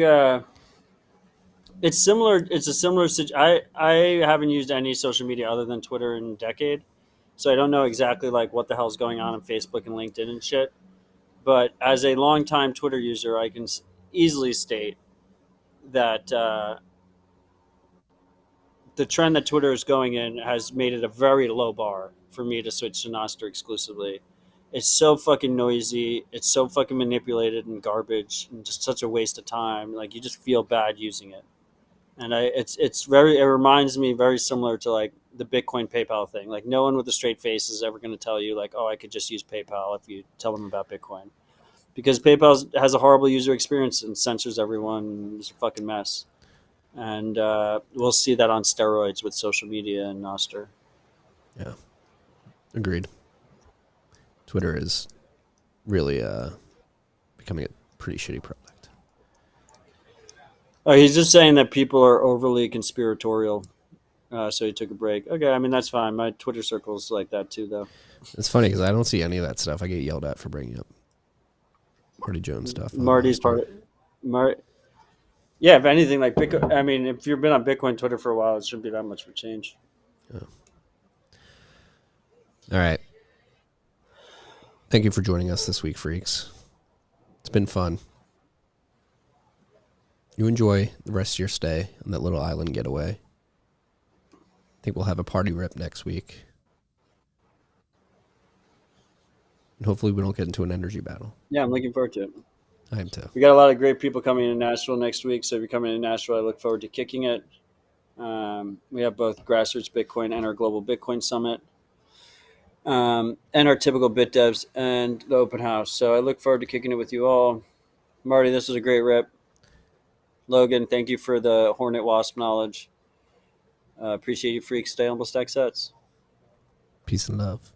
it's similar. It's a similar situation. I haven't used any social media other than Twitter in a decade, so I don't know exactly like what the hell's going on Facebook and LinkedIn and shit. But as a longtime Twitter user, I can easily state that the trend that Twitter is going in has made it a very low bar for me to switch to Nostr exclusively. It's so fucking noisy. It's so fucking manipulated and garbage and just such a waste of time. Like, you just feel bad using it. And it reminds me very similar to like the Bitcoin PayPal thing. Like, no one with a straight face is ever going to tell you like, oh, I could just use PayPal if you tell them about Bitcoin. Because PayPal has a horrible user experience and censors everyone. It's a fucking mess. And we'll see that on steroids with social media and Nostr. Yeah. Agreed. Twitter is really becoming a pretty shitty product. Oh, he's just saying that people are overly conspiratorial, so he took a break. Okay, I mean, that's fine. My Twitter circle's like that too, though. It's funny because I don't see any of that stuff. I get yelled at for bringing up Marty Jones stuff. Marty's part of Yeah, if anything, like Bitcoin. I mean, if you've been on Bitcoin Twitter for a while, it shouldn't be that much of a change. Yeah. All right. Thank you for joining us this week, freaks. It's been fun. You enjoy the rest of your stay on that little island getaway. I think we'll have a party rip next week. And hopefully we don't get into an energy battle. Yeah, I'm looking forward to it. I am too. We got a lot of great people coming in Nashville next week, so if you're coming to Nashville, I look forward to kicking it. We have both Grassroots Bitcoin and our Global Bitcoin Summit, and our typical Bit Devs and the open house. So I look forward to kicking it with you all. Marty, this was a great rip. Logan, thank you for the Hornet Wasp knowledge. Appreciate you, freaks. Stay humble, stack sets. Peace and love.